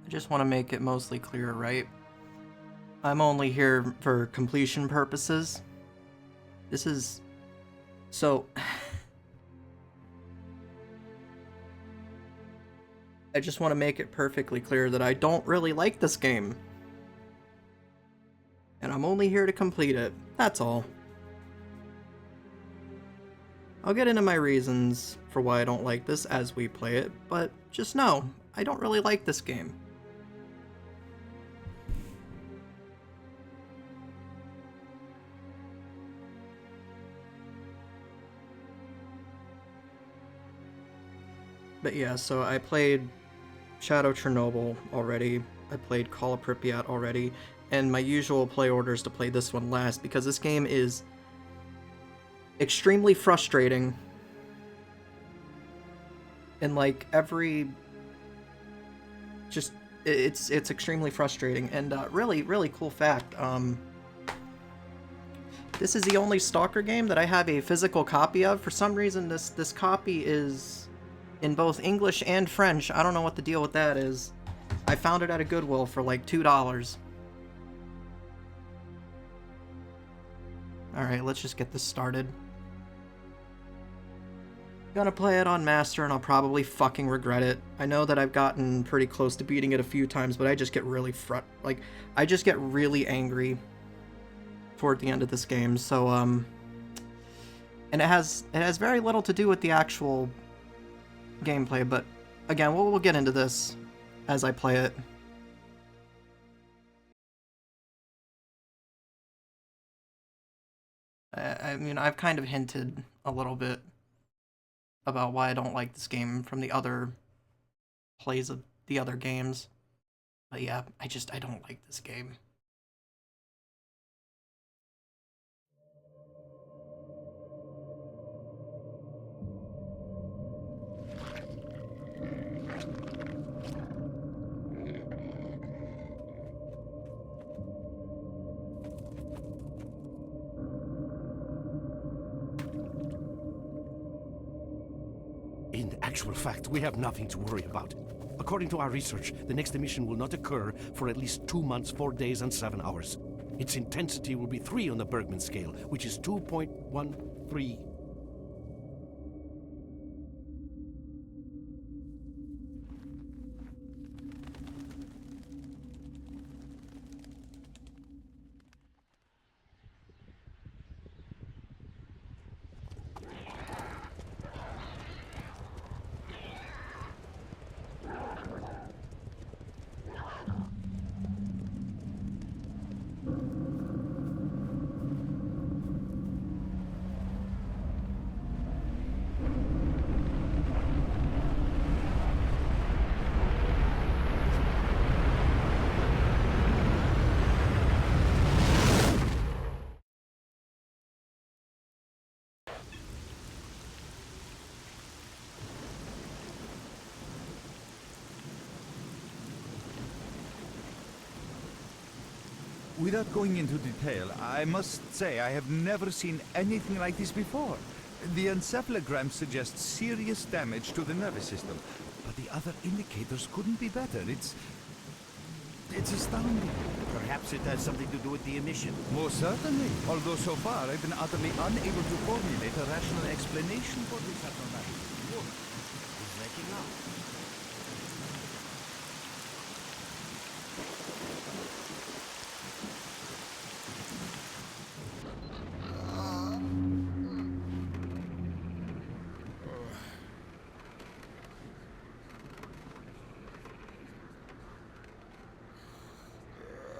I just want to make it mostly clear, right? I'm only here for completion purposes. This is... So... I just want to make it perfectly clear that I don't really like this game. And I'm only here to complete it. That's all. I'll get into my reasons for why I don't like this as we play it, but just know, I don't really like this game. But yeah, so I played Shadow Chernobyl already, I played Call of Pripyat already, and my usual play order is to play this one last, because this game is extremely frustrating. And like every... just... it's extremely frustrating, and really cool fact, this is the only S.T.A.L.K.E.R game that I have a physical copy of. For some reason, this copy is in both English and French. I don't know what the deal with that is. I found it at a Goodwill for like $2. Alright, let's just get this started. Gonna play it on Master, and I'll probably fucking regret it. I know that I've gotten pretty close to beating it a few times, but I just get really I just get really angry toward the end of this game, so, and it has very little to do with the actual gameplay, but again, we'll get into this as I play it. I mean, I've kind of hinted a little bit about why I don't like this game from the other plays of the other games. But yeah, I don't like this game. In actual fact, we have nothing to worry about. According to our research, the next emission will not occur for at least 2 months, 4 days, and 7 hours. Its intensity will be 3 on the Bergman scale, which is 2.13. Without going into detail, I must say I have never seen anything like this before. The encephalogram suggests serious damage to the nervous system, but the other indicators couldn't be better. It's astounding. Perhaps it has something to do with the emission. Most certainly. Although so far I've been utterly unable to formulate a rational explanation for this abnormality. It's making up.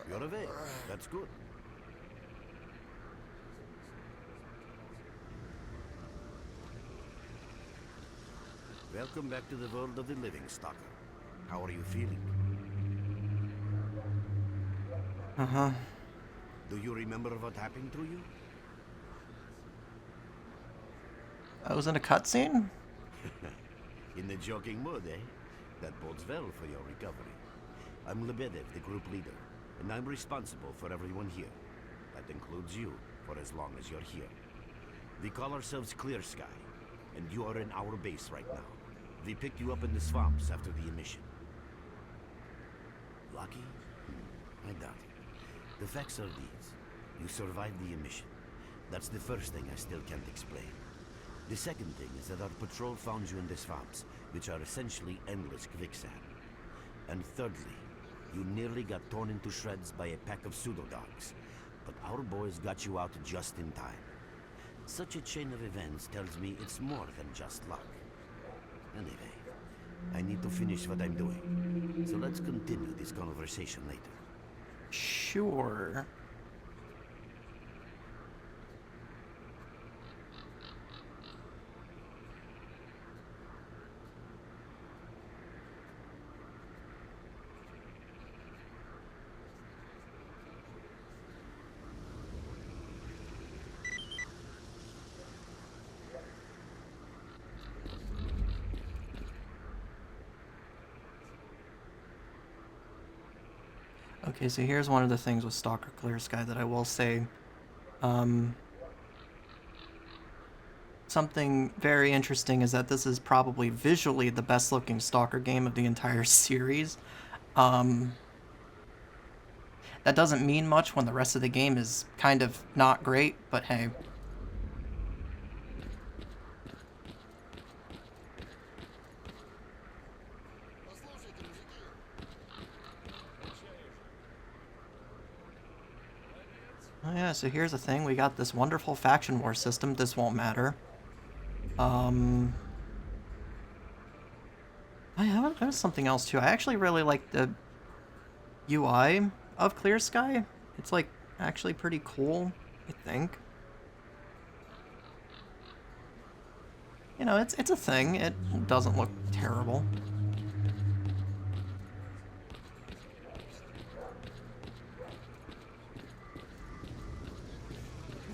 You're awake. That's good. Welcome back to the world of the living, S.T.A.L.K.E.R. How are you feeling? Uh-huh. Do you remember what happened to you? I was in a cutscene? In the joking mood, eh? That bodes well for your recovery. I'm Lebedev, the group leader, and I'm responsible for everyone here. That includes you, for as long as you're here. We call ourselves Clear Sky, and you are in our base right now. We picked you up in the swamps after the emission. lucky? I doubt it. The facts are these. You survived the emission. That's the first thing I still can't explain. The second thing is that our patrol found you in the swamps, which are essentially endless quicksand. And thirdly, you nearly got torn into shreds by a pack of pseudo-dogs. But our boys got you out just in time. Such a chain of events tells me it's more than just luck. Anyway, I need to finish what I'm doing. So let's continue this conversation later. Sure. Okay, so here's one of the things with S.T.A.L.K.E.R that I will say. Something very interesting is that this is probably visually the best looking Stalker game of the entire series. That doesn't mean much when the rest of the game is kind of not great, but hey. Oh yeah, so here's the thing. We got this wonderful faction war system. This won't matter. Oh yeah, there's something else too. I actually really like the UI of Clear Sky. It's like actually pretty cool, I think. You know, it's a thing. It doesn't look terrible.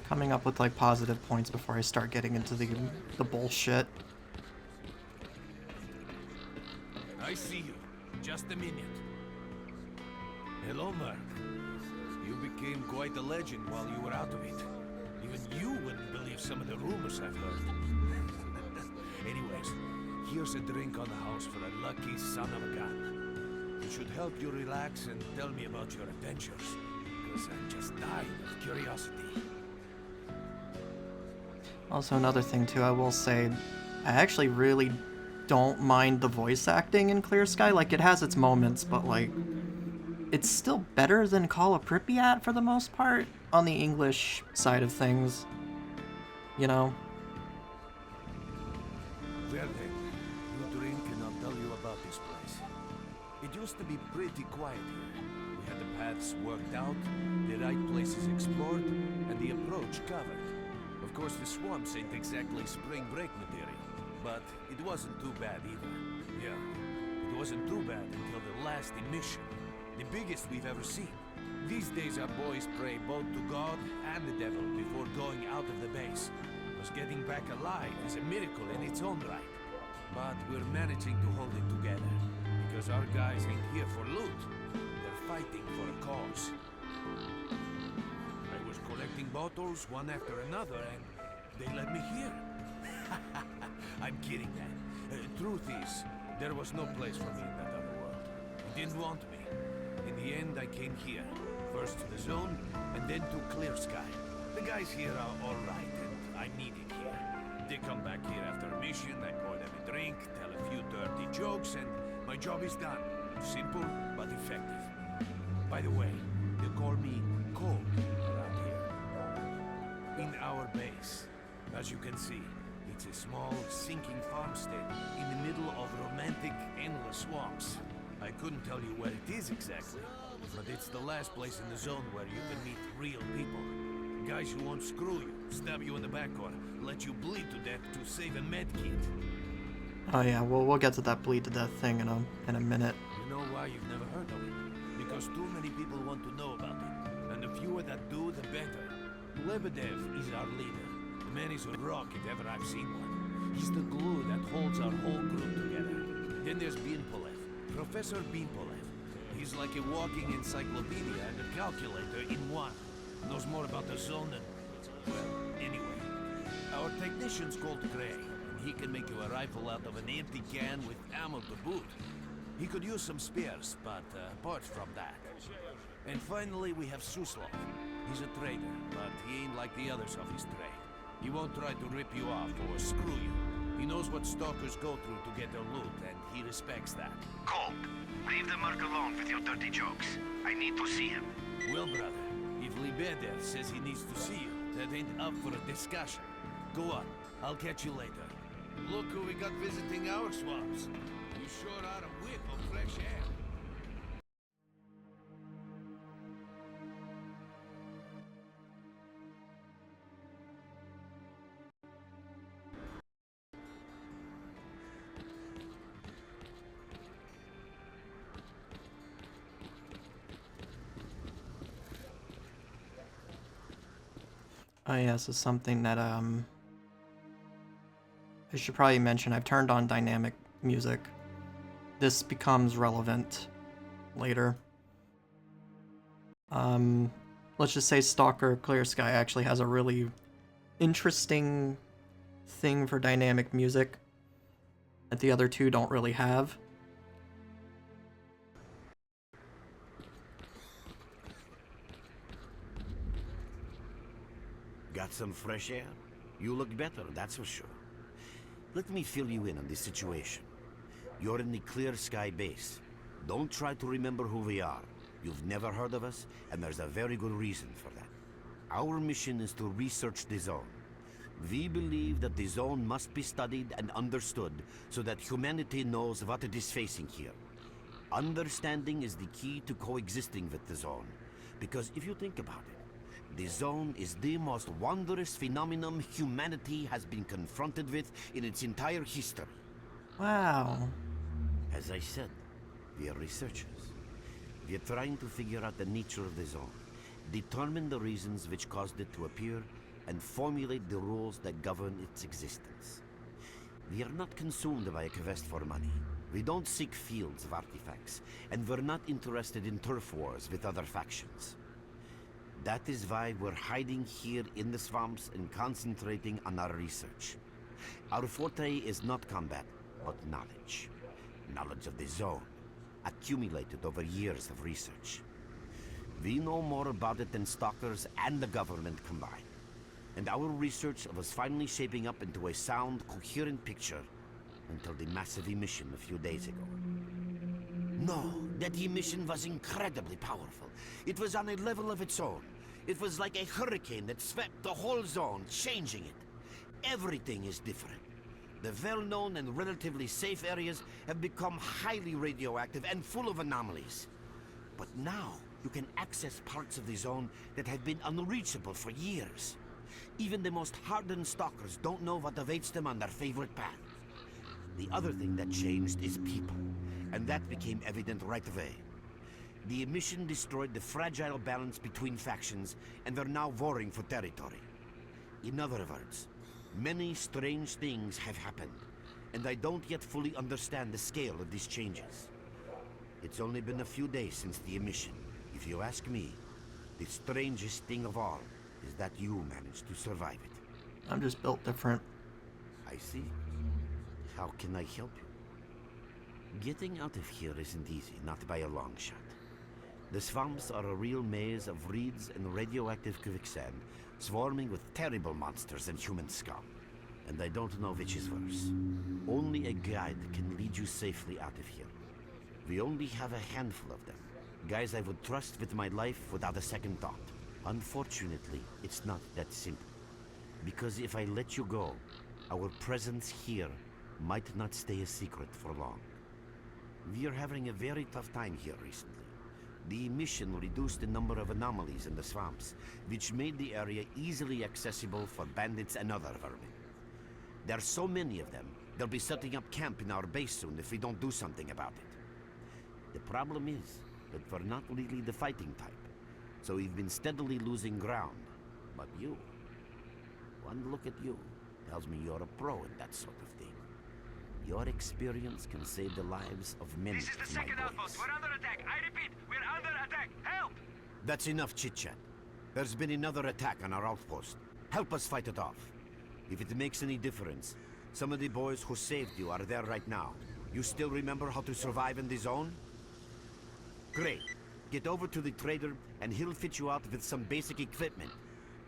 Coming up with like positive points before I start getting into the bullshit. I see you. Just a minute. Hello, Mark. You became quite a legend while you were out of it. Even you wouldn't believe some of the rumors I've heard. Anyways, here's a drink on the house for a lucky son of a gun. It should help you relax and tell me about your adventures, because I'm just dying of curiosity. Also, another thing too, I will say, I actually really don't mind the voice acting in Clear Sky. Like, it has its moments, but like, it's still better than Call of Pripyat for the most part on the English side of things. You know? Well then, you drink and I'll tell you about this place. It used to be pretty quiet here. We had the paths worked out, the right places explored, and the approach covered. Of course, the swamps ain't exactly spring break material, but it wasn't too bad either. Yeah, it wasn't too bad until the last emission. The biggest we've ever seen. These days our boys pray both to God and the devil before going out of the base. Because getting back alive is a miracle in its own right. But we're managing to hold it together. Because our guys ain't here for loot. They're fighting for a cause. I was collecting bottles one after another and they let me here. I'm kidding, man. Truth is, there was no place for me in that other world. They didn't want me. In the end, I came here. First to the zone, and then to Clear Sky. The guys here are alright, and I'm needed here. They come back here after a mission, I pour them a drink, tell a few dirty jokes, and my job is done. Simple, but effective. By the way, they call me Cold around here. In our base, as you can see, it's a small, sinking farmstead in the middle of romantic, endless swamps. I couldn't tell you where it is exactly, but it's the last place in the zone where you can meet real people. Guys who won't screw you, stab you in the back, or let you bleed to death to save a med kit. Oh yeah, we'll get to that bleed to death thing in a minute. You know why you've never heard of it? Because too many people want to know about it, and the fewer that do, the better. Lebedev is our leader. The man is a rock if ever I've seen one. He's the glue that holds our whole group together. Then there's Binpolev, Professor Binpolev. He's like a walking encyclopedia and a calculator in one. Knows more about the zone than... well, anyway. Our technician's called Gray, and he can make you a rifle out of an empty can with ammo to boot. He could use some spares, but apart from that. And finally, we have Suslov. He's a trader, but he ain't like the others of his trade. He won't try to rip you off or screw you. He knows what stalkers go through to get their loot, and he respects that. Colt, leave the merc alone with your dirty jokes. I need to see him. Well, brother, if Lebedev says he needs to see you, that ain't up for a discussion. Go on, I'll catch you later. Look who we got visiting our swamps. You sure are a whiff of fresh air. Oh yeah, this is something that I should probably mention. I've turned on dynamic music. This becomes relevant later. Let's just say S.T.A.L.K.E.R actually has a really interesting thing for dynamic music that the other two don't really have. Got some fresh air? You look better, that's for sure. Let me fill you in on this situation. You're in the Clear Sky base. Don't try to remember who we are. You've never heard of us, and there's a very good reason for that. Our mission is to research the zone. We believe that the zone must be studied and understood so that humanity knows what it is facing here. Understanding is the key to coexisting with the zone. Because if you think about it, the zone is the most wondrous phenomenon humanity has been confronted with in its entire history. Wow. As I said, we are researchers. We are trying to figure out the nature of the zone, determine the reasons which caused it to appear, and formulate the rules that govern its existence. We are not consumed by a quest for money. We don't seek fields of artifacts, and we're not interested in turf wars with other factions. That is why we're hiding here in the swamps and concentrating on our research. Our forte is not combat, but knowledge. Knowledge of the zone, accumulated over years of research. We know more about it than stalkers and the government combined. And our research was finally shaping up into a sound, coherent picture until the massive emission a few days ago. No, that emission was incredibly powerful. It was on a level of its own. It was like a hurricane that swept the whole zone, changing it. Everything is different. The well-known and relatively safe areas have become highly radioactive and full of anomalies. But now, you can access parts of the zone that have been unreachable for years. Even the most hardened stalkers don't know what awaits them on their favorite path. The other thing that changed is people, and that became evident right away. The emission destroyed the fragile balance between factions, and they're now warring for territory. In other words, many strange things have happened, and I don't yet fully understand the scale of these changes. It's only been a few days since the emission. If you ask me, the strangest thing of all is that you managed to survive it. I'm just built different. I see. How can I help you? Getting out of here isn't easy, not by a long shot. The swamps are a real maze of reeds and radioactive quicksand, swarming with terrible monsters and human scum. And I don't know which is worse. Only a guide can lead you safely out of here. We only have a handful of them. Guys I would trust with my life without a second thought. Unfortunately, it's not that simple. Because if I let you go, our presence here might not stay a secret for long. We are having a very tough time here recently. The emission reduced the number of anomalies in the swamps, which made the area easily accessible for bandits and other vermin. There are so many of them, they'll be setting up camp in our base soon if we don't do something about it. The problem is that we're not really the fighting type, so we've been steadily losing ground. But you, one look at you, tells me you're a pro in that sort of thing. Your experience can save the lives of many This is the of my second outpost. boys. We're under attack. I repeat, we're under attack. Help! That's enough chit-chat. There's been another attack on our outpost. Help us fight it off. If it makes any difference, some of the boys who saved you are there right now. You still remember how to survive in the zone? Great. Get over to the trader and he'll fit you out with some basic equipment.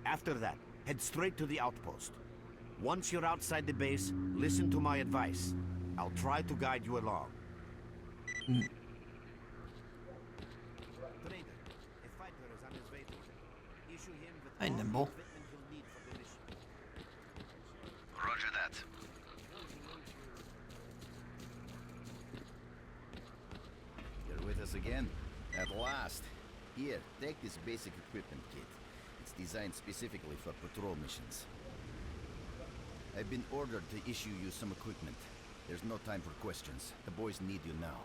After that, head straight to the outpost. Once you're outside the base, listen to my advice. I'll try to guide you along. Trader, a fighter is on his way to you. Issue him with Hi, all the Nimble. equipment he'll need for the mission. Roger that. You're with us again? At last. Here, take this basic equipment kit. It's designed specifically for patrol missions. I've been ordered to issue you some equipment. There's no time for questions. The boys need you now.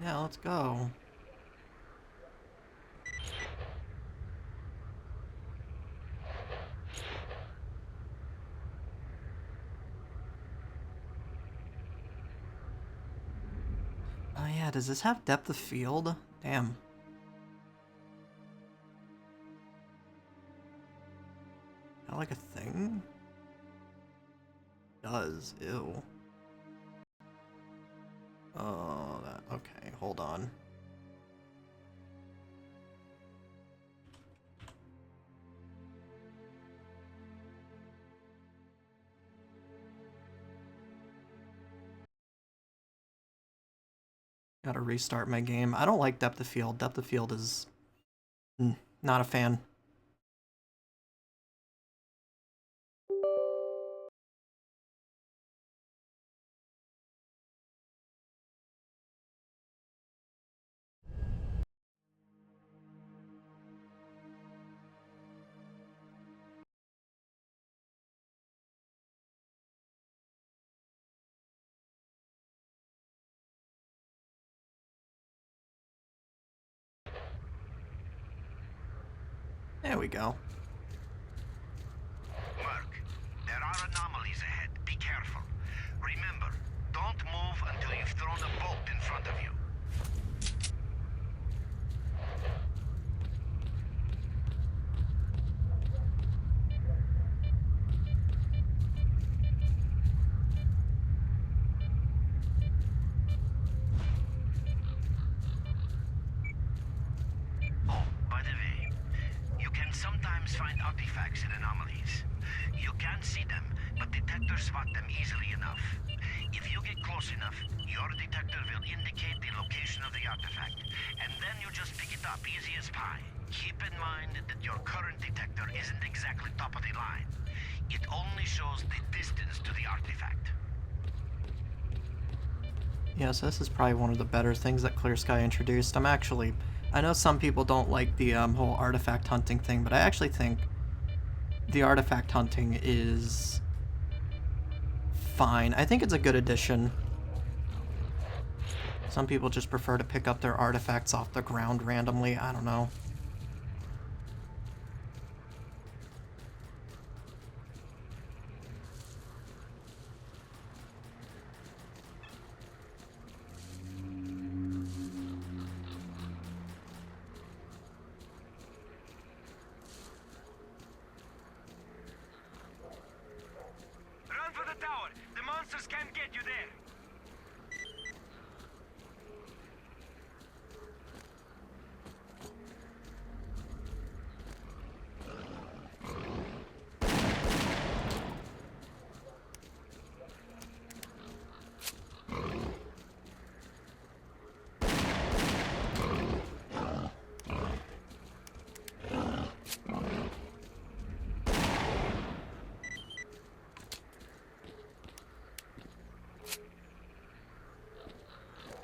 Yeah, let's go. Oh yeah, does this have depth of field? Damn. Is that like a thing? Does. Ew. Oh, that. Okay, hold on. Gotta restart my game. I don't like depth of field. Depth of field is not a fan. There we go. Mark, there are anomalies ahead. Be careful. Remember, don't move until you've thrown a bolt in front of you. Oh, by the way, you can sometimes find artifacts in anomalies. You can't see them, but detectors spot them easily enough. If you get close enough, your detector will indicate the location of the artifact, and then you just pick it up easy as pie. Keep in mind that your current detector isn't exactly top of the line. It only shows the distance to the artifact. Yeah, so this is probably one of the better things that Clear Sky introduced. I know some people don't like the whole artifact hunting thing, but I actually think the artifact hunting is fine. I think it's a good addition. Some people just prefer to pick up their artifacts off the ground randomly. I don't know. Run for the tower! The monsters can't get you there!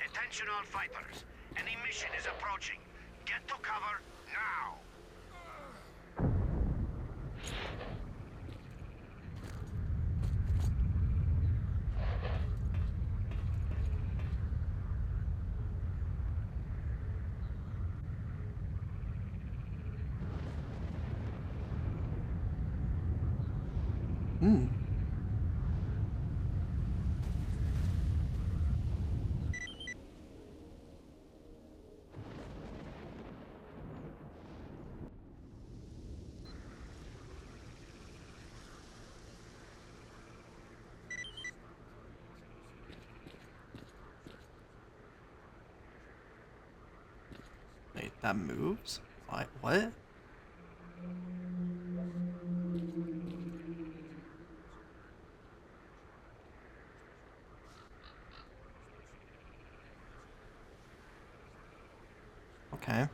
Attention all fighters. Any mission is approaching. Get to cover now! That moves? What? Okay.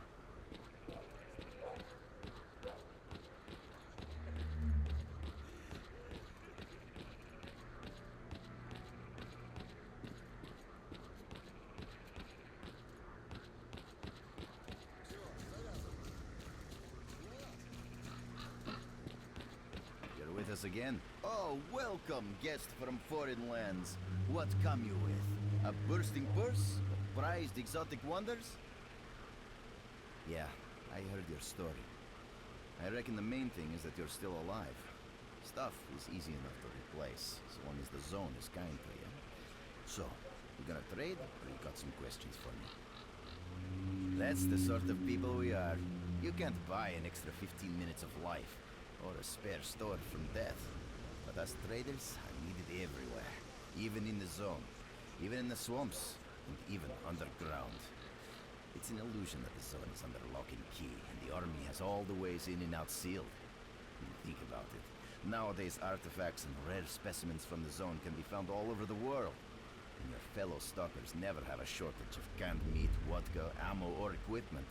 You're with us again? Oh, welcome, guest from foreign lands. What come you with? A bursting purse? Prized exotic wonders? Yeah, I heard your story. I reckon the main thing is that you're still alive. Stuff is easy enough to replace, as long as the zone is kind to you. So, you gonna trade, or you got some questions for me? That's the sort of people we are. You can't buy an extra 15 minutes of life, or a spare store from death. But us traders are needed everywhere, even in the zone, even in the swamps, and even underground. It's an illusion that the zone is under lock and key, and the army has all the ways in and out sealed. Think about it. Nowadays, artifacts and rare specimens from the zone can be found all over the world. And your fellow stalkers never have a shortage of canned meat, vodka, ammo, or equipment.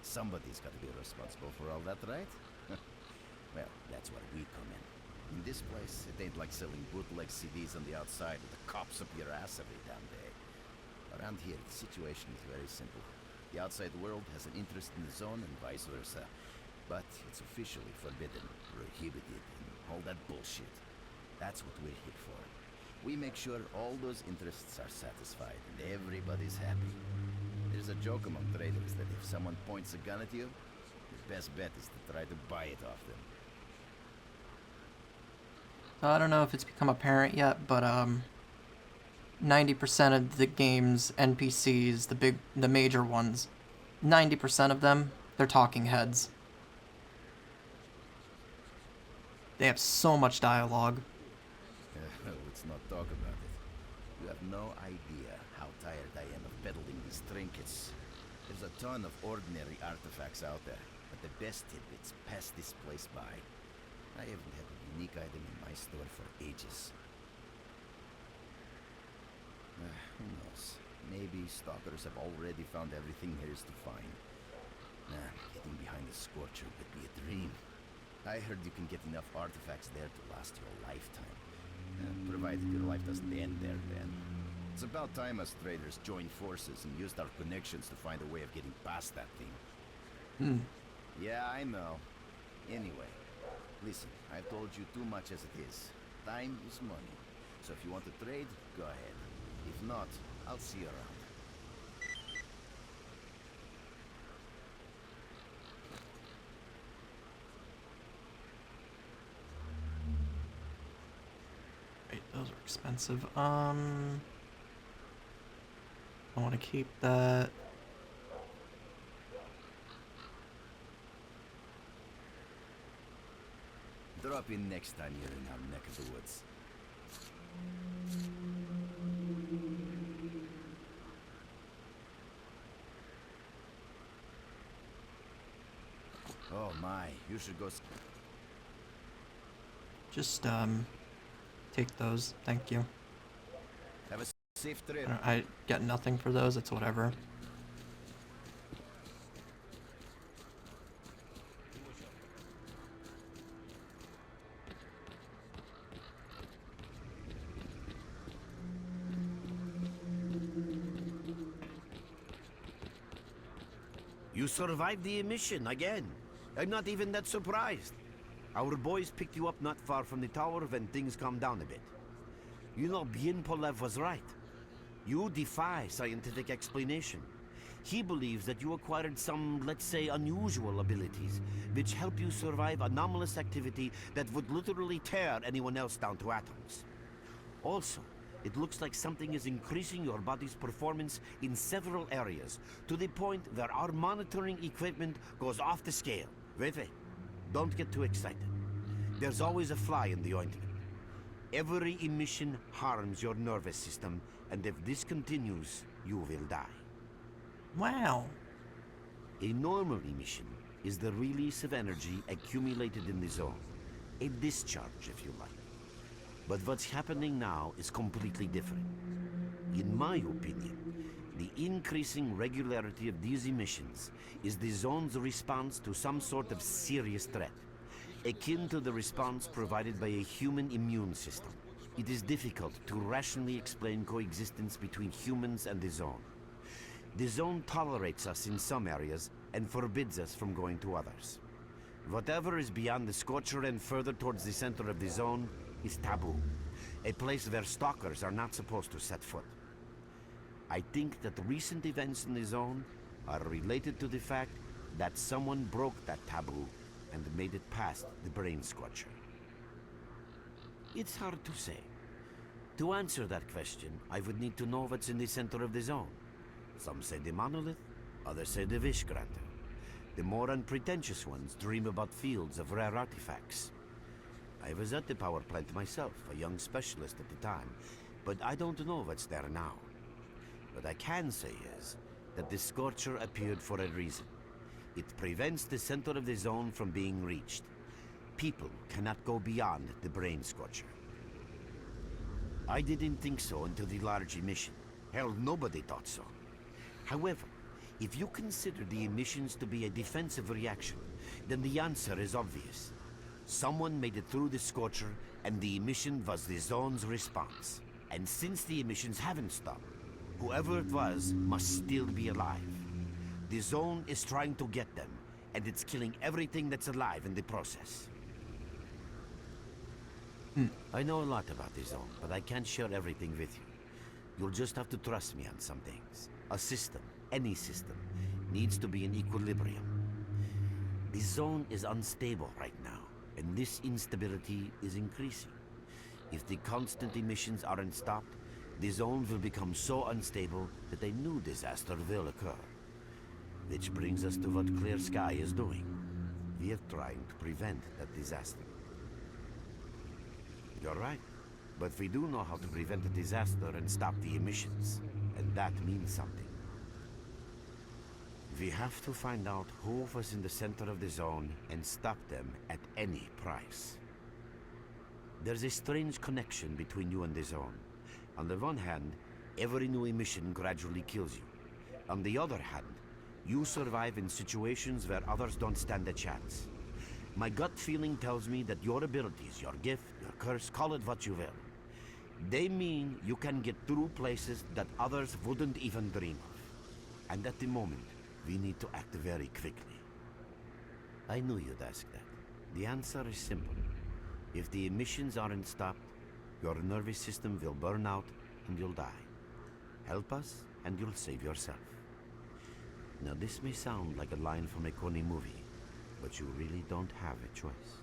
Somebody's got to be responsible for all that, right? Well, that's where we come in. In this place, it ain't like selling bootleg CDs on the outside with the cops up your ass every damn day. Around here, the situation is very simple. The outside world has an interest in the zone and vice versa. But it's officially forbidden, prohibited, and all that bullshit. That's what we're here for. We make sure all those interests are satisfied and everybody's happy. There's a joke among traders that if someone points a gun at you, your best bet is to try to buy it off them. So I don't know if it's become apparent yet, but 90% of the game's NPCs, the major ones, 90% of them, they're talking heads. They have so much dialogue. Let's not talk about it. You have no idea how tired I am of peddling these trinkets. There's a ton of ordinary artifacts out there, but the best tidbits pass this place by. I haven't had a unique item in my store for ages. Who knows? Maybe stalkers have already found everything there is to find. Getting behind the Scorcher would be a dream. I heard you can get enough artifacts there to last you a lifetime. Provided your life doesn't end there, then. It's about time us traders joined forces and used our connections to find a way of getting past that thing. Yeah, I know. Anyway, listen, I've told you too much as it is. Time is money. So if you want to trade, go ahead. If not, I'll see you around. Wait, those are expensive. I want to keep that. Drop in next time you're in our neck of the woods. Oh my, you should go. Just take those. Thank you. Have a safe trip. I get nothing for those. It's whatever. You survived the emission again. I'm not even that surprised. Our boys picked you up not far from the tower when things calmed down a bit. You know, Bien Polev was right. You defy scientific explanation. He believes that you acquired some, let's say, unusual abilities, which help you survive anomalous activity that would literally tear anyone else down to atoms. Also, it looks like something is increasing your body's performance in several areas, to the point where our monitoring equipment goes off the scale. Wait. Don't get too excited. There's always a fly in the ointment. Every emission harms your nervous system, and if this continues, you will die. Wow. A normal emission is the release of energy accumulated in the zone. A discharge, if you like. But what's happening now is completely different. In my opinion, the increasing regularity of these emissions is the zone's response to some sort of serious threat, akin to the response provided by a human immune system. It is difficult to rationally explain coexistence between humans and the zone. The zone tolerates us in some areas and forbids us from going to others. Whatever is beyond the Scorcher and further towards the center of the zone is taboo, a place where stalkers are not supposed to set foot. I think that recent events in the zone are related to the fact that someone broke that taboo and made it past the brain scorcher. It's hard to say. To answer that question, I would need to know what's in the center of the zone. Some say the monolith, others say the wish granter. The more unpretentious ones dream about fields of rare artifacts. I was at the power plant myself, a young specialist at the time, but I don't know what's there now. What I can say is that the Scorcher appeared for a reason. It prevents the center of the zone from being reached. People cannot go beyond the brain Scorcher. I didn't think so until the large emission. Hell, nobody thought so. However, if you consider the emissions to be a defensive reaction, then the answer is obvious. Someone made it through the Scorcher, and the emission was the zone's response. And since the emissions haven't stopped, whoever it was must still be alive. The zone is trying to get them, and it's killing everything that's alive in the process. I know a lot about the zone, but I can't share everything with you. You'll just have to trust me on some things. A system, any system, needs to be in equilibrium. The zone is unstable right now, and this instability is increasing. If the constant emissions aren't stopped, the zone will become so unstable that a new disaster will occur. Which brings us to what Clear Sky is doing. We are trying to prevent that disaster. You're right, but we do know how to prevent a disaster and stop the emissions, and that means something. We have to find out who was in the center of the zone and stop them at any price. There's a strange connection between you and the zone. On the one hand, every new emission gradually kills you. On the other hand, you survive in situations where others don't stand a chance. My gut feeling tells me that your abilities, your gift, your curse, call it what you will, they mean you can get through places that others wouldn't even dream of. And at the moment, we need to act very quickly. I knew you'd ask that. The answer is simple. If the emissions aren't stopped, your nervous system will burn out and you'll die. Help us and you'll save yourself. Now this may sound like a line from a corny movie, but you really don't have a choice.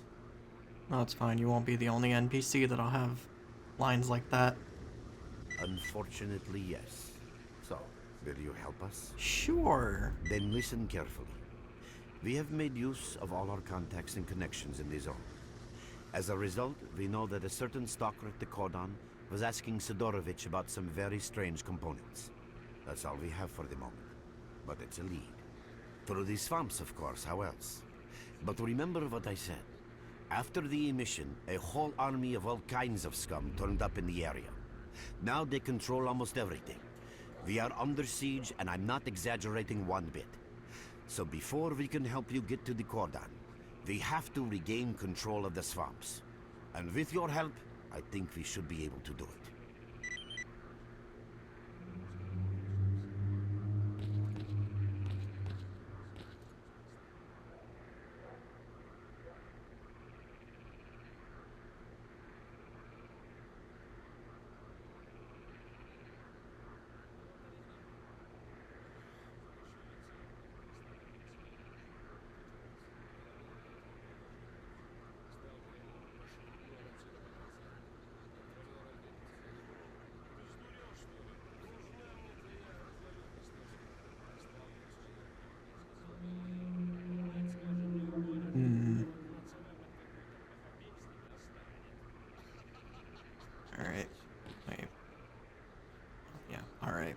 No, it's fine. You won't be the only NPC that'll have lines like that. Unfortunately, yes. So, will you help us? Sure. Then listen carefully. We have made use of all our contacts and connections in the zone. As a result, we know that a certain stalker at the cordon was asking Sidorovich about some very strange components. That's all we have for the moment. But it's a lead. Through the swamps, of course, how else? But remember what I said. After the emission, a whole army of all kinds of scum turned up in the area. Now they control almost everything. We are under siege, and I'm not exaggerating one bit. So before we can help you get to the cordon, we have to regain control of the swamps. And with your help, I think we should be able to do it. Alright. Wait. Yeah, alright.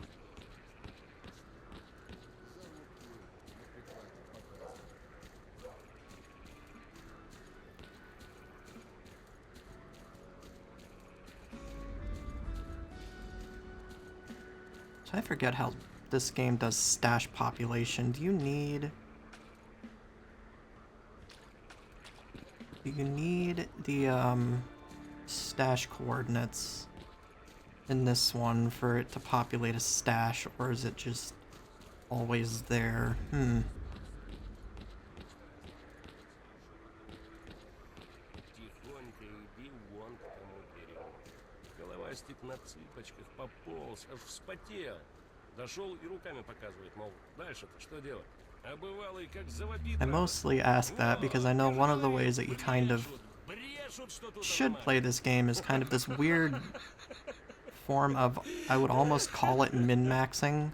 So I forget how this game does stash population. Do you need the stash coordinates in this one for it to populate a stash, or is it just always there? Тихонько иди вон к тому берегу. Головастик на цыпочках пополз, аж вспотел. Дошел и руками показывает, мол, дальше-то что делать? А бывалый как завопит. I mostly ask that because I know one of the ways that you kind of should play this game is kind of this weird form of, I would almost call it min-maxing.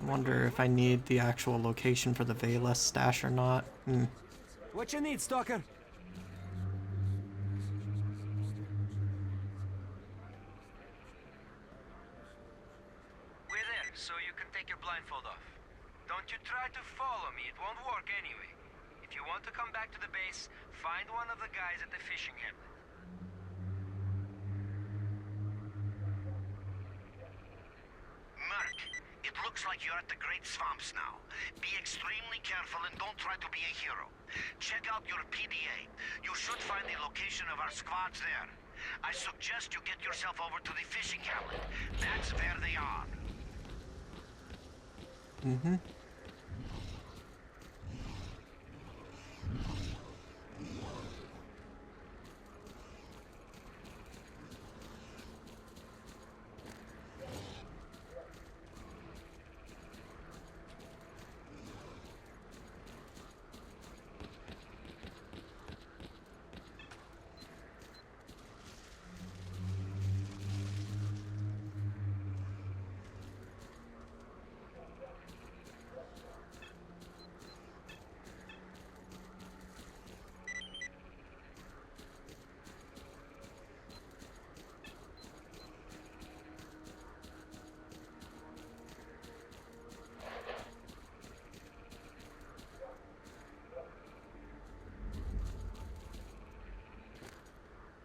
I wonder if I need the actual location for the Velas stash or not. What you need, Stalker? We're there, so you can take your blindfold off. Don't you try to follow me, it won't work anyway. If you want to come back to the base, find one of the guys at the fishing hamlet. Merc, it looks like you're at the Great Swamps now. Be extremely careful and don't try to be a hero. Check out your PDA. You should find the location of our squads there. I suggest you get yourself over to the fishing hamlet. That's where they are.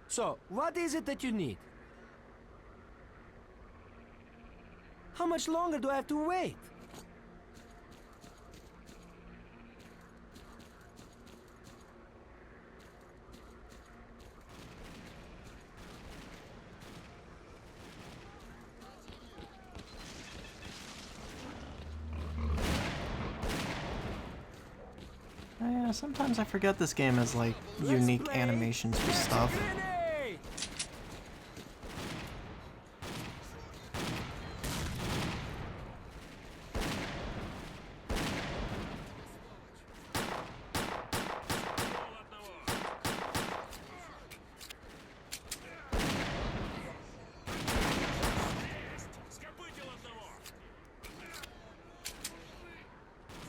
So, what is it that you need? How much longer do I have to wait? Yeah, sometimes I forget this game has like unique animations for stuff. Grenade! Скопытил одного.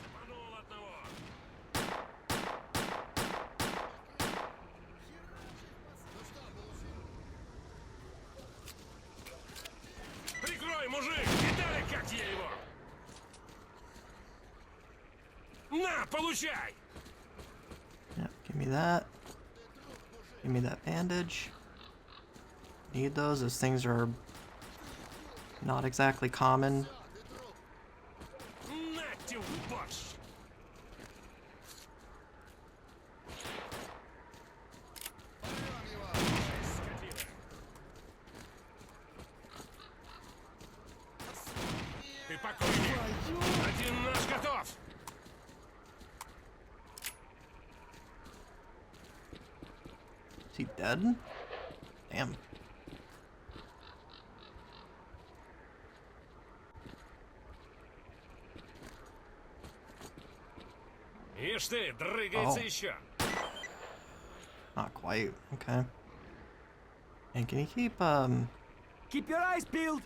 Запанул одного. Прикрой, мужик! Видали, как я его? На, получай! Yeah, give me that. Give me that bandage. Need those. Those things are not exactly common. Нате в борщ! Скотина. Ты покойник! Один наш готов! Is he dead? Damn. Ишь ты, дрыгается Oh. еще! Not quite. Okay. And can you keep Keep your eyes peeled!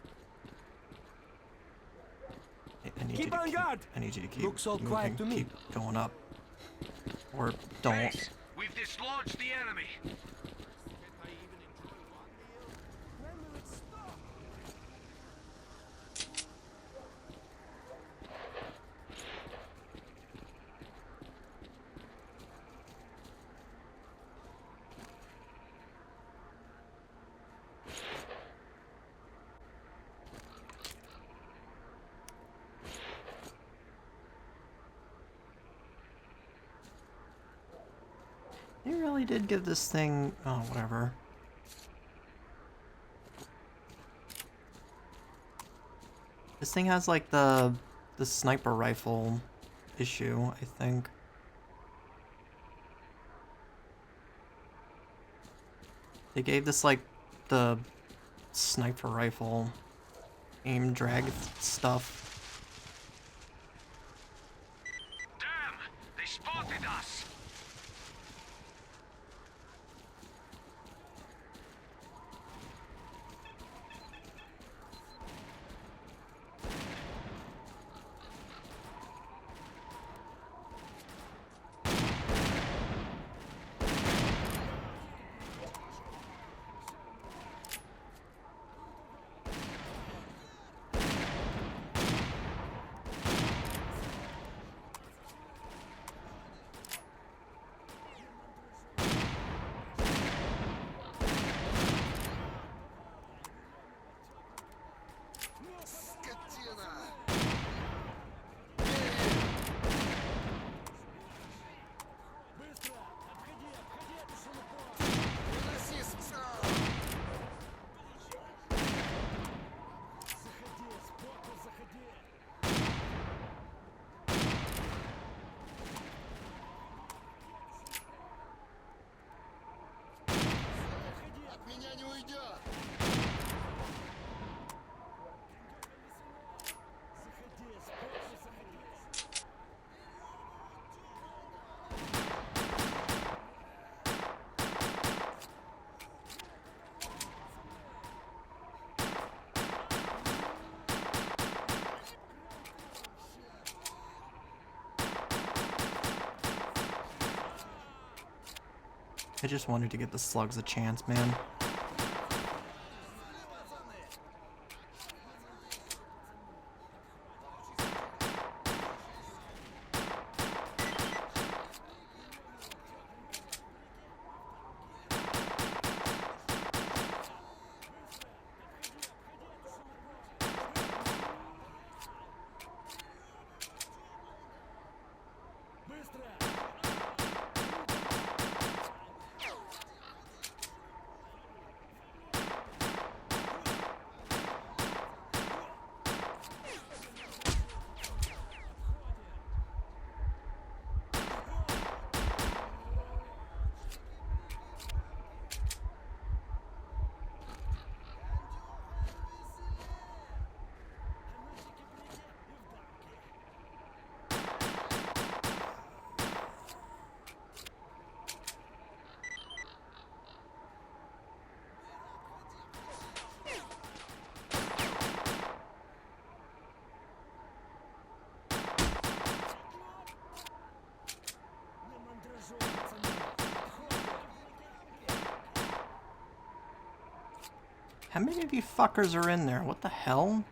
I need Keep you to on guard. I need you to keep Looks all moving, quiet to me. keep going up. Or don't. Base, we've dislodged the enemy. They really did give this thing... Oh, whatever. This thing has, like, the sniper rifle issue, I think. They gave this, like, the sniper rifle aim drag stuff. Damn! They spotted us! I just wanted to get the slugs a chance, man. How many of you fuckers are in there? What the hell?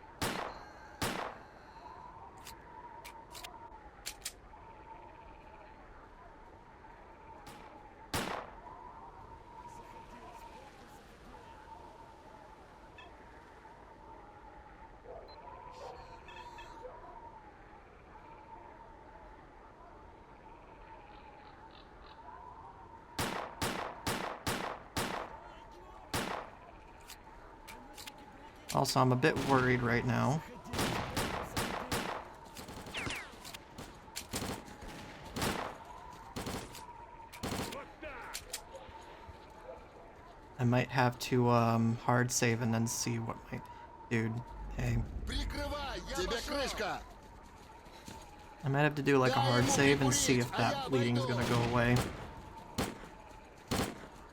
Also, I'm a bit worried right now. I might have to hard save and then see what my... Dude, hey. I might have to do like a hard save and see if that bleeding is gonna go away.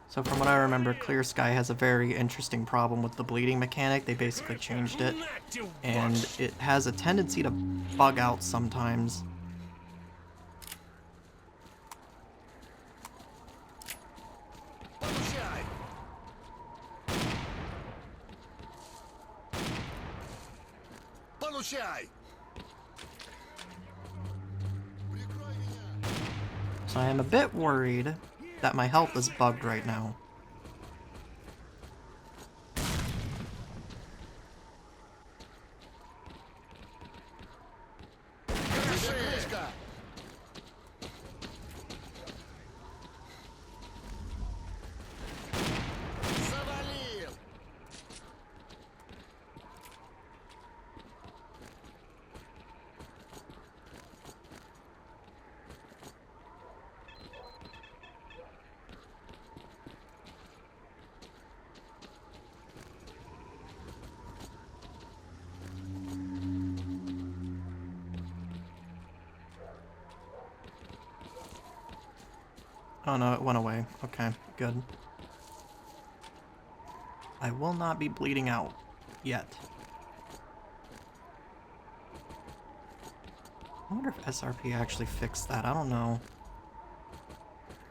So from what I remember, S.T.A.L.K.E.R has a very interesting problem with the bleeding mechanic. They basically changed it, and it has a tendency to bug out sometimes. So I am a bit worried that my health is bugged right now. Oh no, it went away. Okay, good. I will not be bleeding out yet. I wonder if SRP actually fixed that. I don't know.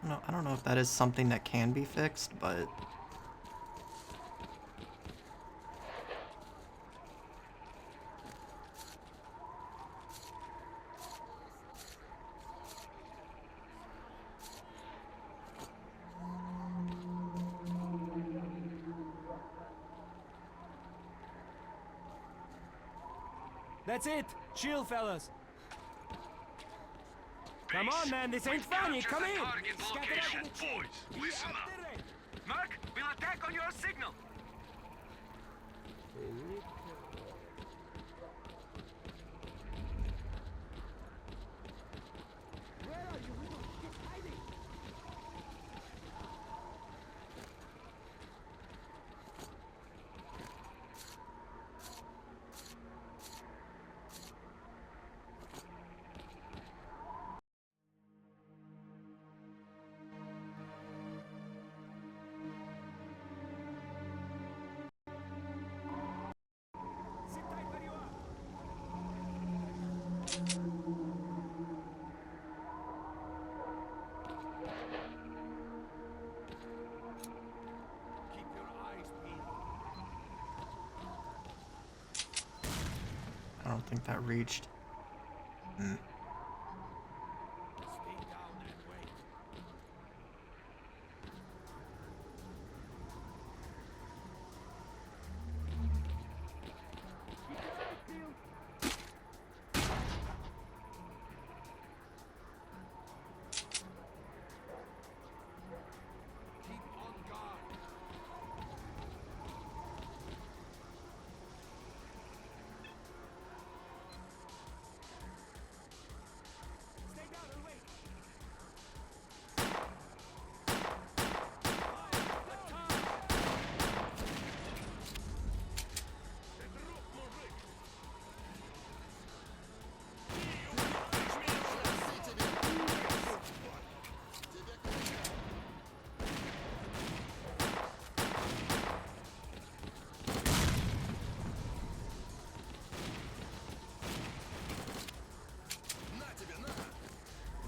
No, I don't know if that is something that can be fixed, but That's it. Chill, fellas. Come on, man. This ain't funny. Come in. Location. Boys, listen up. Mark, we'll attack on your signal. I don't think that reached.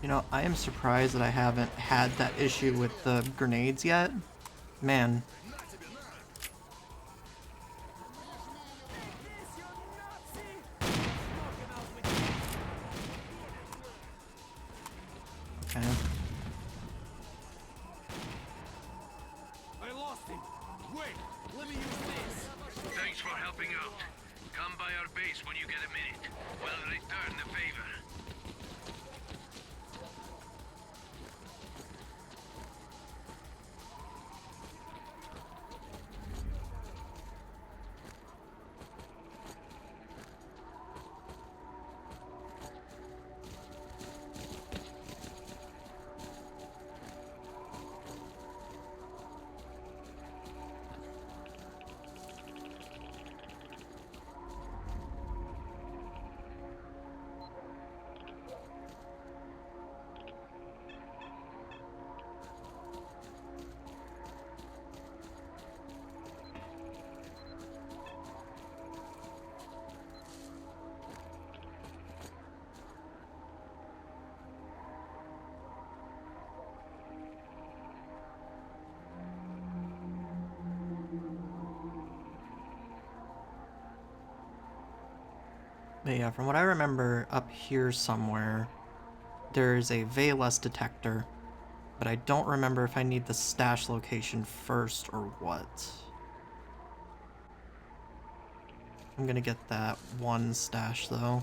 You know, I am surprised that I haven't had that issue with the grenades yet. Man. Okay. I lost him. Wait, let me use this. Thanks for helping out. Come by our base when you get a minute. We'll return the favor. But yeah, from what I remember, up here somewhere, there's a VLS detector, but I don't remember if I need the stash location first or what. I'm gonna get that one stash, though.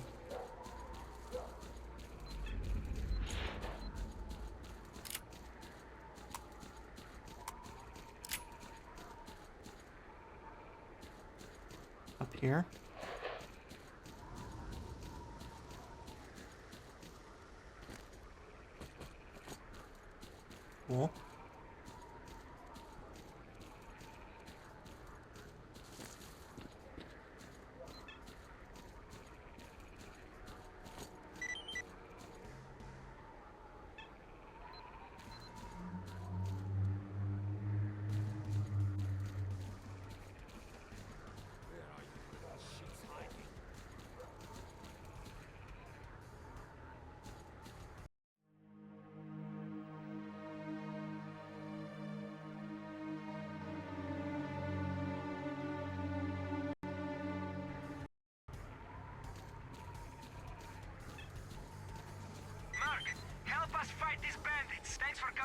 Up here. Cool.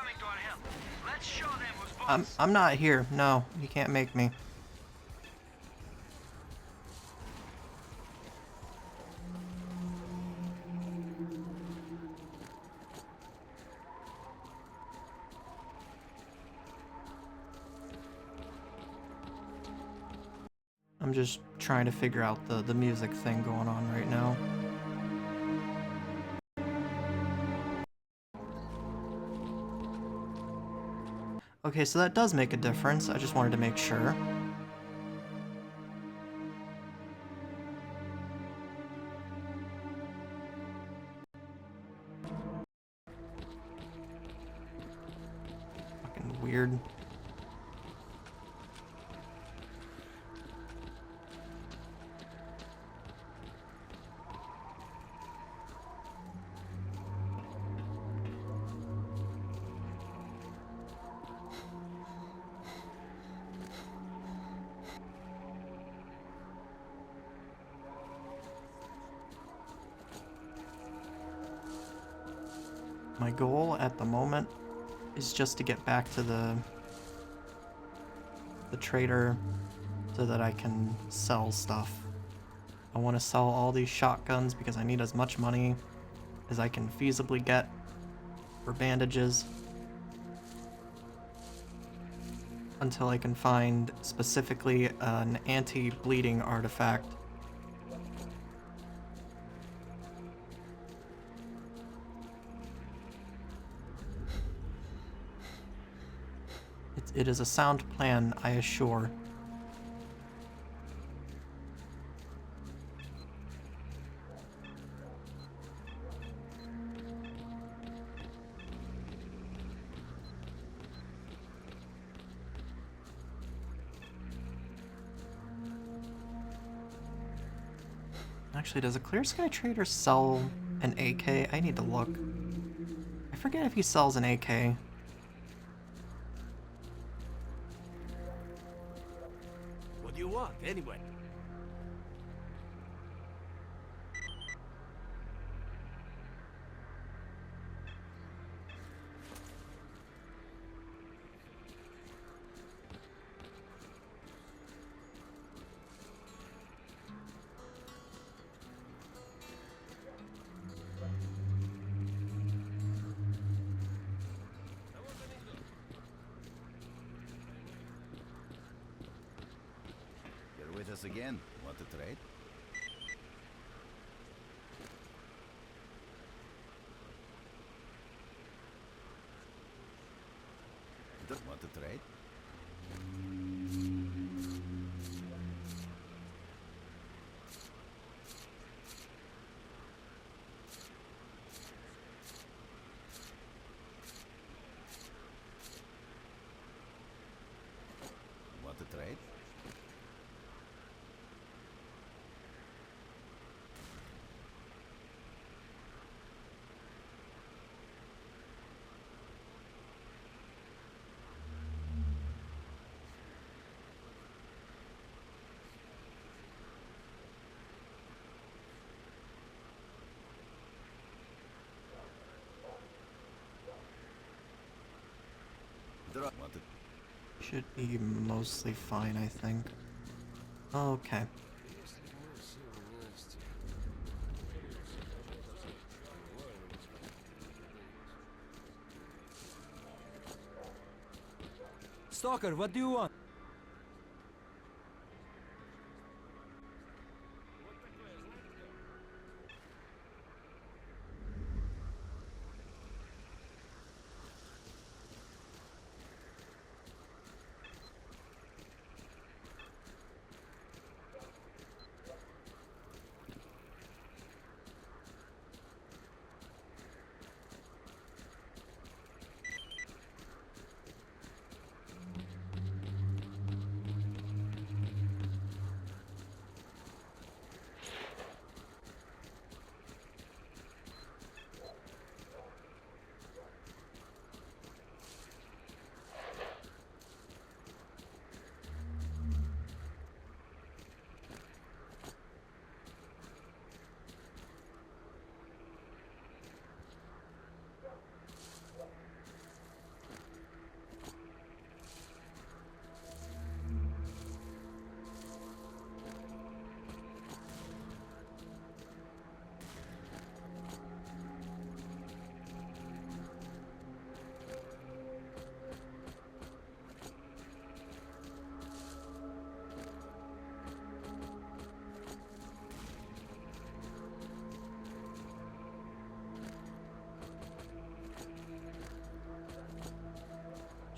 coming to our help. Let's show them who's boss. I'm not here. No, you can't make me. I'm just trying to figure out the music thing going on right now. Okay, so that does make a difference. I just wanted to make sure. Fucking weird. My goal at the moment is just to get back to the trader so that I can sell stuff. I want to sell all these shotguns because I need as much money as I can feasibly get for bandages until I can find specifically an anti-bleeding artifact. It is a sound plan, I assure. Actually, does a Clear Sky Trader sell an AK? I need to look. I forget if he sells an AK. What do you want, anyway? You're with us again. Want to trade? Want to trade? Want to trade? Want to Should be mostly fine, I think. Okay. Stalker, what do you want?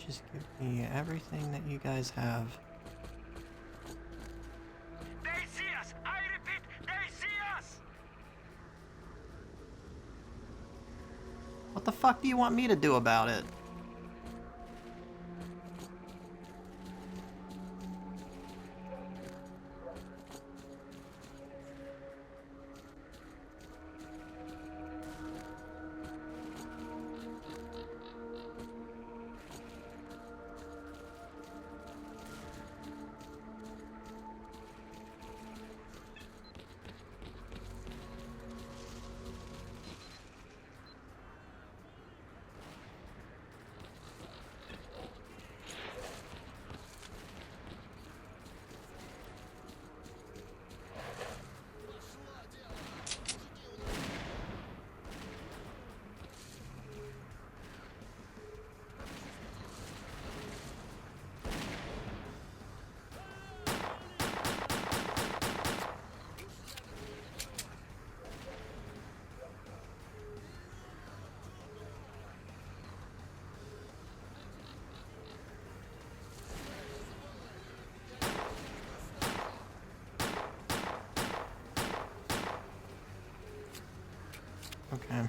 Just give me everything that you guys have. They see us! I repeat, they see us! What the fuck do you want me to do about it? Okay.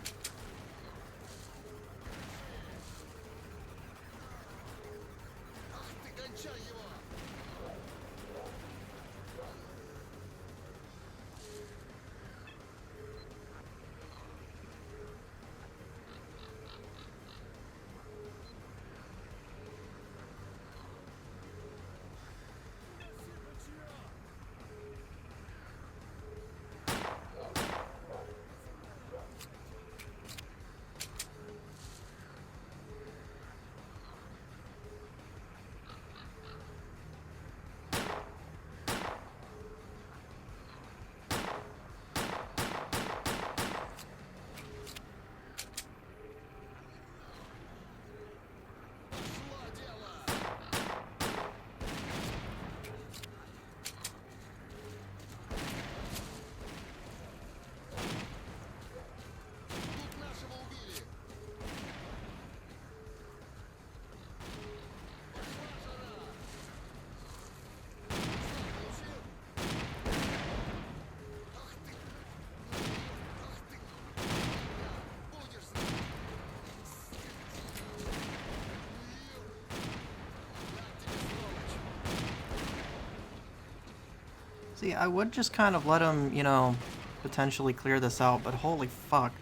See, I would just kind of let him, you know, potentially clear this out, but holy fuck.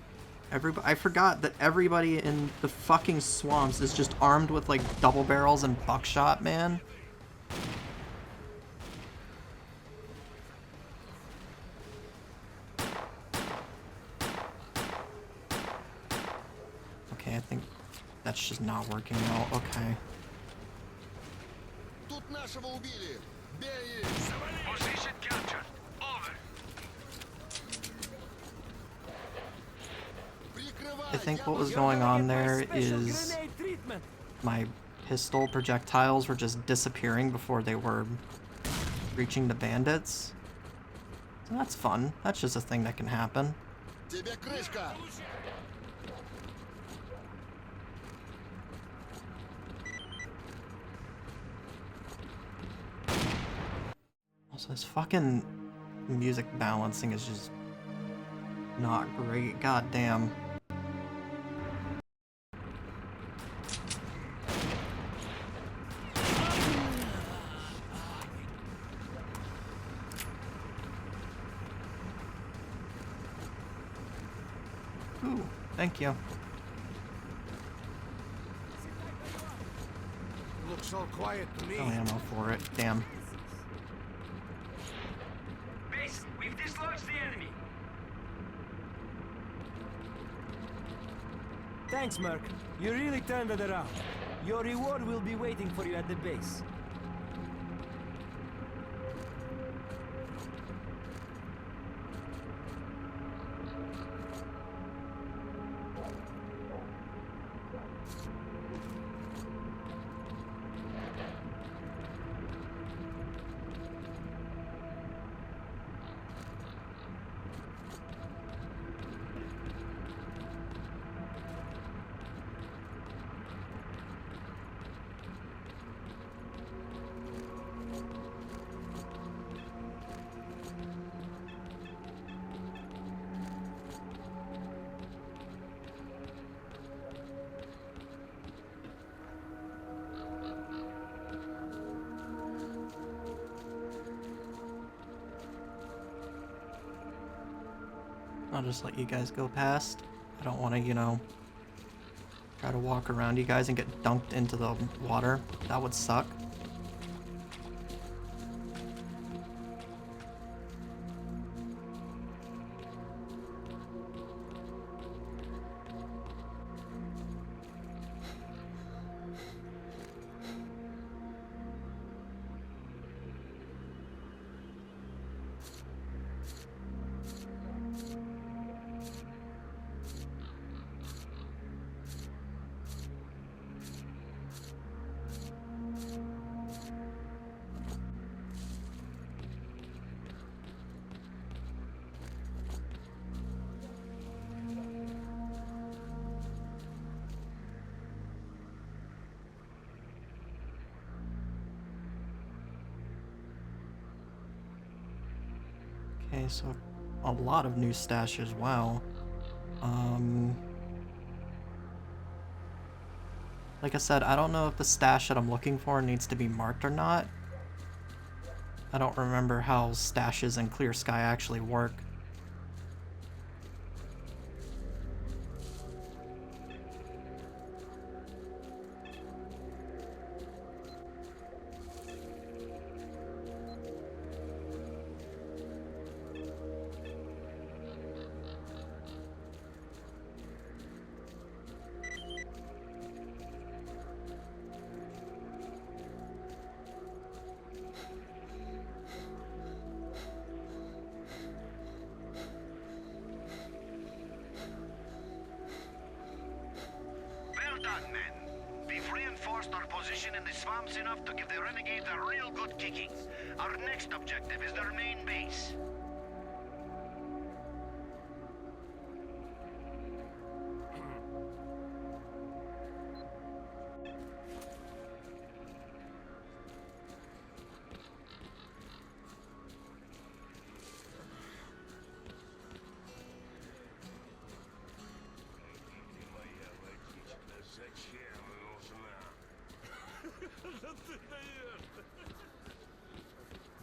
I forgot that everybody in the fucking swamps is just armed with, like, double barrels and buckshot, man. Okay, I think that's just not working out. Okay. Position captured. Over. I think what was going on there is my pistol projectiles were just disappearing before they were reaching the bandits. So that's fun. That's just a thing that can happen. Also, this fucking music balancing is just not great. God damn. Ooh, thank you. Looks all quiet to me. No ammo for it. Damn. Base, we've dislodged the enemy. Thanks, Merc. You really turned it around. Your reward will be waiting for you at the base. I'll just let you guys go past. I don't want to, you know, try to walk around you guys and get dunked into the water. That would suck. Okay, so a lot of new stashes, wow. Like I said, I don't know if the stash that I'm looking for needs to be marked or not. I don't remember how stashes in Clear Sky actually work. Well done, men. We've reinforced our position in the swamps enough to give the renegades a real good kicking. Our next objective is their main base.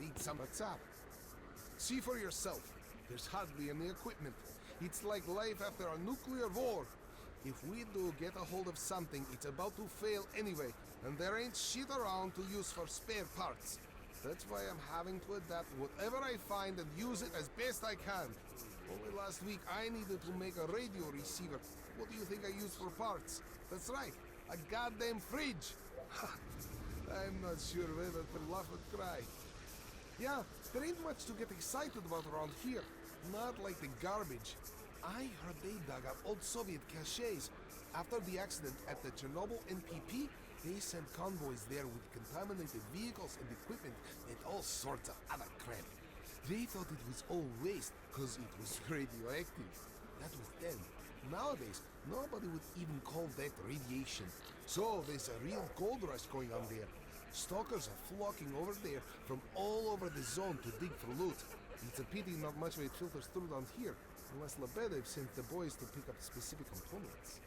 Need some what's up? See for yourself. There's hardly any equipment. It's like life after a nuclear war. If we do get a hold of something, it's about to fail anyway, and there ain't shit around to use for spare parts. That's why I'm having to adapt whatever I find and use it as best I can. Only last week I needed to make a radio receiver. What do you think I used for parts? That's right, a goddamn fridge. I'm not sure whether to laugh or cry. Yeah, there ain't much to get excited about around here. Not like the garbage. I heard they dug up old Soviet caches. After the accident at the Chernobyl NPP, they sent convoys there with contaminated vehicles and equipment and all sorts of other crap. They thought it was all waste, because it was radioactive. That was then. Nowadays, nobody would even call that radiation. So there's a real gold rush going on there. Stalkers are flocking over there from all over the zone to dig for loot. It's a pity not much of it filters through down here, unless Lebedev sends the boys to pick up specific components.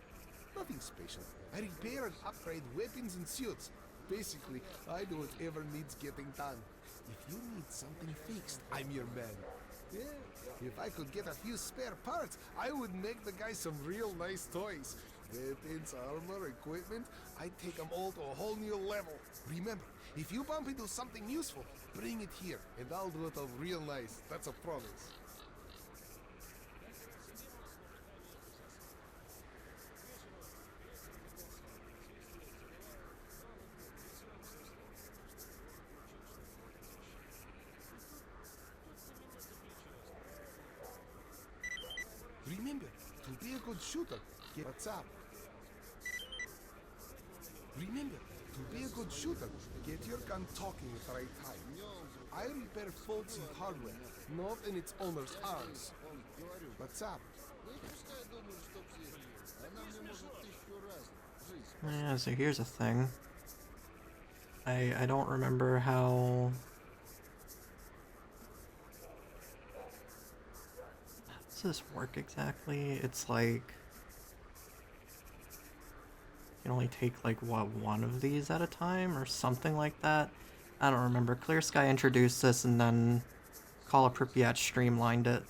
Nothing special. I repair and upgrade weapons and suits. Basically, I do whatever needs getting done. If you need something fixed, I'm your man. Yeah, if I could get a few spare parts, I would make the guys some real nice toys. Weapons, armor, equipment, I'd take them all to a whole new level. Remember, if you bump into something useful, bring it here, and I'll do it up real nice. That's a promise. Remember, to be a good shooter, get what's up. Remember, to be a good shooter, get your gun talking at the right time. I repair faults in hardware, not in its owner's arms. What's up? Yeah, so here's a thing. I don't remember how does this work exactly? It's like you can only take like what, one of these at a time or something like that. I don't remember. Clear Sky introduced this and then Call of Pripyat streamlined it.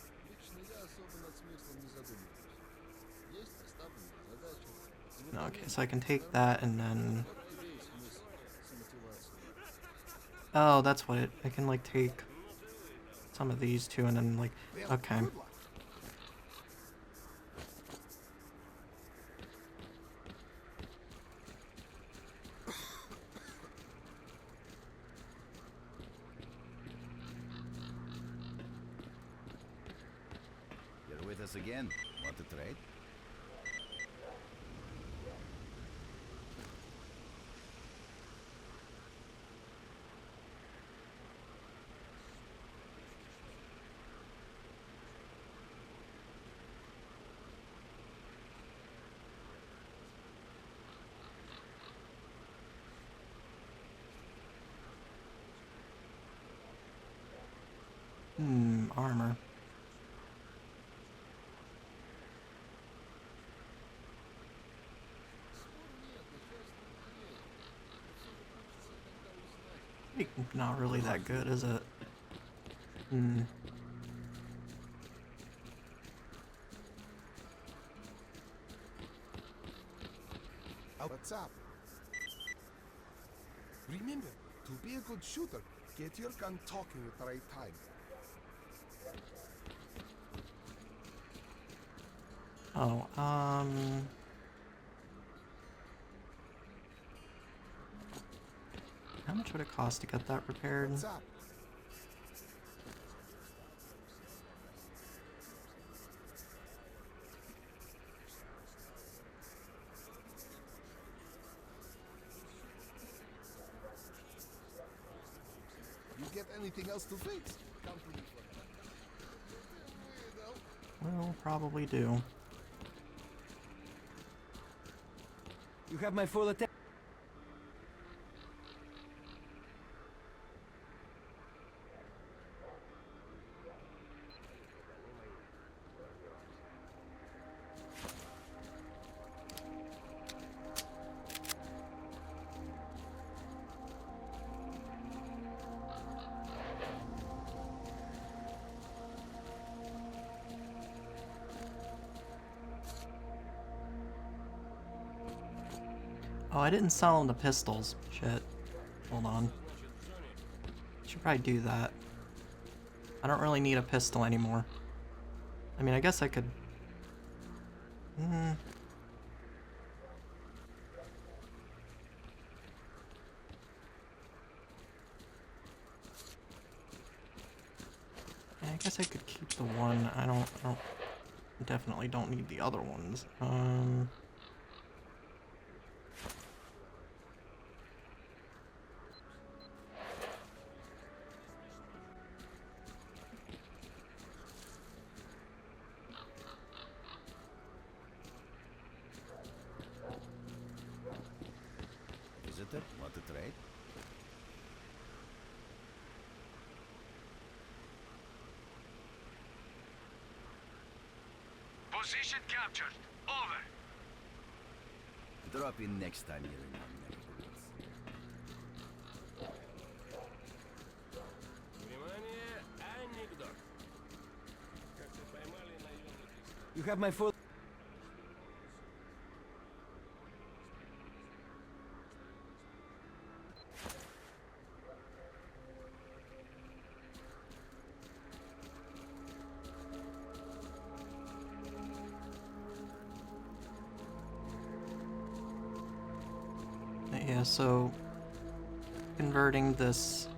Okay, so I can take that and then... Oh, that's what it... I can, like, take some of these two and then, like... Okay. Good luck. You're with us again. Want to trade? Armor. Not really that good, is it? What's up? Remember, to be a good shooter, get your gun talking at the right time. Oh, how much would it cost to get that repaired? What's up? You get anything else to fix? Come to me for that. We'll probably do. You have my full attention. Oh, I didn't sell them the pistols. Shit. Hold on. Should probably do that. I don't really need a pistol anymore. I mean, I guess I could... I guess I could keep the one. I don't definitely don't need the other ones. Visitor, want to trade? Position captured. Over. Drop in next time you're in our neck of the woods. Внимание, анекдот. Как-то поймали наемных из... You have my full... Yeah, so converting this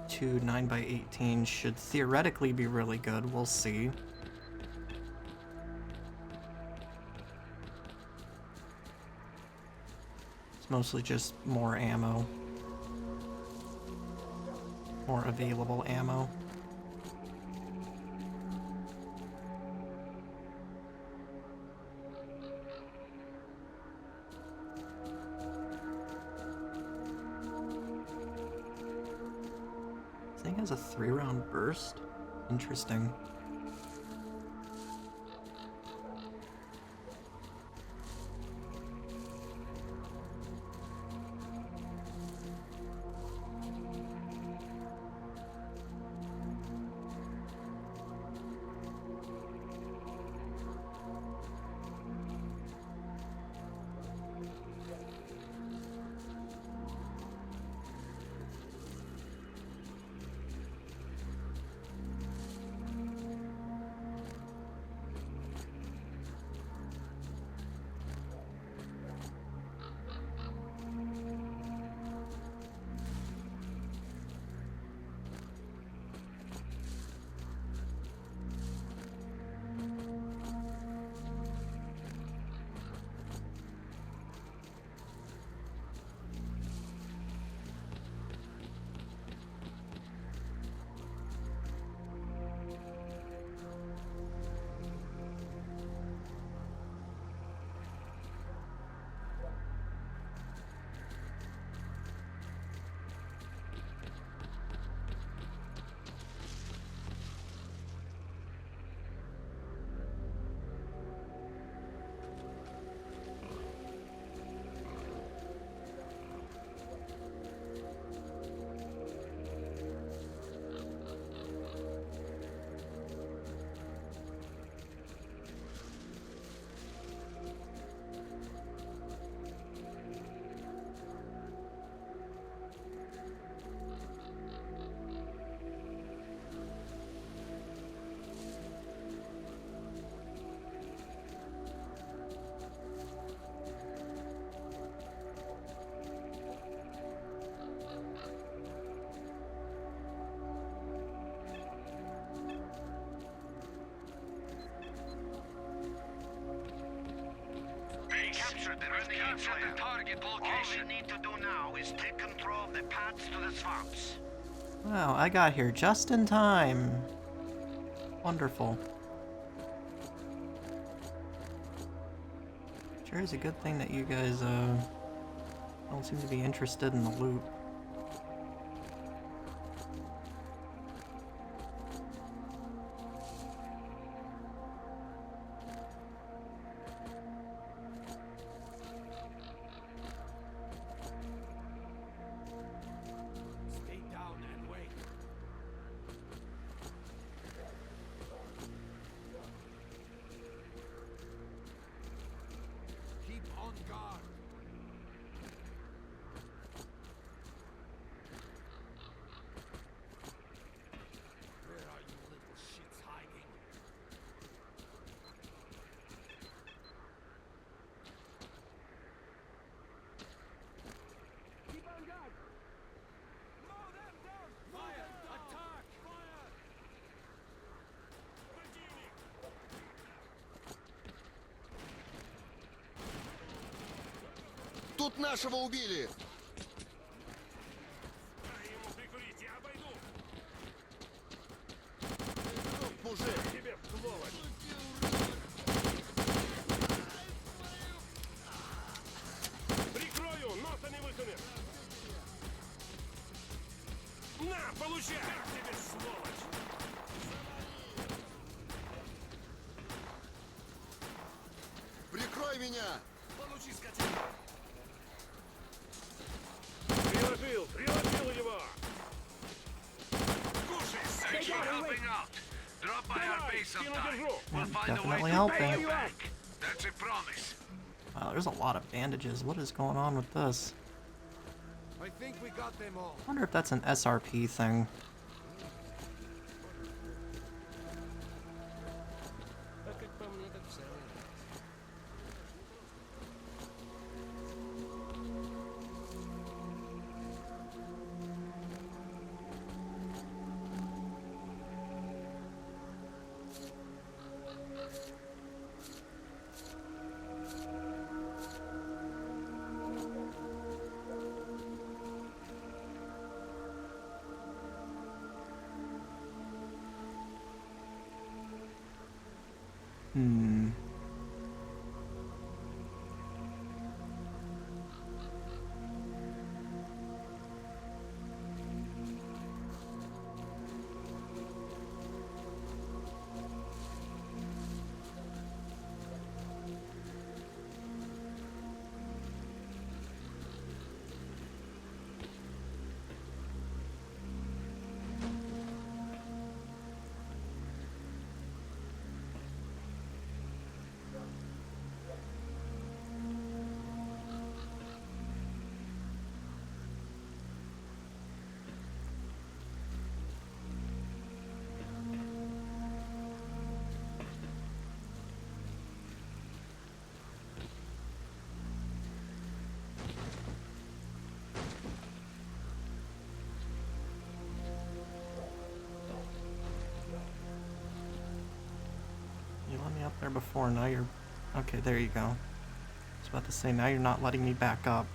to 9x18 should theoretically be really good. We'll see. It's mostly just more ammo. More available ammo. This thing has a 3-round burst? Interesting. captured the target location. All we need to do now is take control of the paths to the swamps. Wow, I got here just in time. Wonderful. Sure is a good thing that you guys don't seem to be interested in the loot. Stay down and wait. Keep on guard. Where are you little shits hiding? Keep on guard. Mow them down. Fire! Attack! Fire! Тут нашего убили! Дай ему прикурить, я обойду. Мужик! Тебе, сволочь. Прикрою, носа не высунет. На, получай! Как тебе, сволочь? Прикрой меня! Получи, скотина! Приложил его! Thanks for helping out. Drop by our base sometime. We'll find a way Definitely to pay helping. you back. That's a promise. Wow, there's a lot of bandages. What is going on with this? I think we got them all. I wonder if that's an SRP thing. А как по мне, так в самый раз. Hmm. You let me up there before, now you're... Okay, there you go. I was about to say, now you're not letting me back up.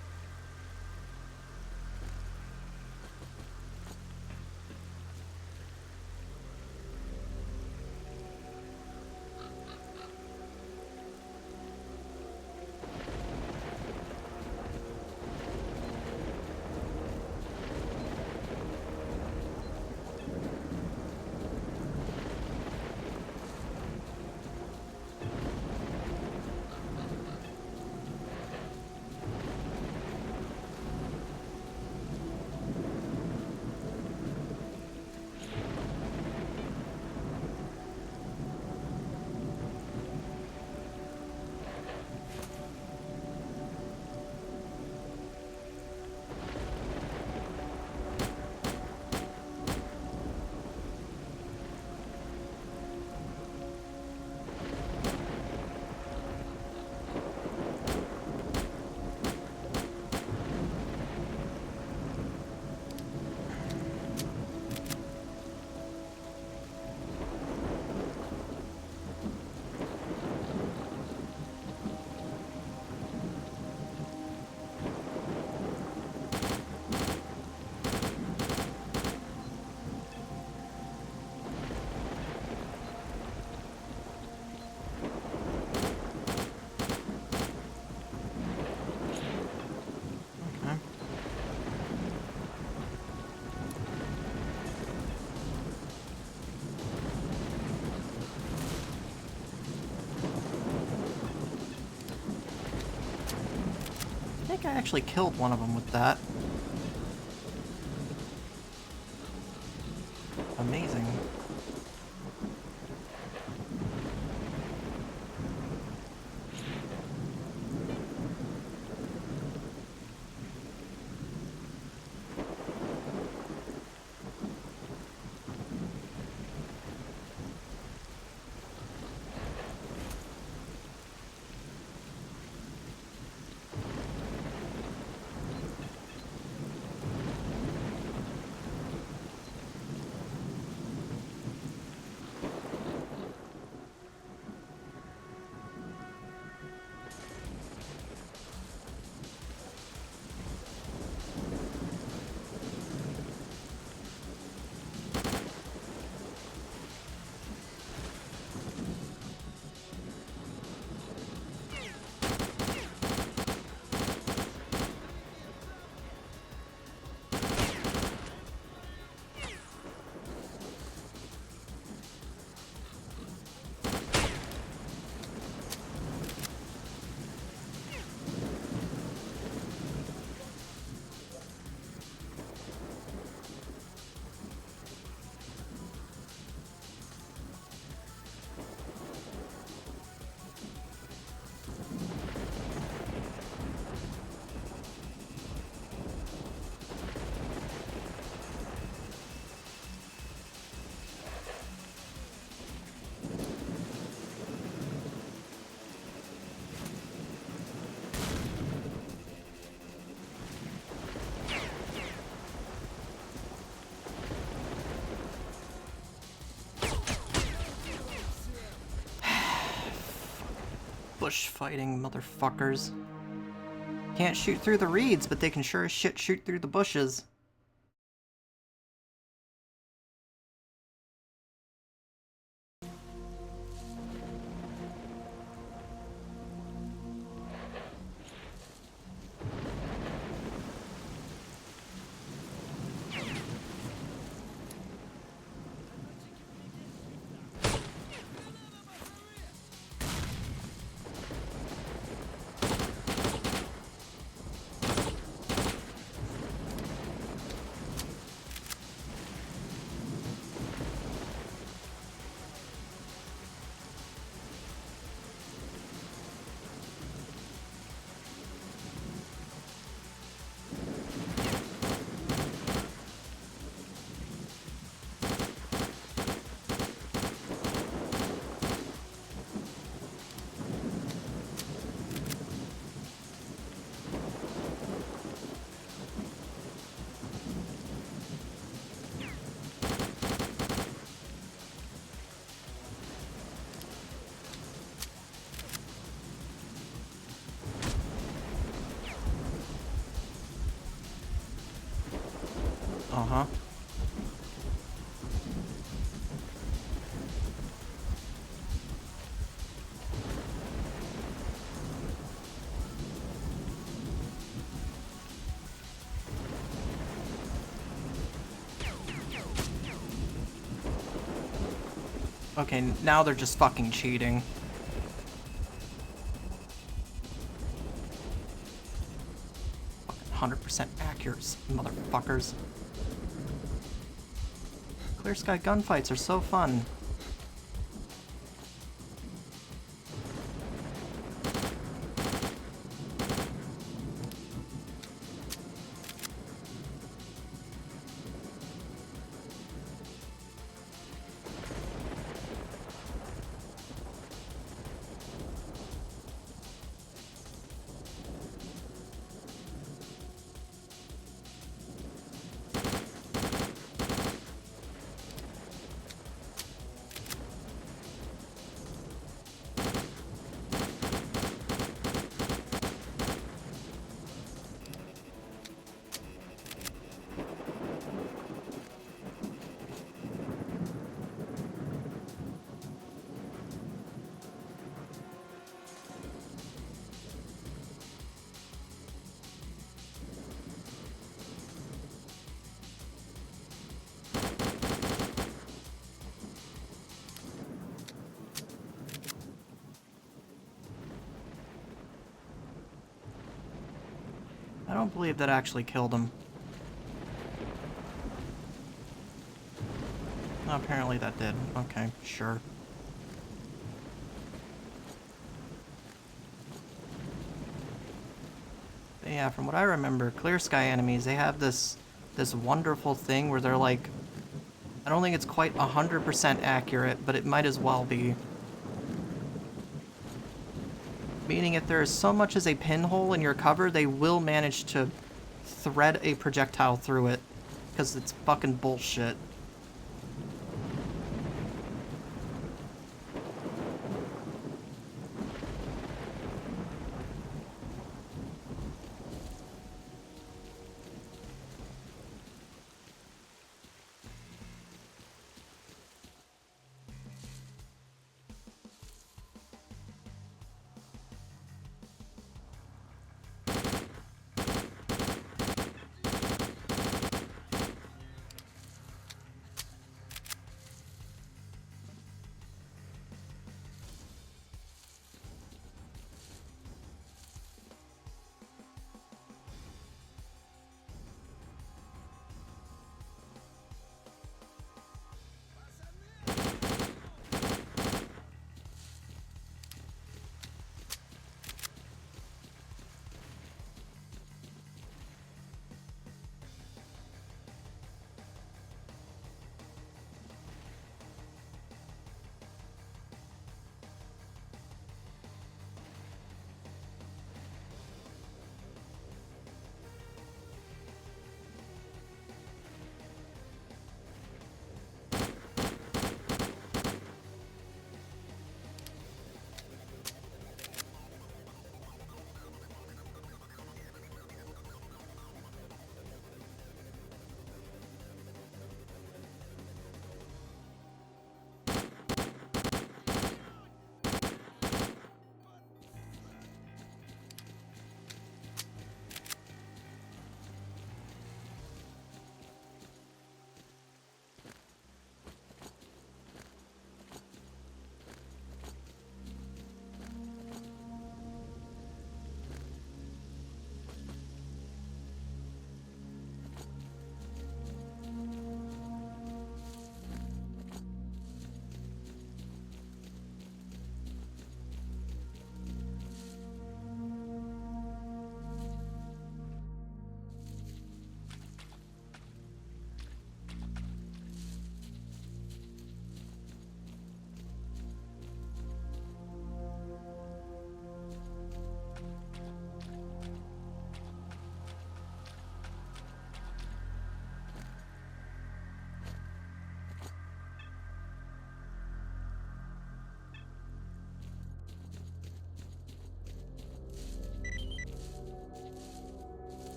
think I actually killed one of them with that. Amazing. Bush fighting motherfuckers. Can't shoot through the reeds, but they can sure as shit shoot through the bushes. Uh-huh. Okay, now they're just fucking cheating. Fucking 100% accurate, motherfuckers. Clear sky gunfights are so fun. I don't believe that actually killed him. No, apparently that did. Okay, sure. But yeah, from what I remember, Clear Sky enemies, they have this wonderful thing where they're like, I don't think it's quite 100% accurate, but it might as well be. Meaning if there is so much as a pinhole in your cover, they will manage to thread a projectile through it. Because it's fucking bullshit.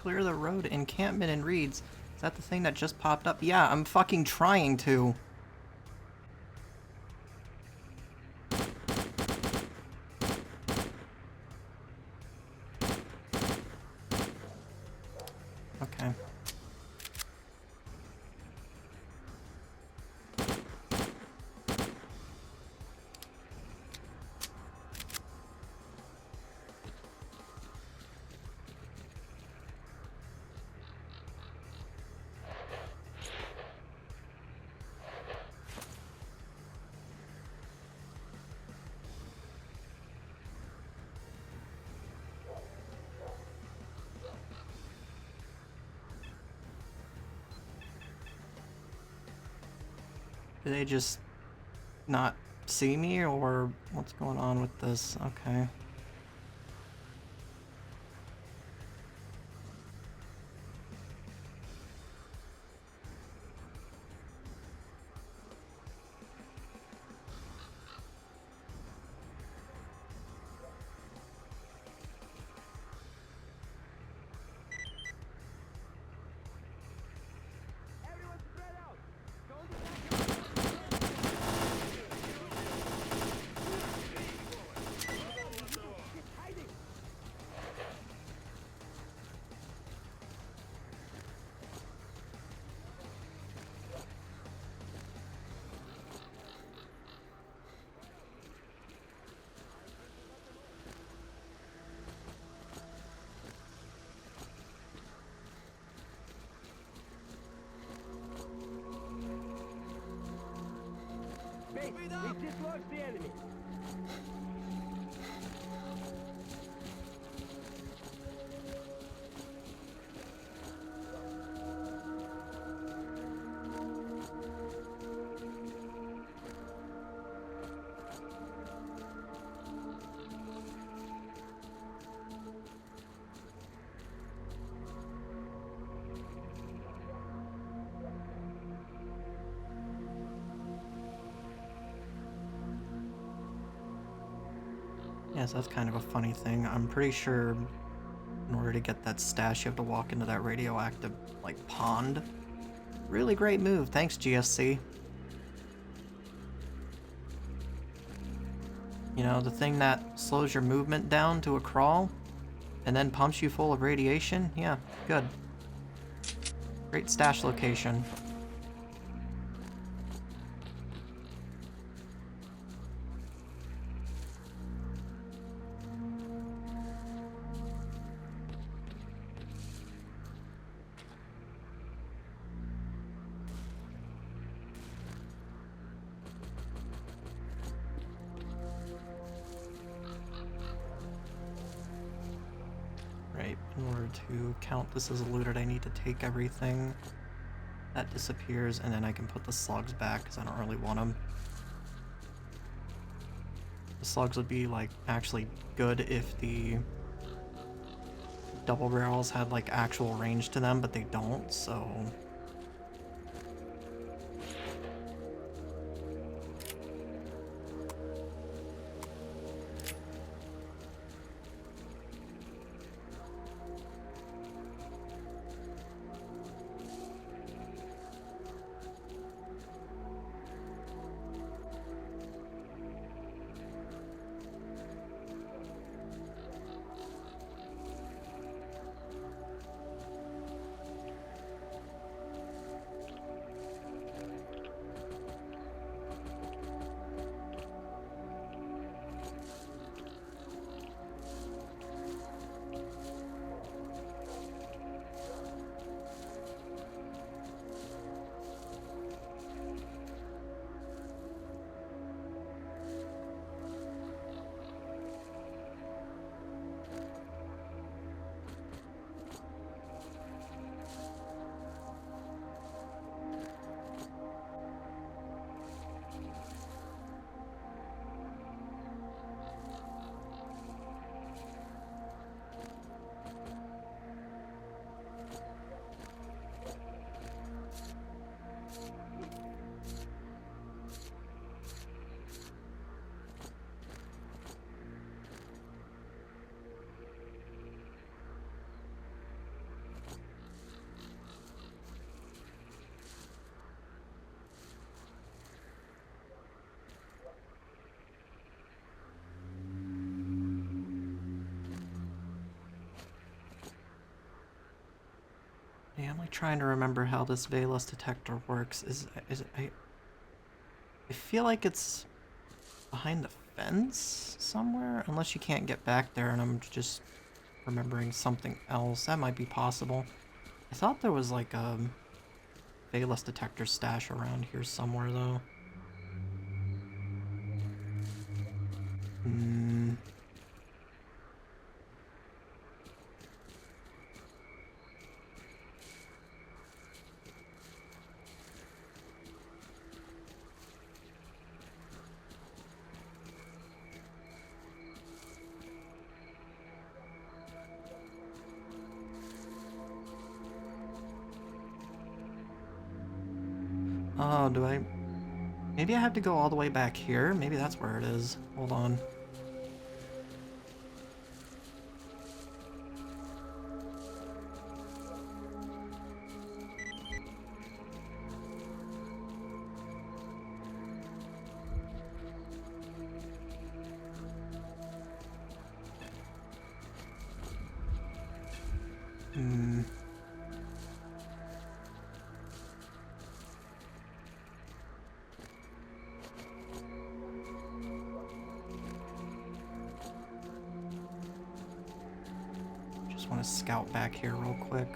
Clear the road, encampment and reeds. Is that the thing that just popped up? Yeah, I'm fucking trying to. Okay. Do they just not see me, or what's going on with this? Okay. Base, we dislodged the enemy. Yes, that's kind of a funny thing. I'm pretty sure in order to get that stash, you have to walk into that radioactive, like, pond. Really great move. Thanks, GSC. You know, the thing that slows your movement down to a crawl and then pumps you full of radiation? Yeah, good. Great stash location. Right, in order to count this as looted, I need to take everything. That disappears, and then I can put the slugs back, because I don't really want them. The slugs would be, like, actually good if the double barrels had, like, actual range to them, but they don't, so... Yeah, I'm like trying to remember how this Valus detector works. I feel like it's behind the fence somewhere, unless you can't get back there and I'm just remembering something else. That might be possible. I thought there was like a Valus detector stash around here somewhere though. Oh, do I... Maybe I have to go all the way back here? Maybe that's where it is. Hold on. Just want to scout back here real quick.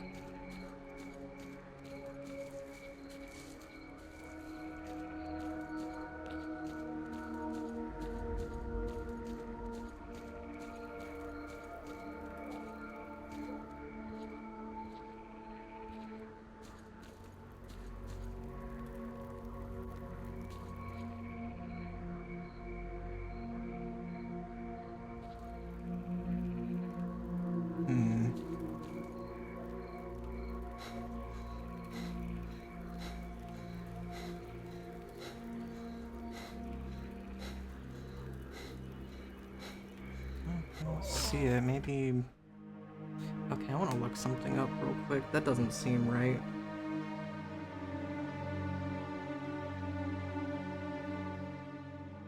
See it, maybe... Okay, I want to look something up real quick. That doesn't seem right.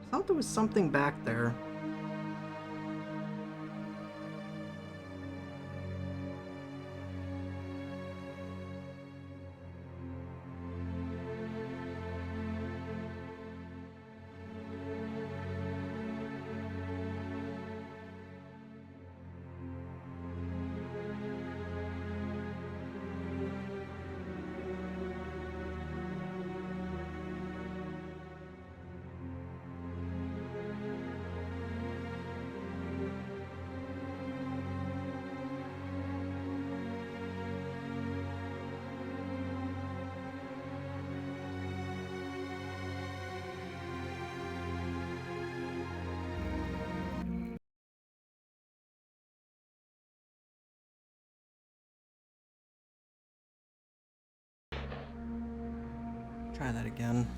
I thought there was something back there. Try that again.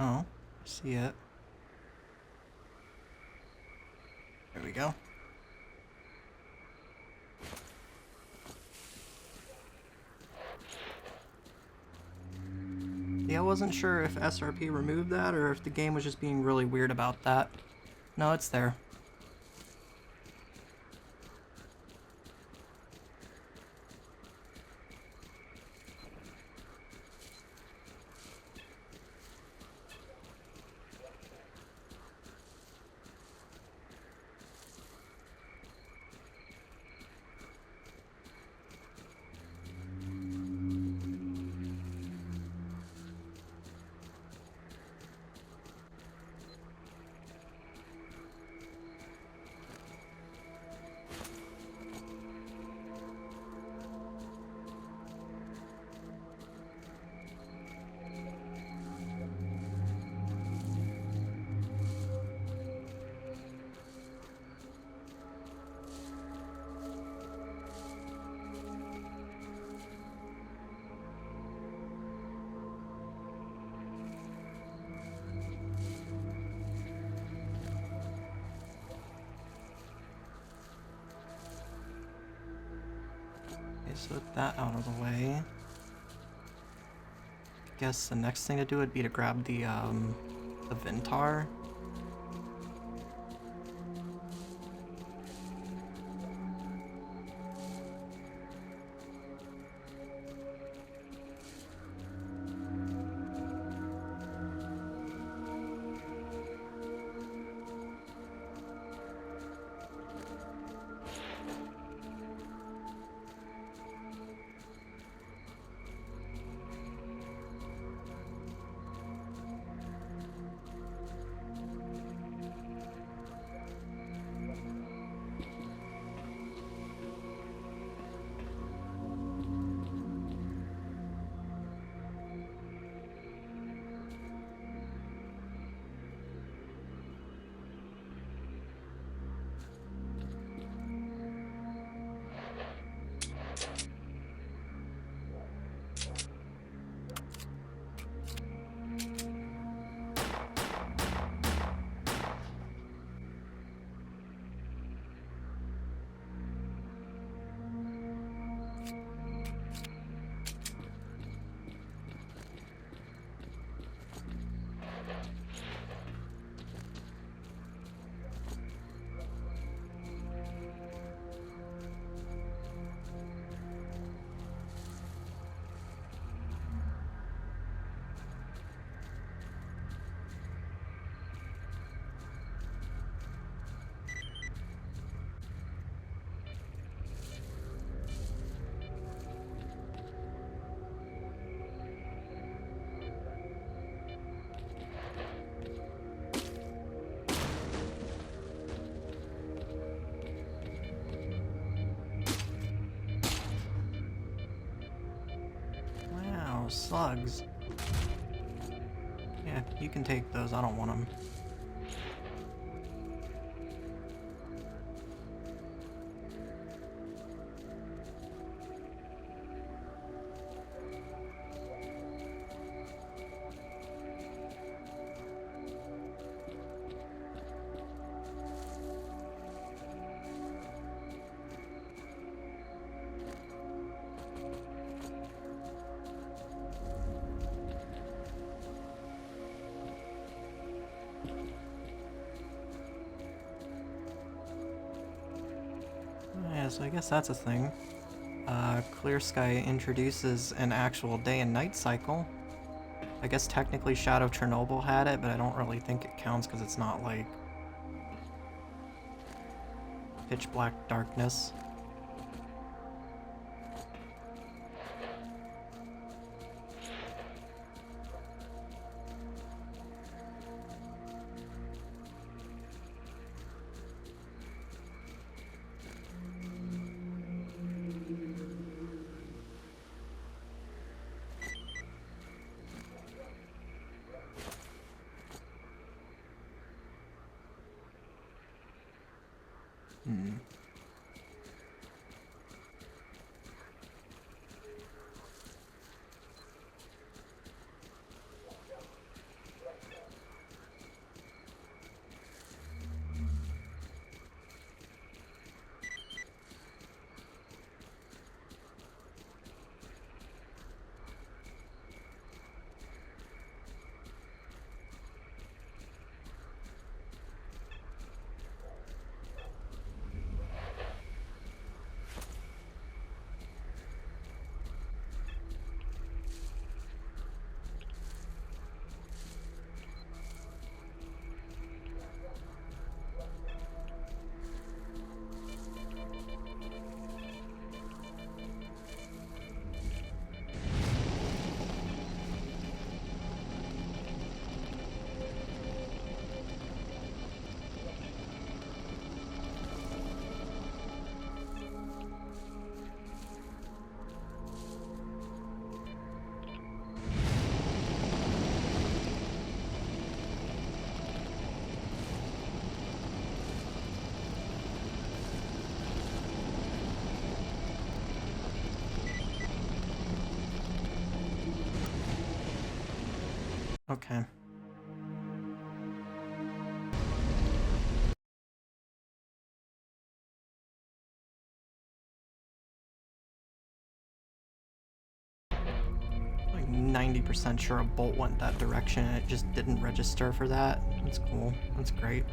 Oh, I see it. There we go. See, I wasn't sure if SRP removed that or if the game was just being really weird about that. No, it's there. Okay, so with that out of the way, I guess the next thing to do would be to grab the Vintar. Wow, slugs. Yeah, you can take those. I don't want them. Yeah, so I guess that's a thing. Clear Sky introduces an actual day and night cycle. I guess technically Shadow of Chernobyl had it, but I don't really think it counts because it's not like pitch black darkness. Okay. Like 90% sure a bolt went that direction and it just didn't register for that. That's cool. That's great.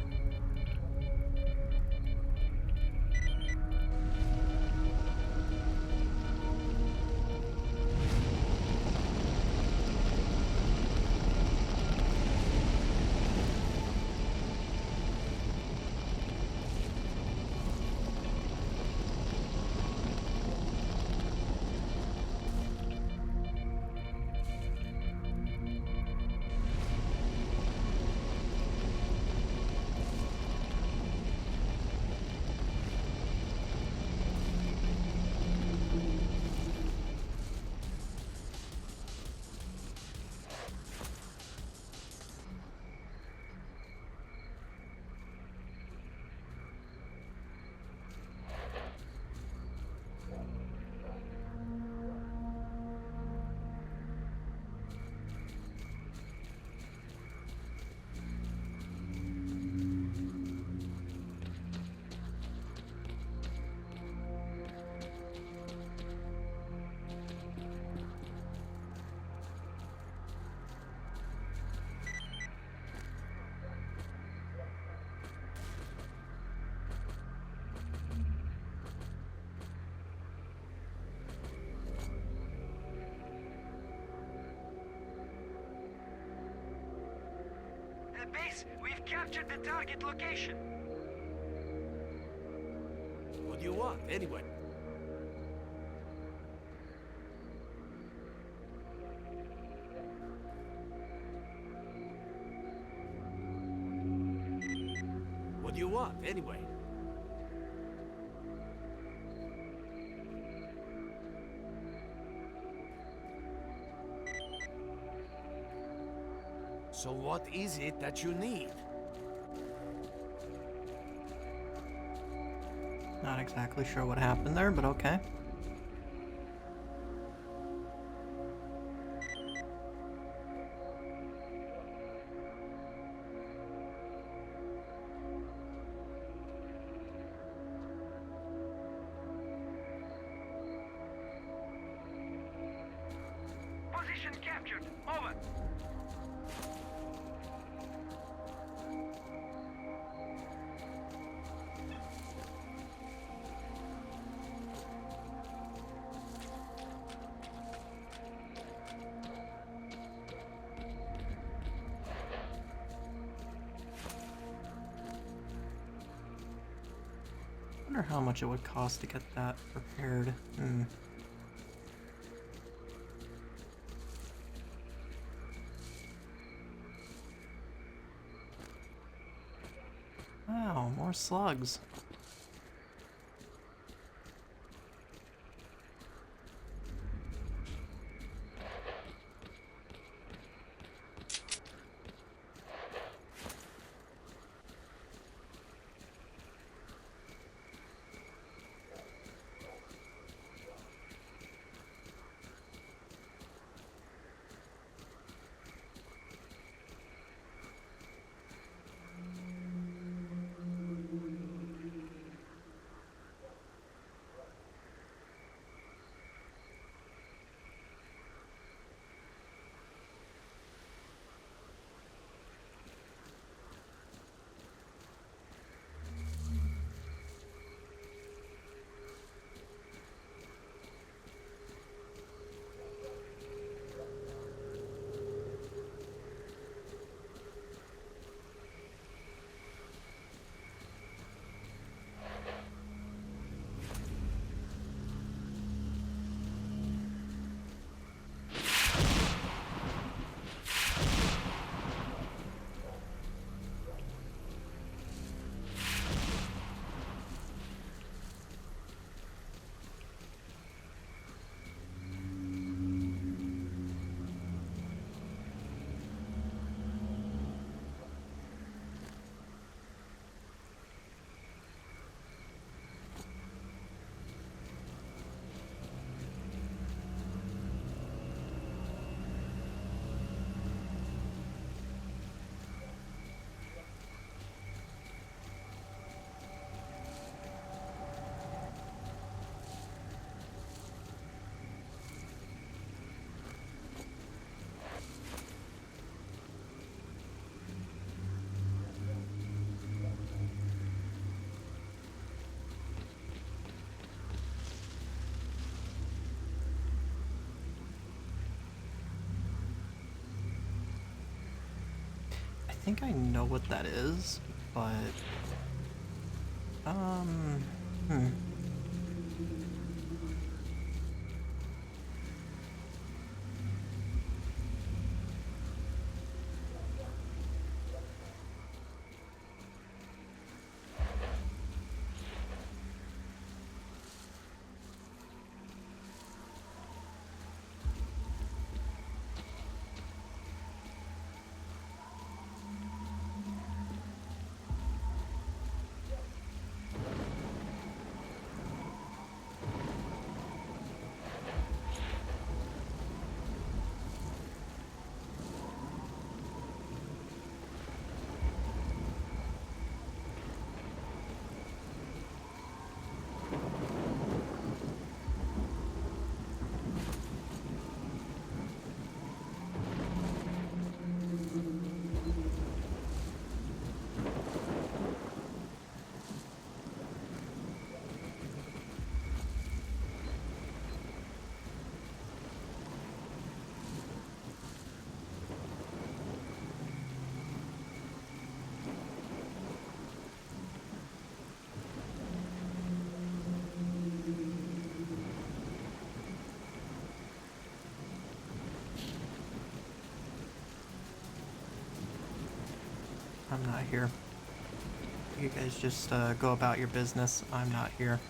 Base, we've captured the target location. What do you want, anyway? What do you want, anyway? So what is it that you need? Not exactly sure what happened there, but okay. Position captured. Over. I wonder how much it would cost to get that repaired. Wow, more slugs. think I know what that is, but I'm not here. You guys just go about your business. I'm not here.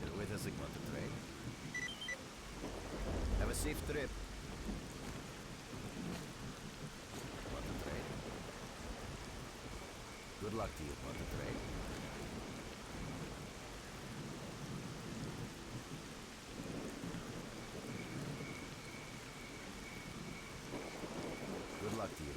You're with us again, the trade. Have a safe trip. Want to trade? Good luck to you, want to trade? Good luck to you.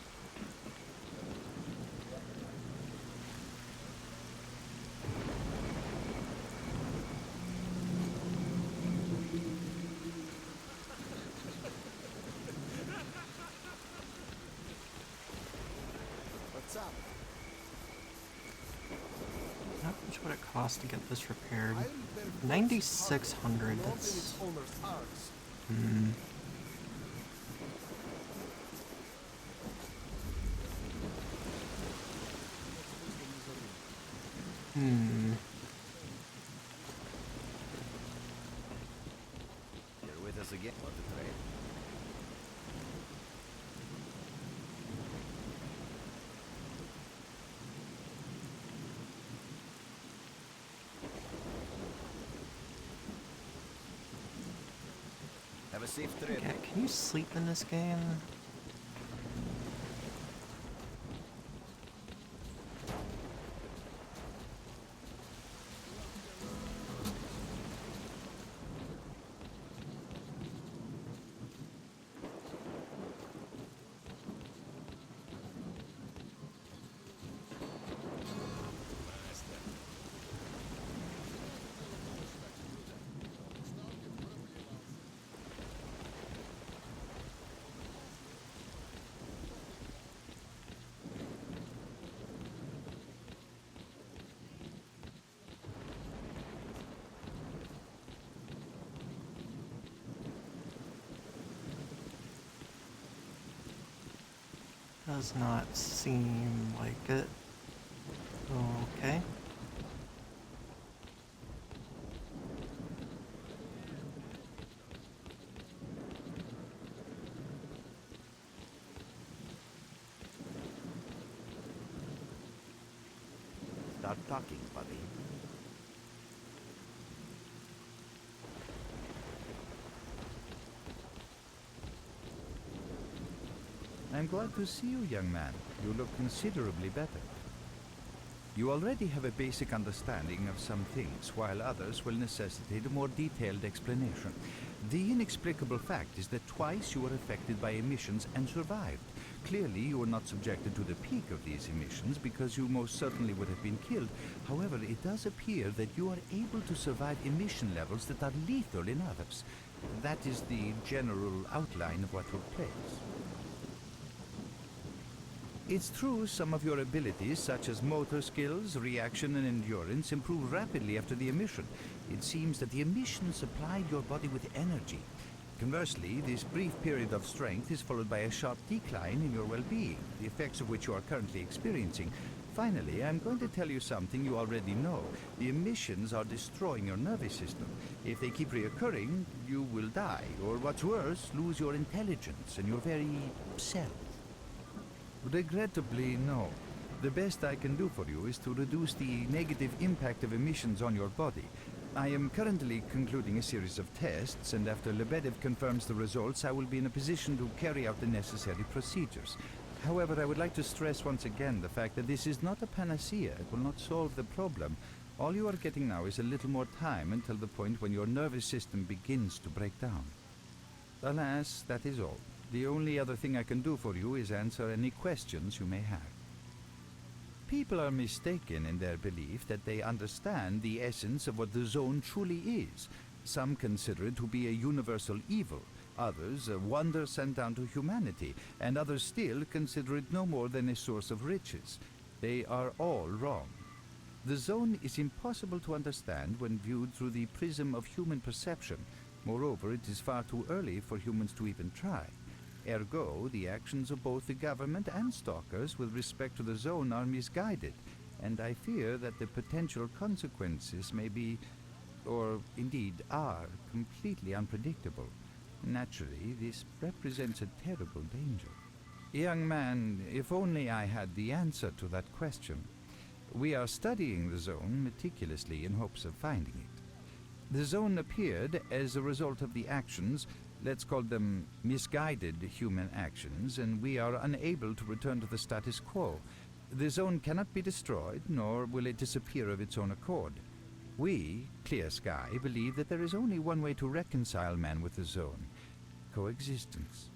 What's up? How much would it cost to get this repaired? I repair boats 9,600. not in That's its owner's arms. You're with us again, want to trade? Have a safe trip. Okay, can you sleep in this game? Does not seem like it. Okay. Start talking, buddy. I'm glad to see you, young man. You look considerably better. You already have a basic understanding of some things, while others will necessitate a more detailed explanation. The inexplicable fact is that twice you were affected by emissions and survived. Clearly, you were not subjected to the peak of these emissions because you most certainly would have been killed. However, it does appear that you are able to survive emission levels that are lethal in others. That is the general outline of what took place. It's true some of your abilities, such as motor skills, reaction and endurance, improve rapidly after the emission. It seems that the emission supplied your body with energy. Conversely, this brief period of strength is followed by a sharp decline in your well-being, the effects of which you are currently experiencing. Finally, I'm going to tell you something you already know. The emissions are destroying your nervous system. If they keep reoccurring, you will die, or what's worse, lose your intelligence and your very self. Regrettably, no. The best I can do for you is to reduce the negative impact of emissions on your body. I am currently concluding a series of tests, and after Lebedev confirms the results, I will be in a position to carry out the necessary procedures. However, I would like to stress once again the fact that this is not a panacea. It will not solve the problem. All you are getting now is a little more time until the point when your nervous system begins to break down. Alas, that is all. The only other thing I can do for you is answer any questions you may have. People are mistaken in their belief that they understand the essence of what the zone truly is. Some consider it to be a universal evil, others a wonder sent down to humanity, and others still consider it no more than a source of riches. They are all wrong. The zone is impossible to understand when viewed through the prism of human perception. Moreover, it is far too early for humans to even try. Ergo, the actions of both the government and stalkers with respect to the zone are misguided, and I fear that the potential consequences may be, or indeed are, completely unpredictable. Naturally, this represents a terrible danger. Young man, if only I had the answer to that question. We are studying the zone meticulously in hopes of finding it. The zone appeared as a result of the actions, let's call them misguided human actions, and we are unable to return to the status quo. The zone cannot be destroyed, nor will it disappear of its own accord. We, Clear Sky, believe that there is only one way to reconcile man with the zone: coexistence.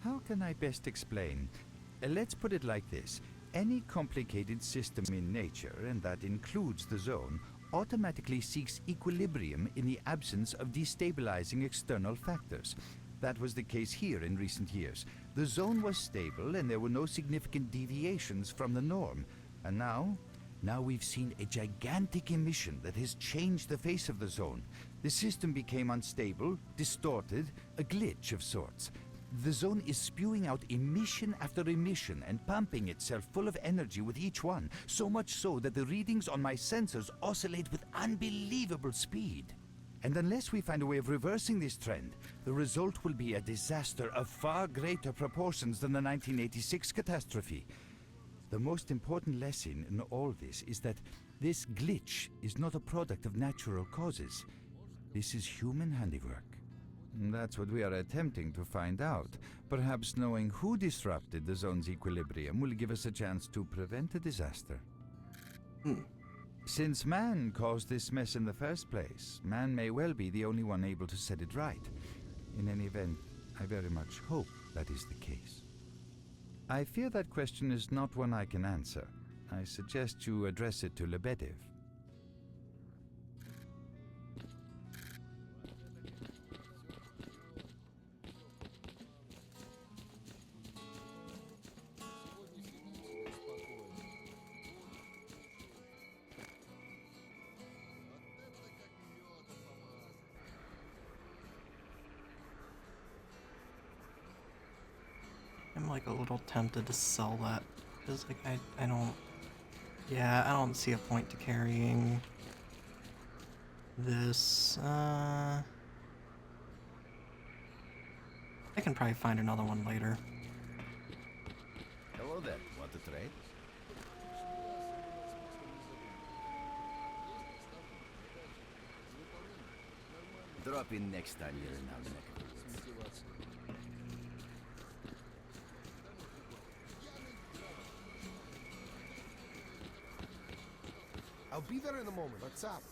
How can I best explain? Let's put it like this. Any complicated system in nature, and that includes the zone, automatically seeks equilibrium in the absence of destabilizing external factors. That was the case here in recent years. The zone was stable and there were no significant deviations from the norm. And now we've seen a gigantic emission that has changed the face of the zone. The system became unstable, distorted, a glitch of sorts. The zone is spewing out emission after emission and pumping itself full of energy with each one, so much so that the readings on my sensors oscillate with unbelievable speed. And unless we find a way of reversing this trend, the result will be a disaster of far greater proportions than the 1986 catastrophe. The most important lesson in all this is that this glitch is not a product of natural causes. This is human handiwork. That's what we are attempting to find out. Perhaps knowing who disrupted the zone's equilibrium will give us a chance to prevent a disaster. Since man caused this mess in the first place, man may well be the only one able to set it right. In any event, I very much hope that is the case. I fear that question is not one I can answer. I suggest you address it to Lebedev. I'm like a little tempted to sell that, because like I don't see a point to carrying this. I can probably find another one later. Hello there. Want to trade? Drop in next time you're in our neck of the woods. I'll be there in a moment. What's up?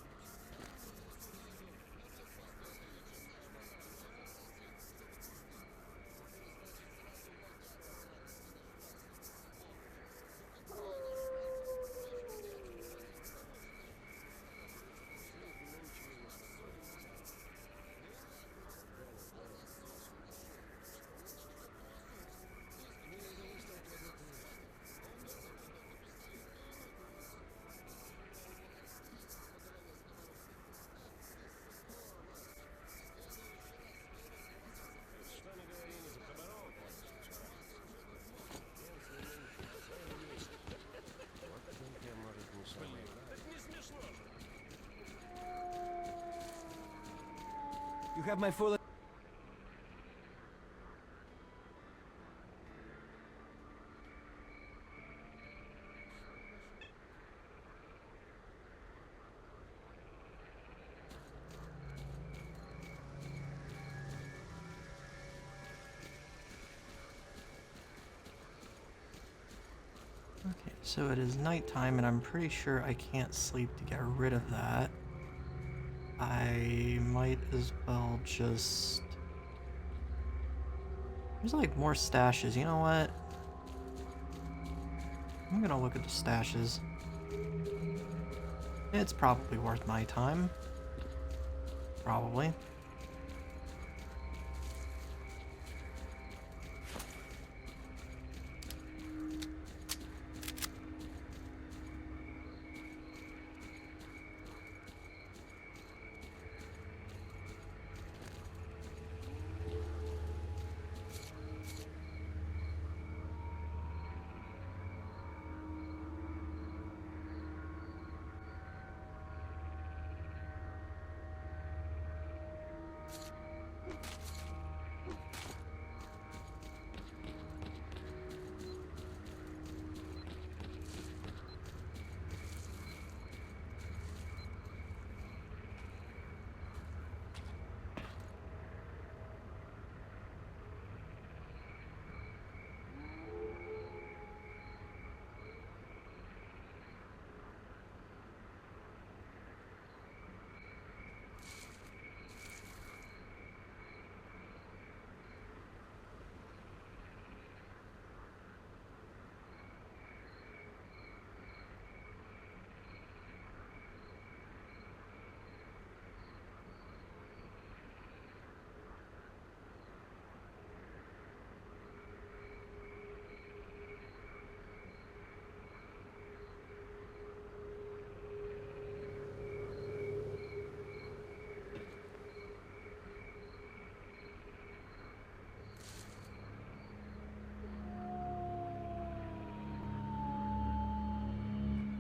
You have my full... Okay, so it is nighttime, and I'm pretty sure I can't sleep to get rid of that. I might as well just... There's like more stashes. You know what? I'm gonna look at the stashes. It's probably worth my time. Probably.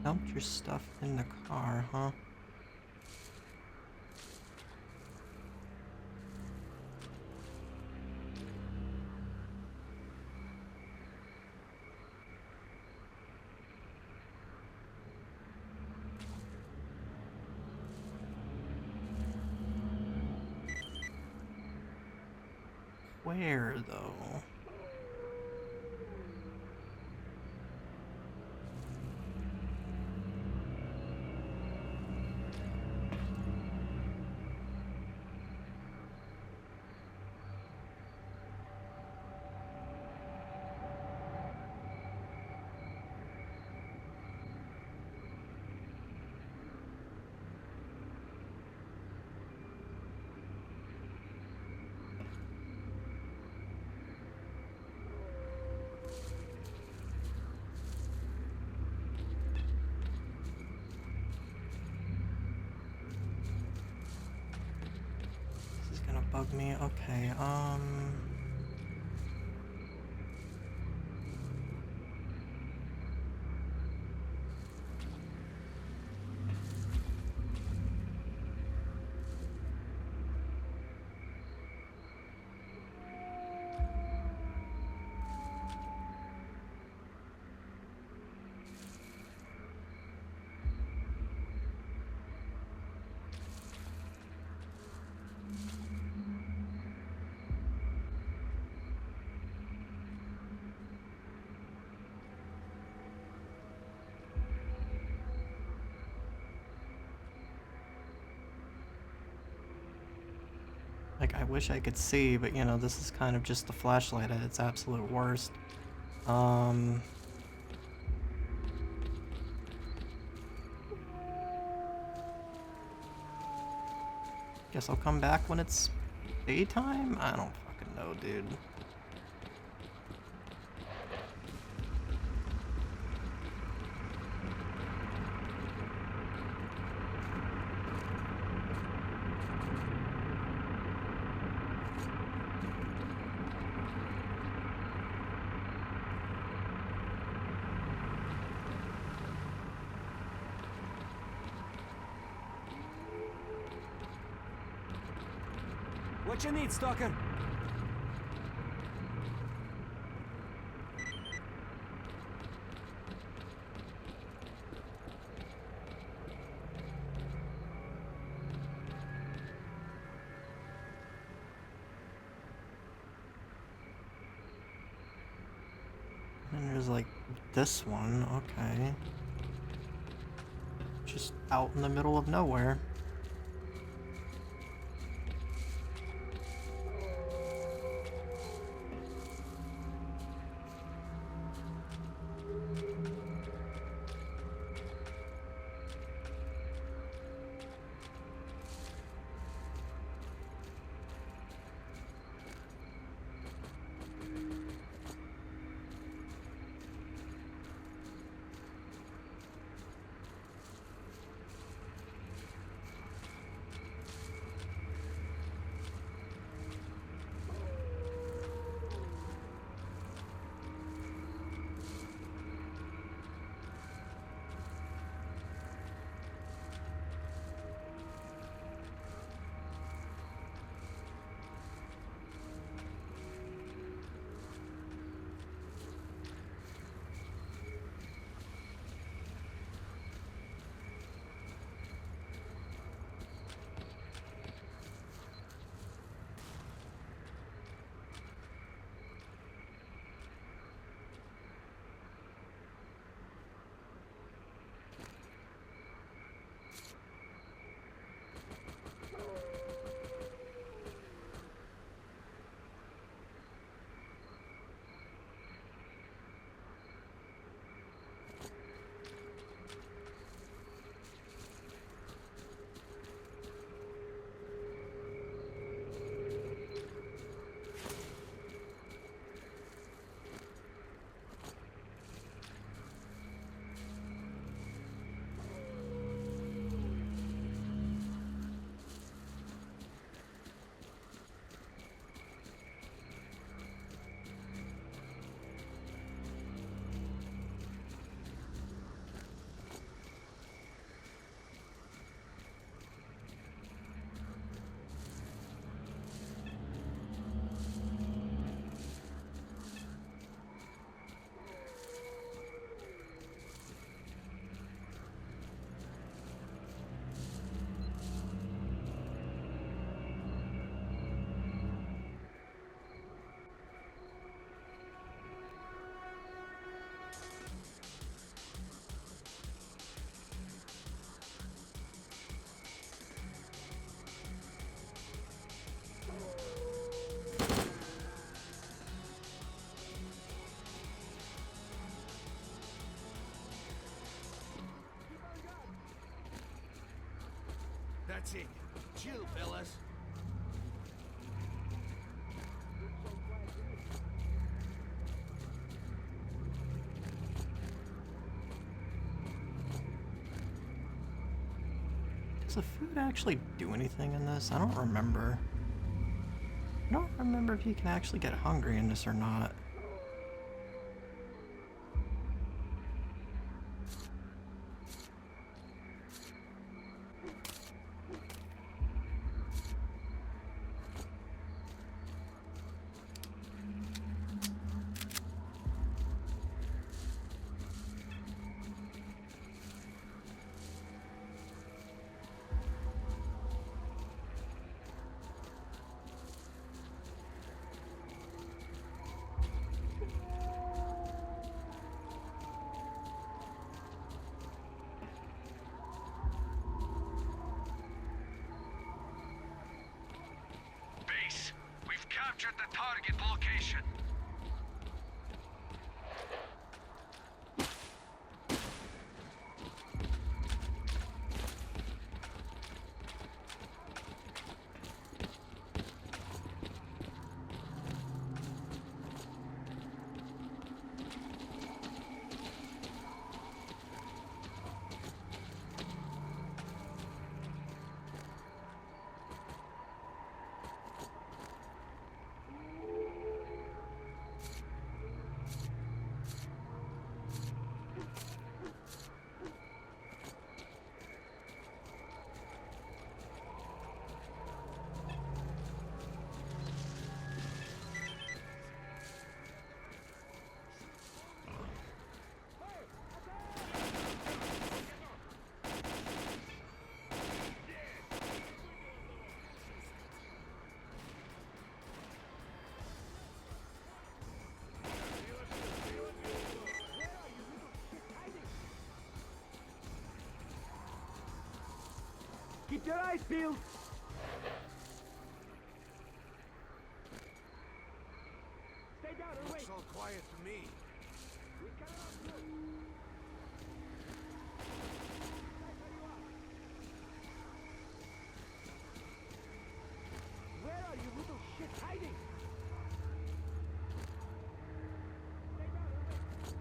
Dumped your stuff in the car, huh? Where, though? Bug me? Okay, I wish I could see, but you know, this is kind of just the flashlight at its absolute worst. Guess I'll come back when it's daytime? I don't fucking know, dude. What you need, Stalker? And there's like this one, okay. Just out in the middle of nowhere. That's it. Chill, fellas. Does the food actually do anything in this? I don't remember. I don't remember if you can actually get hungry in this or not. Keep your eyes peeled. Stay down and wait. Looks all quiet to me. We cannot move. Where are you little shit hiding? Stay down and wait.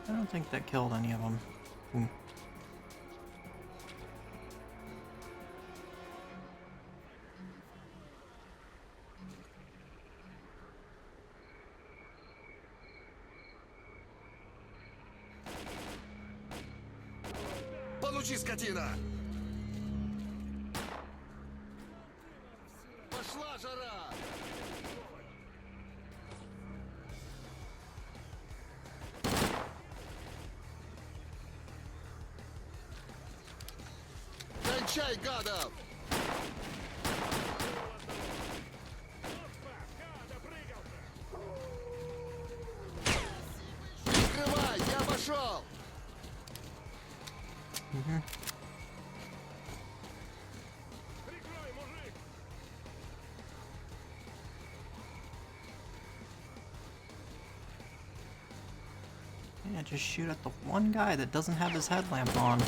I don't think that killed any of them. Получи, скотина! Пошла жара! Кончай, гадов! Открывай, я пошел! Прикрой, мужик! Yeah, just shoot at the one guy that doesn't have his headlamp on.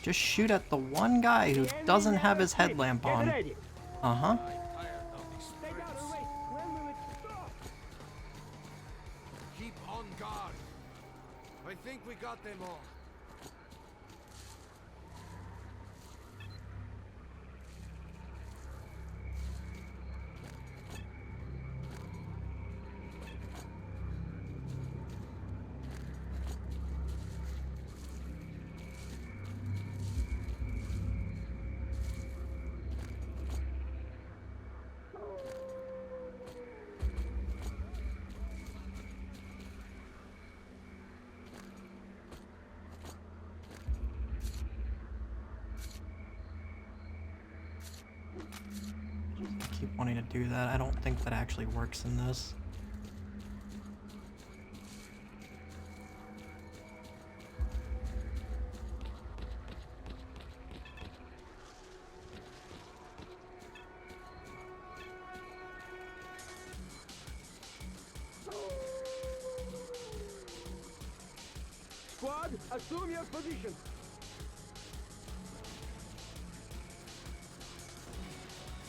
Just shoot at the one guy who doesn't have his headlamp on. Uh-huh. Stay down and wait. When will it stop? Keep on guard. I think we got them all. I keep wanting to do that. I don't think that actually works in this. Squad, assume your position.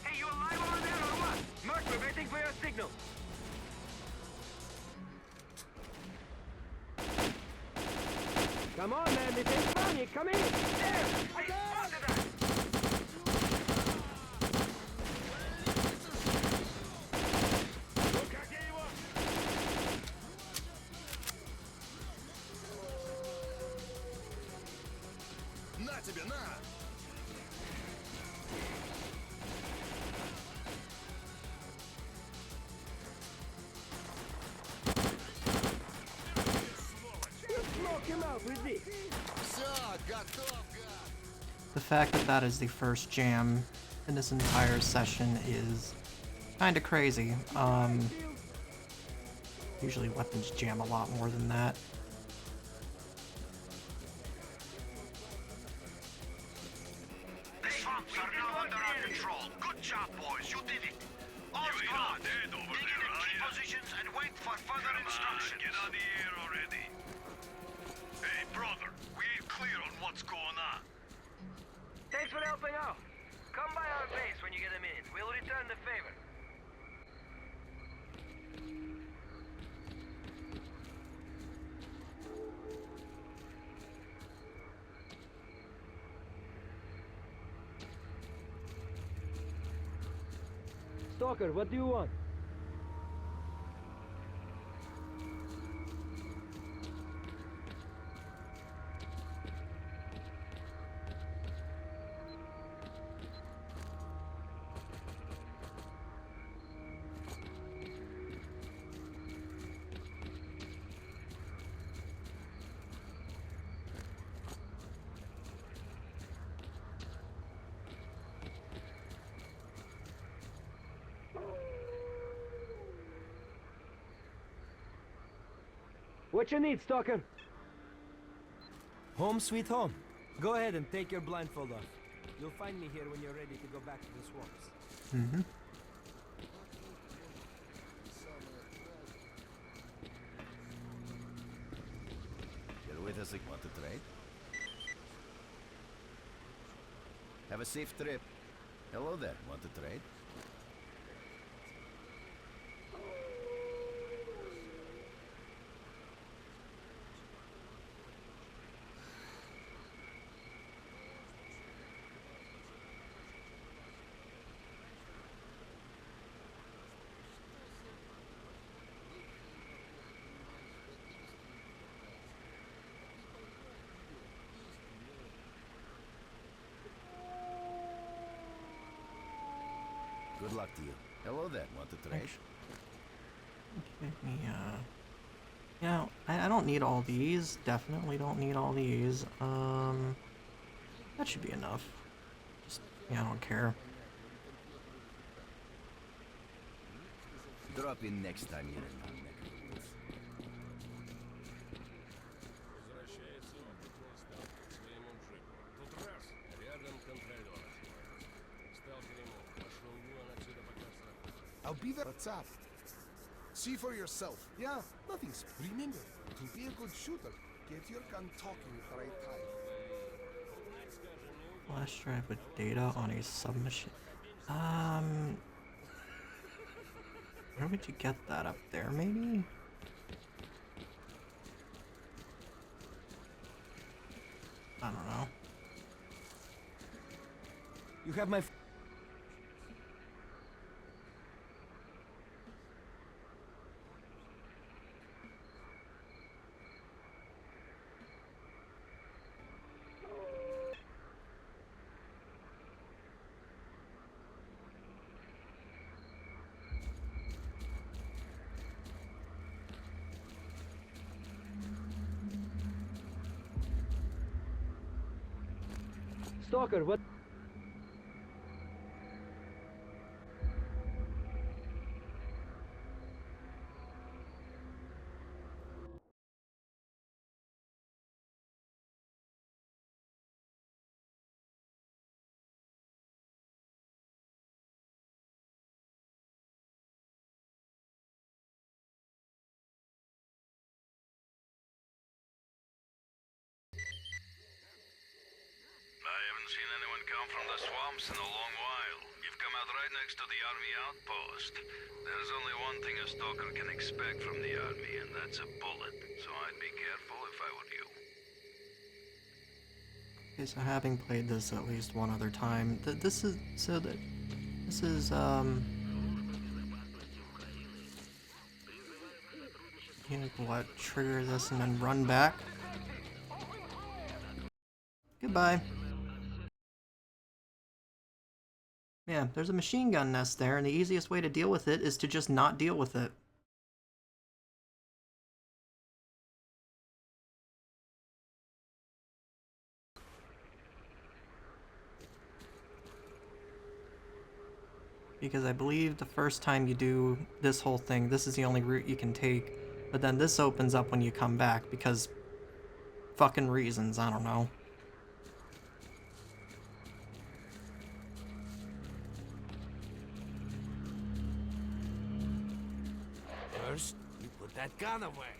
Hey, you alive over there or what? Mark, we're waiting for your signal. Come on, man, this ain't funny. Come in. There! I spotted that! На тебе, на! Smoke him out with this. Все, готов, гад! The fact that that is the first jam in this entire session is kind of crazy. Usually weapons jam a lot more than that. The swamps are now under our control. Good job, boys. You did it. All squad, dig in key positions and wait for further instructions. Get on the air already. Hey, brother, we ain't clear on what's going on. Thanks for helping out. Come by our base when you get a minute. We'll return the favor. Stalker, what do you want? What you need, Stalker? Home sweet home. Go ahead and take your blindfold off. You'll find me here when you're ready to go back to the swamps. Mm-hmm. You're with us, want to trade? Have a safe trip. Hello there, want to trade? Good luck to you. Hello there, want to trade? Give me, yeah, I don't need all these. Definitely don't need all these. That should be enough. Just, yeah, I don't care. Drop in next time you're in our neck of the woods. Возвращается опытный сталкер к своему джипу. Тут раз, рядом контролер. Сталкер ему, пошел вон отсюда, пока сработает. I'll be there. What's up? See for yourself. Yeah, nothing's. Remember, to be a good shooter, get your gun talking at the right time. Flash drive with data on a submachine. Where would you get that? Up there, maybe? I don't know. You have my... Stalker, what? I haven't seen anyone come from the swamps in a long while. You've come out right next to the army outpost. There's only one thing a stalker can expect from the army, and that's a bullet. So I'd be careful if I were you. Okay, so having played this at least one other time, this is you know what, trigger this and then run back. Goodbye. Yeah, there's a machine gun nest there, and the easiest way to deal with it is to just not deal with it. Because I believe the first time you do this whole thing, this is the only route you can take. But then this opens up when you come back, because fucking reasons, I don't know. First, you put that gun away.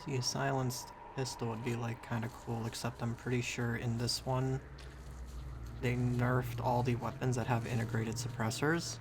See, a silenced pistol would be like kind of cool, except I'm pretty sure in this one they nerfed all the weapons that have integrated suppressors.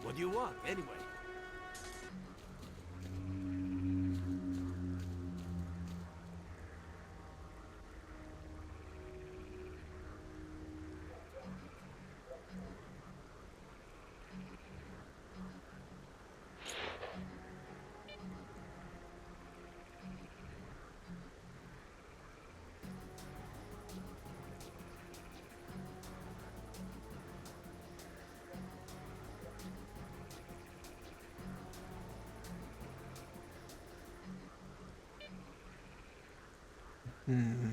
What do you want, anyway? Hmm.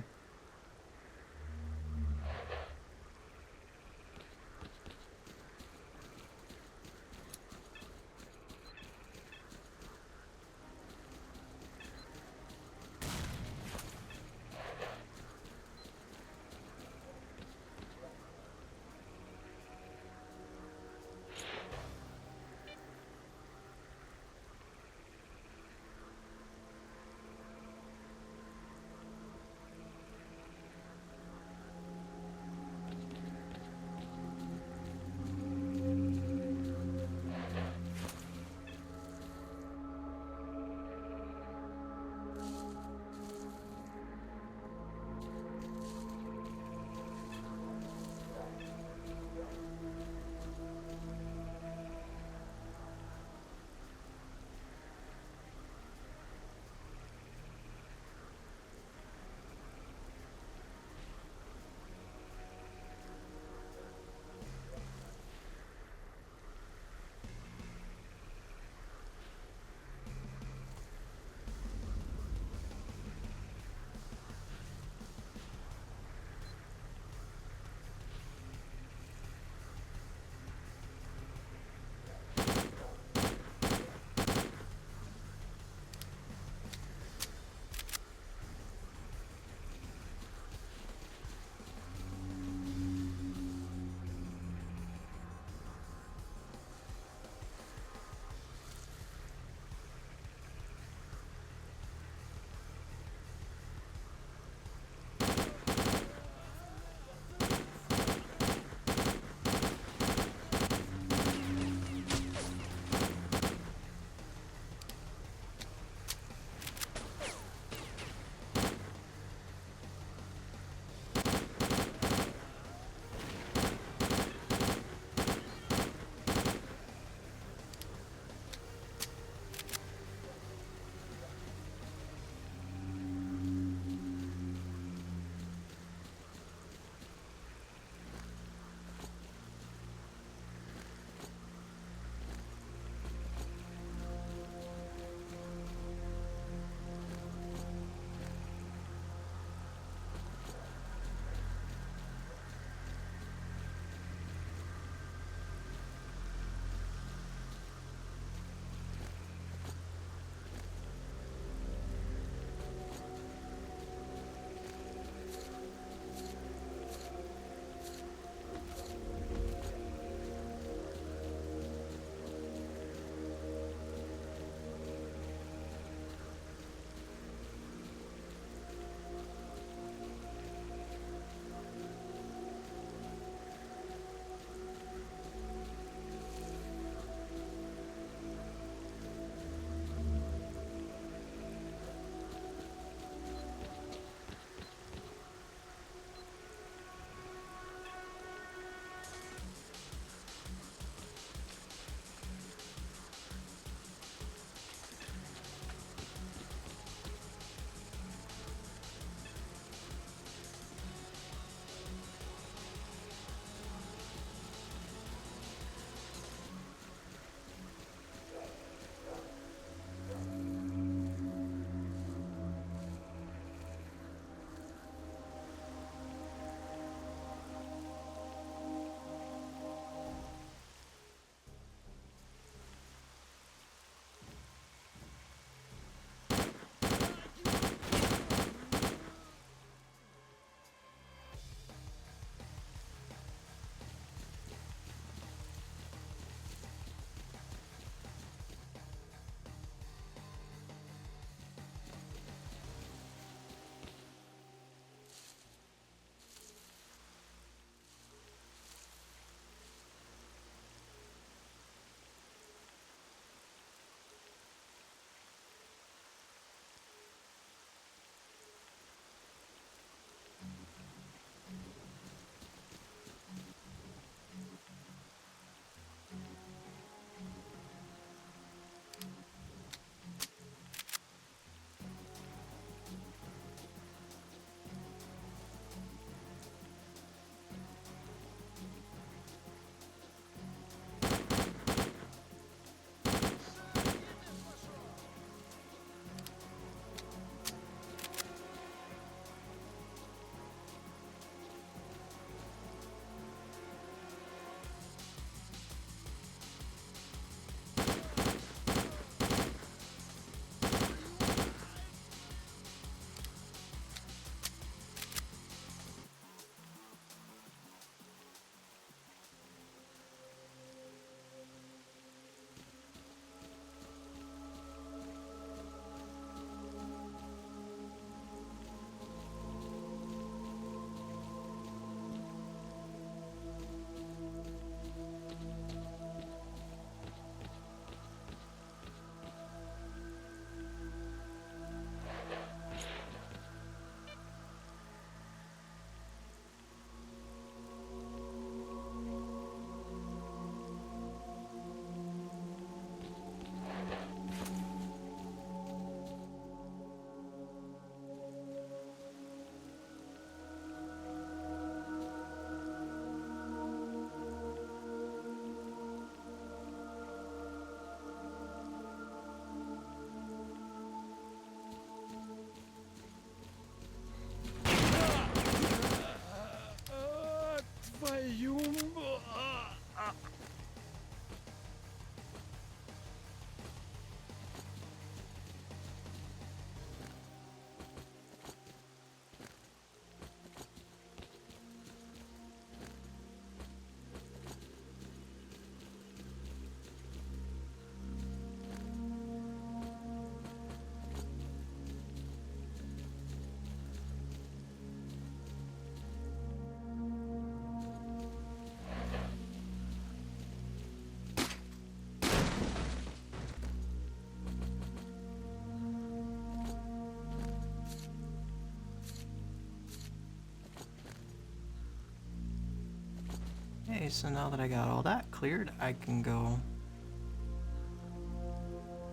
Okay, so now that I got all that cleared, I can go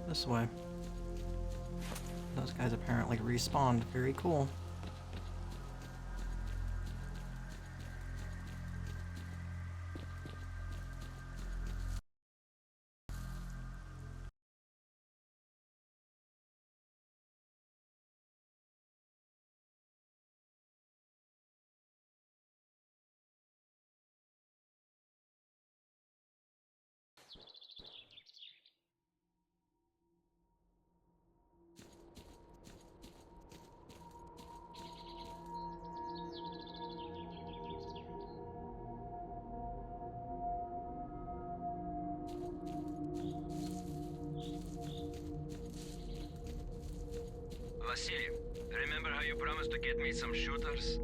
this way. Those guys apparently respawned. Very cool. Vasily, remember how you promised to get me some shooters?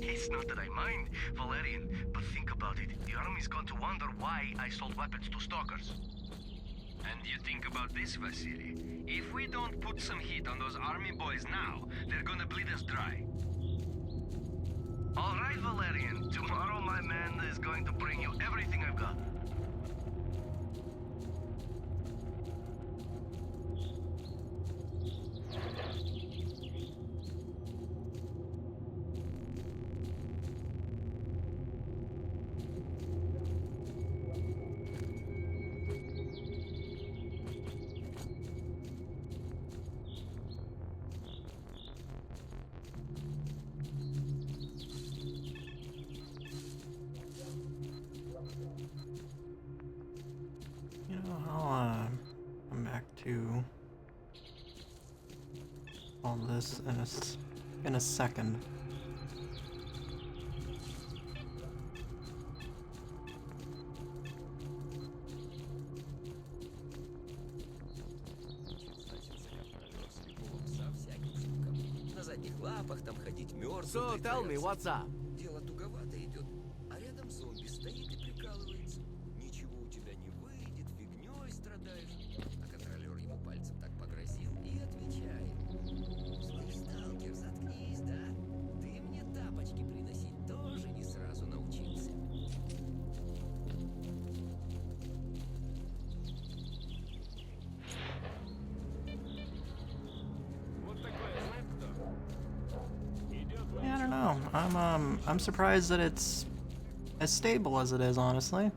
It's not that I mind, Valerian, but think about it. The army's going to wonder why I sold weapons to stalkers. And you think about this, Vasily. If we don't put some heat on those army boys now, they're gonna bleed us dry. All right, Valerian. Tomorrow my man is going to bring you everything I've got. You know, I'll come back to all this in a second. So tell me, what's up? Дело туговато идет, а рядом зомби стоит и прикалывается. Ничего у тебя не выйдет, фигней страдаешь. А контролер ему пальцем так погрозил и отвечает. Слышь, сталкер, заткнись, да? Ты мне тапочки приносить тоже не сразу научился. Yeah, I don't know. I'm surprised that it's as stable as it is, honestly.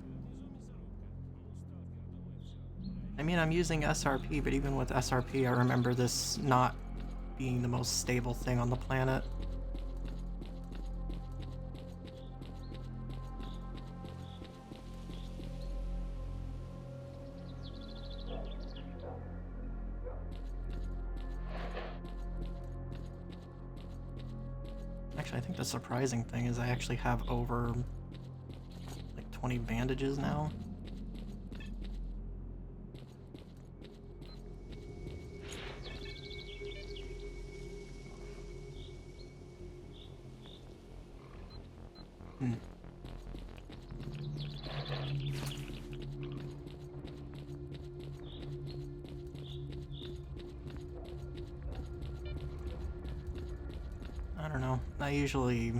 I mean, I'm using SRP, but even with SRP, I remember this not being the most stable thing on the planet. Actually, I think the surprising thing is I actually have over like 20 bandages now. I don't know. I usually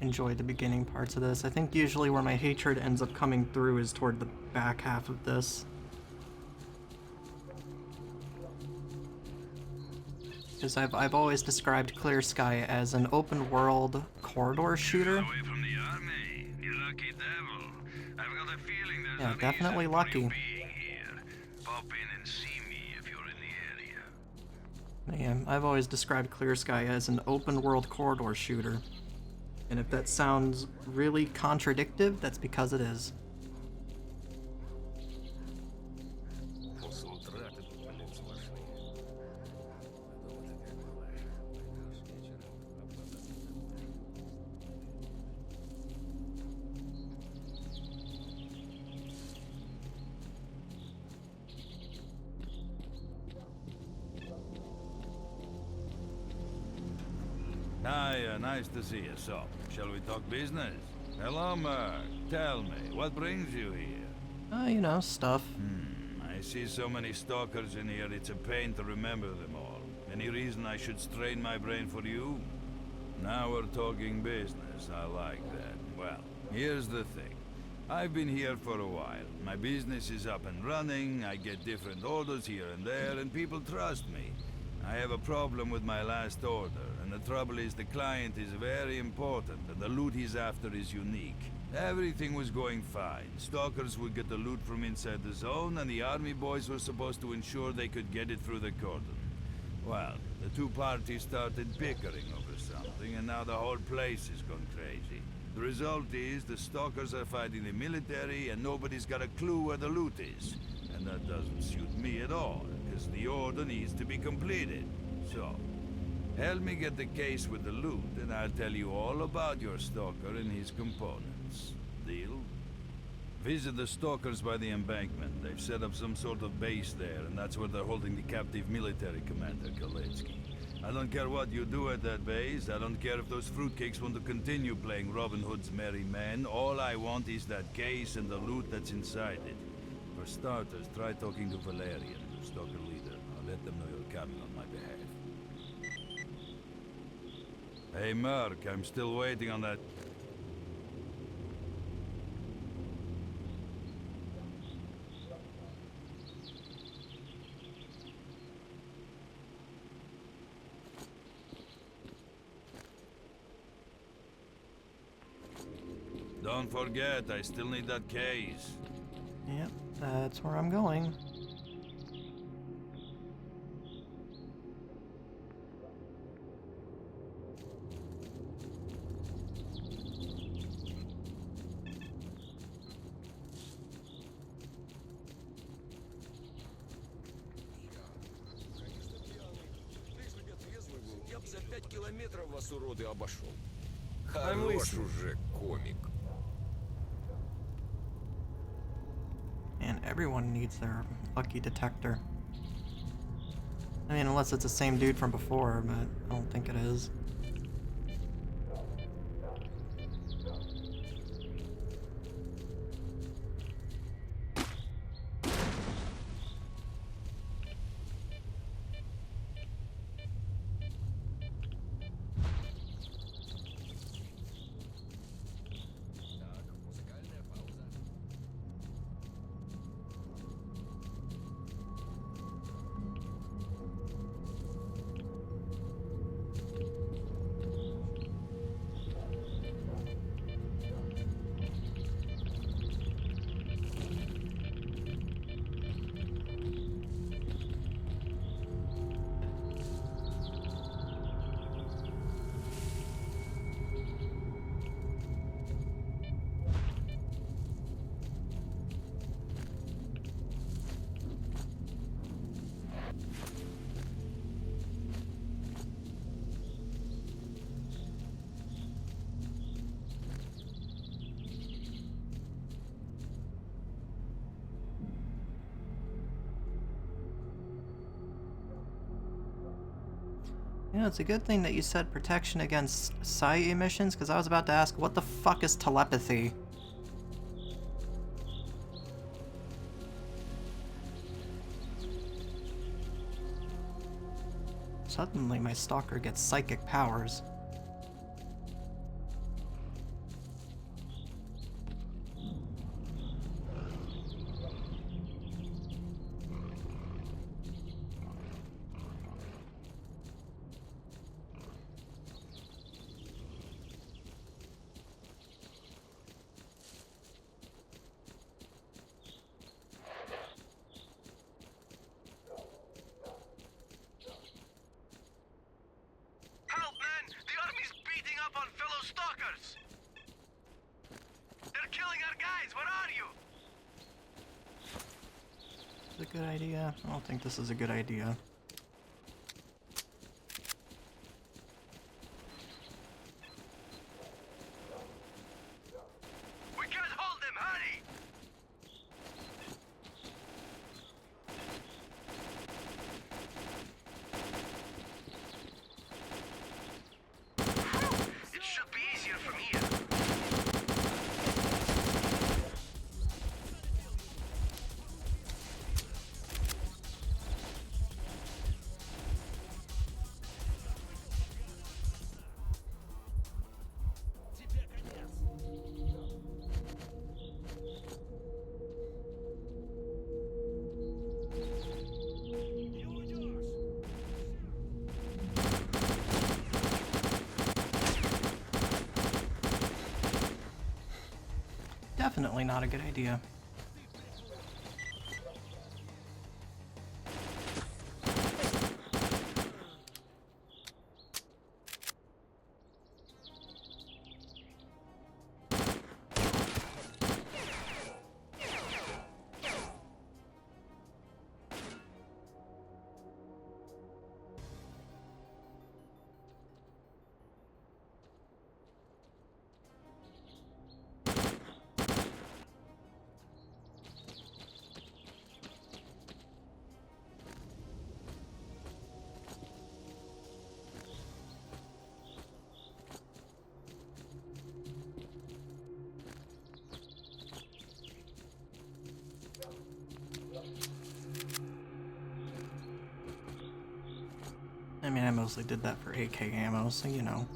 enjoy the beginning parts of this. I think usually where my hatred ends up coming through is toward the back half of this. Because I've always described Clear Sky as an open world corridor shooter. Away from the army, you lucky devil. I've got a feeling there's Yeah, an definitely reason for lucky. you being here. Pop in and see me if you're in the area. Yeah, I've always described Clear Sky as an open world corridor shooter. And if that sounds really contradictive, that's because it is. Концентраты, блин, сплошные. Думаю, ты как бываешь. С вечера обладать. Hi, nice to see you. So, shall we talk business? Hello, Merc. Tell me, what brings you here? You know, stuff. I see so many stalkers in here, it's a pain to remember them all. Any reason I should strain my brain for you? Now we're talking business, I like that. Well, here's the thing. I've been here for a while. My business is up and running, I get different orders here and there, and people trust me. I have a problem with my last order, and the trouble is the client is very important, and the loot he's after is unique. Everything was going fine. Stalkers would get the loot from inside the zone, and the army boys were supposed to ensure they could get it through the cordon. Well, the two parties started bickering over something, and now the whole place has gone crazy. The result is the Stalkers are fighting the military, and nobody's got a clue where the loot is. And that doesn't suit me at all, because the order needs to be completed. So, help me get the case with the loot, and I'll tell you all about your Stalker and his components. Deal? Visit the Stalkers by the embankment. They've set up some sort of base there, and that's where they're holding the captive military commander, S.T.A.L.K.E.R. I don't care what you do at that base. I don't care if those fruitcakes want to continue playing Robin Hood's merry men. All I want is that case and the loot that's inside it. For starters, try talking to Valerian, the Stalker leader. I'll let them know you're coming on my behalf. Hey, Merc, I'm still waiting on that... Don't forget, I still need that case. Yep, that's where I'm going. Я б за 5 километров вас, уроды, обошел. Хорош уже, комик. And everyone needs their lucky detector. I mean, unless it's the same dude from before, but I don't think it is. You know, it's a good thing that you said protection against psi emissions, because I was about to ask, what the fuck is telepathy? Suddenly my stalker gets psychic powers. A good idea? I don't think this is a good idea. We can't hold them, hurry! It should be easier from here. definitely not a good idea. I mean, I mostly did that for AK ammo, so you know.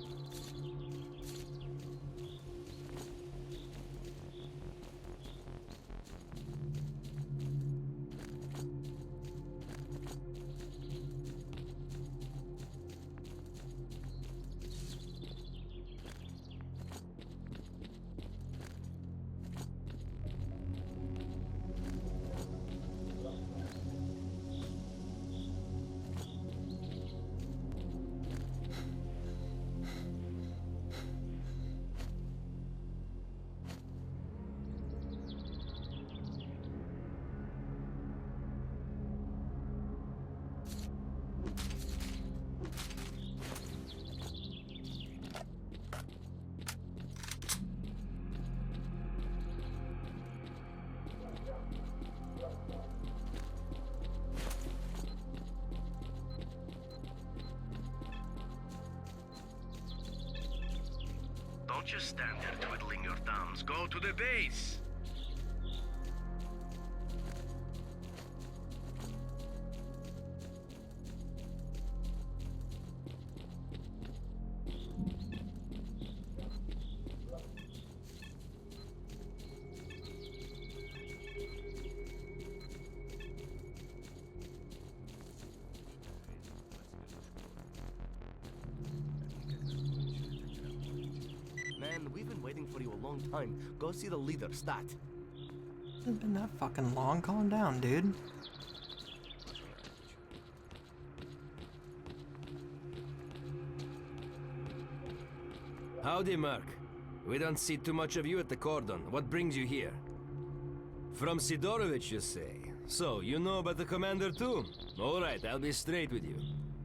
Don't just stand there twiddling your thumbs. Go to the base! Man, we've been waiting for you a long time. Go see the leader, Stat. It's been that fucking long. Calm down, dude. Howdy, Merc. We don't see too much of you at the cordon. What brings you here? From Sidorovich, you say? So, you know about the commander too? Alright, I'll be straight with you.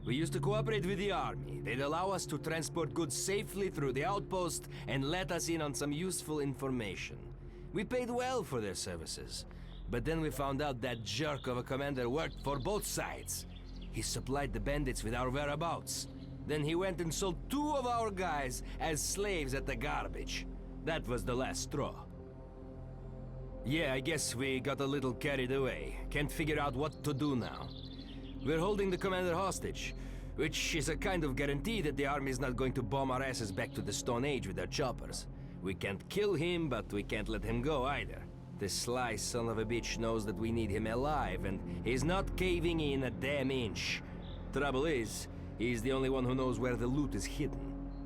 We used to cooperate with the army. They'd allow us to transport goods safely through the outpost and let us in on some useful information. We paid well for their services. But then we found out that jerk of a commander worked for both sides. He supplied the bandits with our whereabouts. Then he went and sold 2 of our guys as slaves at the garbage. That was the last straw. Yeah, I guess we got a little carried away. Can't figure out what to do now. We're holding the commander hostage, which is a kind of guarantee that the army is not going to bomb our asses back to the Stone Age with their choppers. We can't kill him, but we can't let him go either. This sly son of a bitch knows that we need him alive, and he's not caving in a damn inch. Trouble is, he's the only one who knows where the loot is hidden.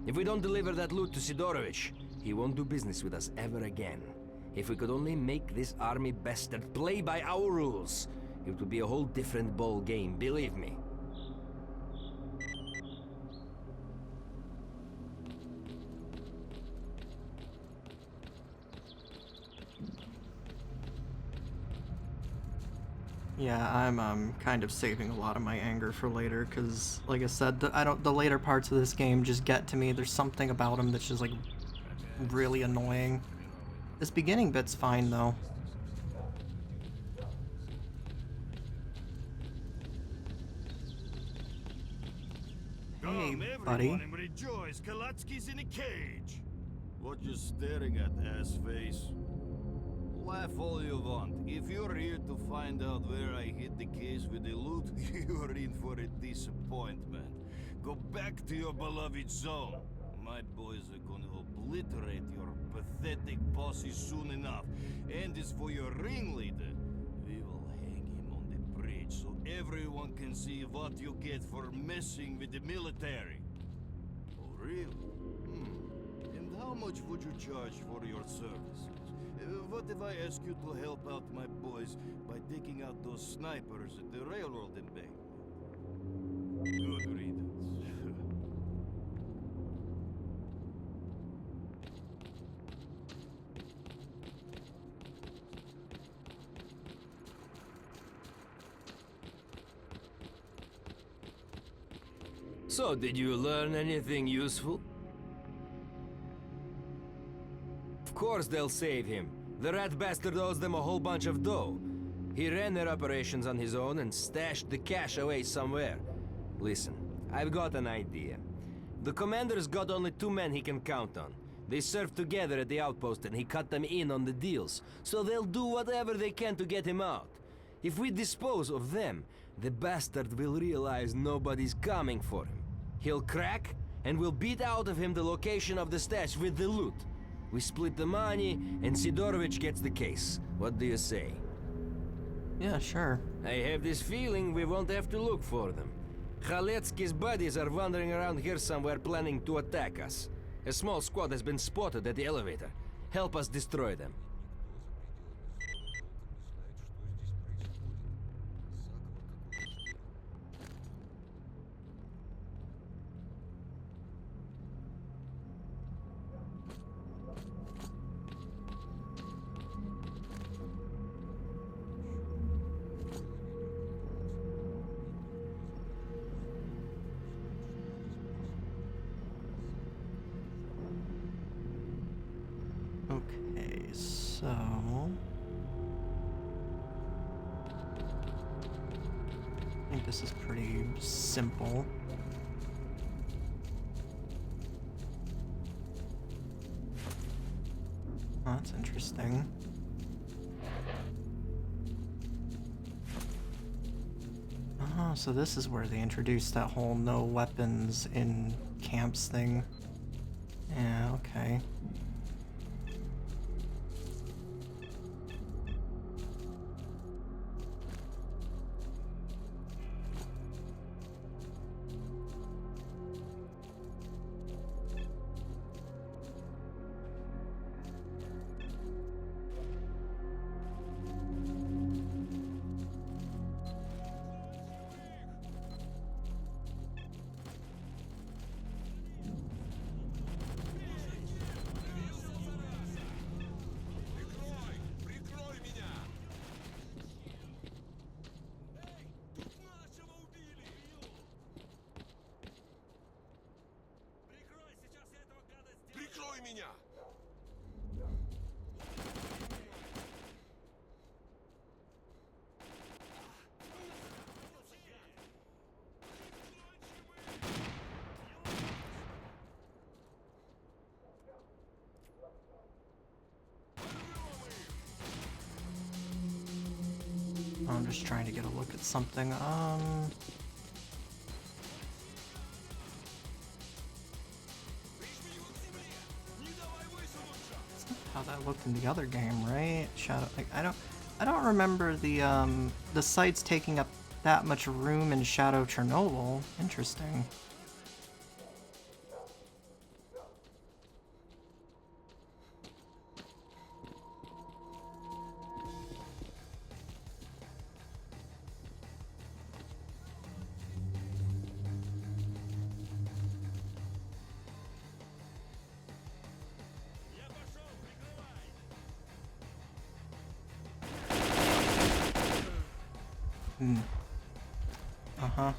If we don't deliver that loot to Sidorovich, he won't do business with us ever again. If we could only make this army bastard play by our rules, it would be a whole different ball game, believe me. Yeah, I'm kind of saving a lot of my anger for later, because, like I said, the later parts of this game just get to me. There's something about them that's just, like, really annoying. This beginning bit's fine, though. Hey, buddy. Everyone, and rejoice! Kalatsky's in a cage! What you staring at, ass-face? Laugh all you want. If you're here to find out where I hid the case with the loot, you're in for a disappointment. Go back to your beloved zone. My boys are gonna obliterate your pathetic posse soon enough. And as for your ringleader, we will hang him on the bridge so everyone can see what you get for messing with the military. Oh, really? And how much would you charge for your services? What if I ask you to help out my boys by taking out those snipers at the railroad embankment? Good riddance. So, did you learn anything useful? Of course they'll save him. The rat bastard owes them a whole bunch of dough. He ran their operations on his own and stashed the cash away somewhere. Listen, I've got an idea. The commander's got only 2 men he can count on. They served together at the outpost and he cut them in on the deals, so they'll do whatever they can to get him out. If we dispose of them, the bastard will realize nobody's coming for him. He'll crack, and we'll beat out of him the location of the stash with the loot. We split the money, and Sidorovich gets the case. What do you say? Yeah, sure. I have this feeling we won't have to look for them. Khaletsky's buddies are wandering around here somewhere planning to attack us. A small squad has been spotted at the elevator. Help us destroy them. Okay, so... I think this is pretty simple. Oh, that's interesting. Oh, so this is where they introduced that whole no weapons in camps thing. Yeah, okay. Прикрой меня! I'm just trying to get a look at something. That's not how that looked in the other game, right? Shadow. Like I don't remember the sites taking up that much room in Shadow Chernobyl. Interesting. Uh-huh.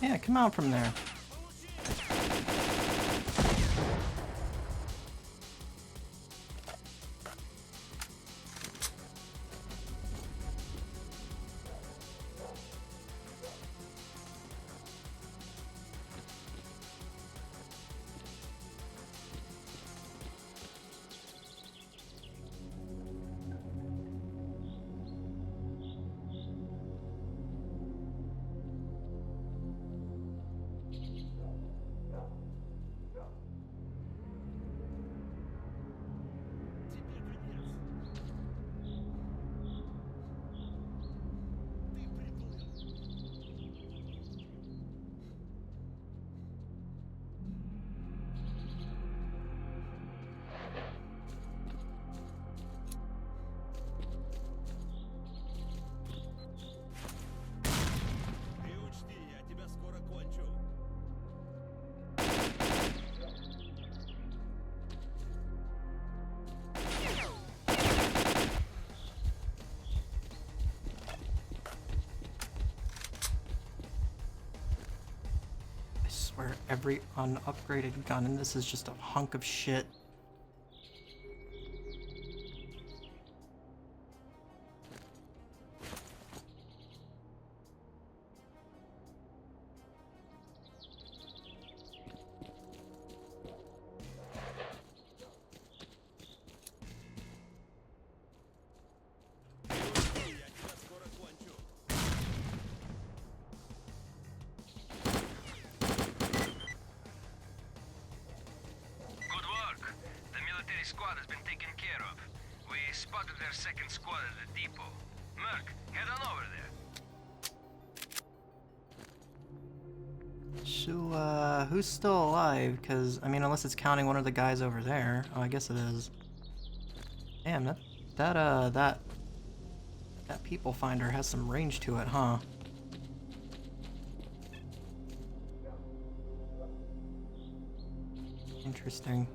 Yeah, come out from there. I swear every unupgraded gun in this is just a hunk of shit. Squad has been taken care of. We spotted their second squad at the depot. Merc, head on over there. So, who's still alive? Because, I mean, unless it's counting one of the guys over there. Oh, I guess it is. Damn, that people finder has some range to it, huh? Interesting.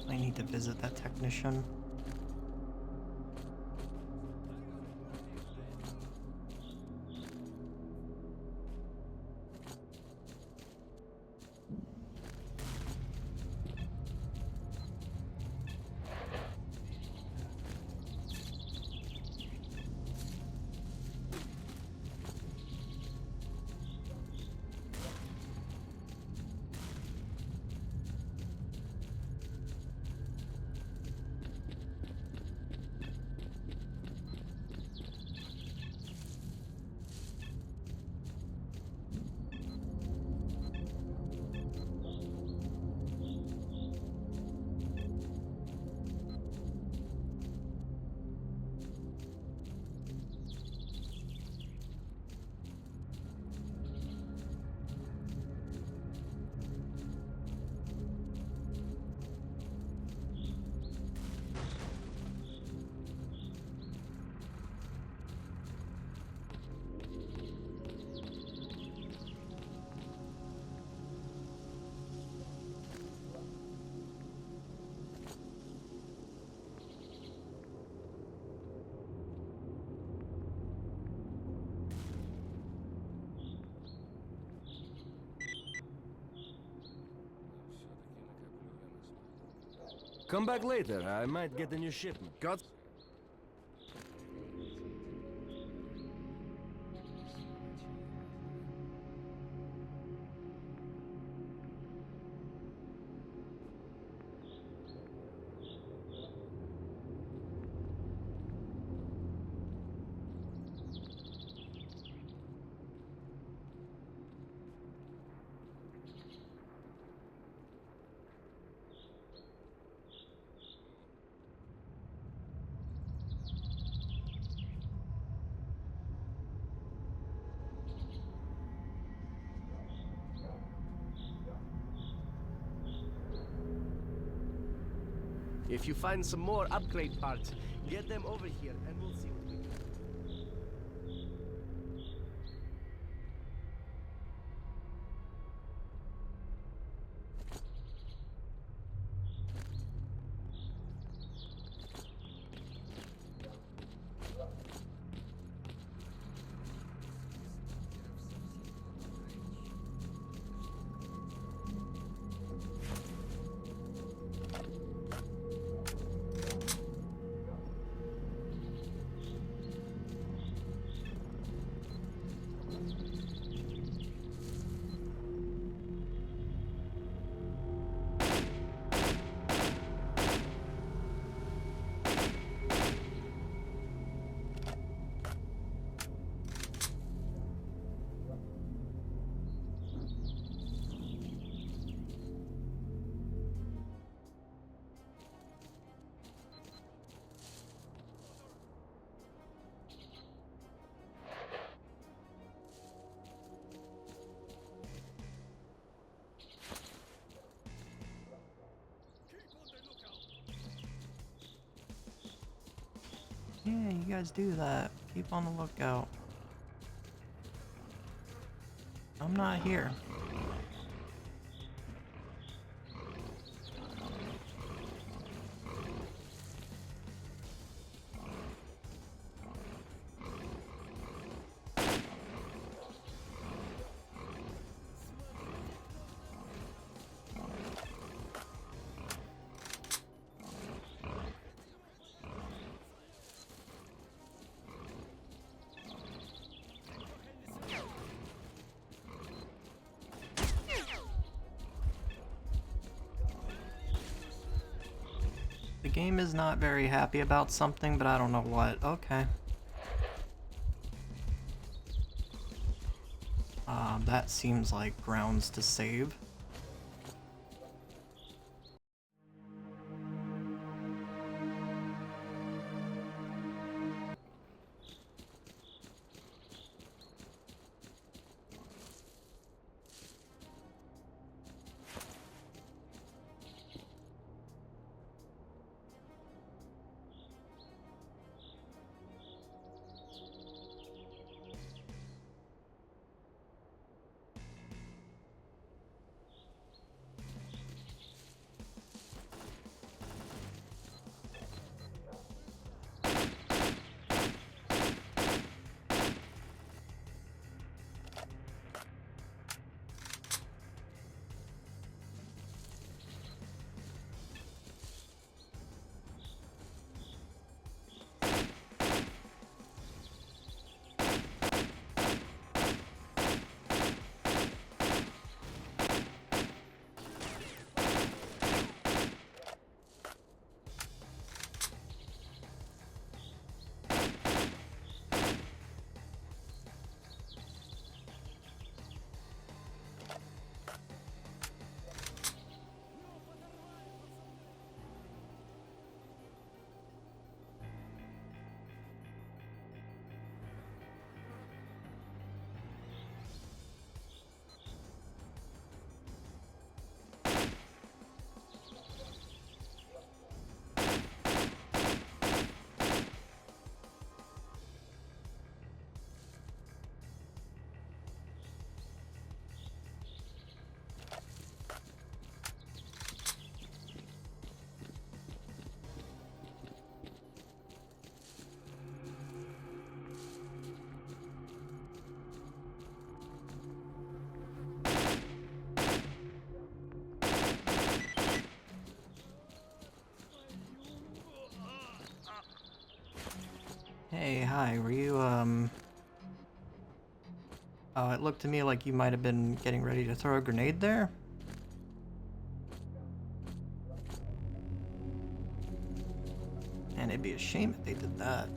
I need to visit that technician. Come back later. I might get a new shipment. Got... If you find some more upgrade parts, get them over here and we'll see what we can do. Yeah, you guys do that. Keep on the lookout. I'm not here. The game is not very happy about something, but I don't know what. Okay. That seems like grounds to save. Hey, hi, were you, Oh, it looked to me like you might have been getting ready to throw a grenade there? And it'd be a shame if they did that.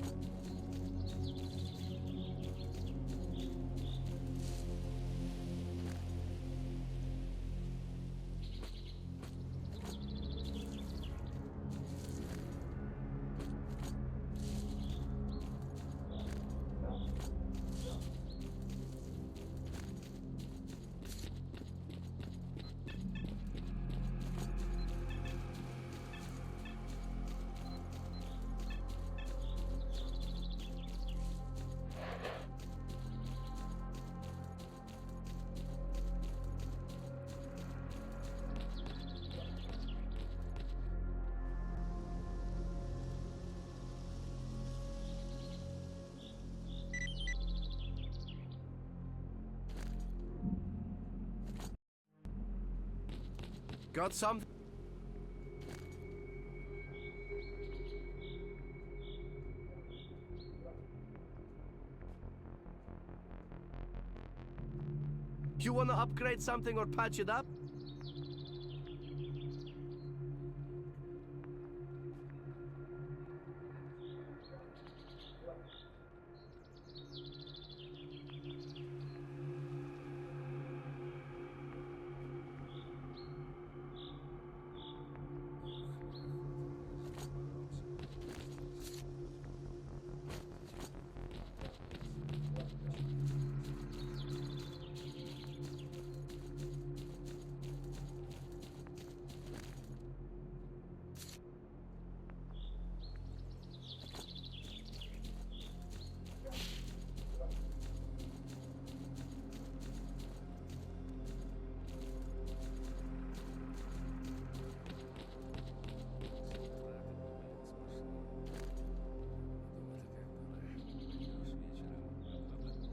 Got some? You wanna upgrade something or patch it up?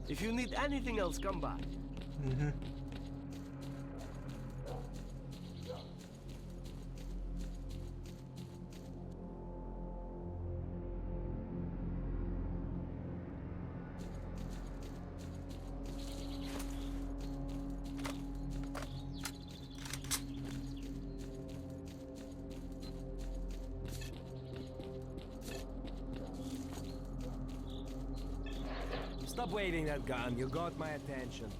If you need anything else, come by. Mm-hmm. Stop waving that gun. You got my attention.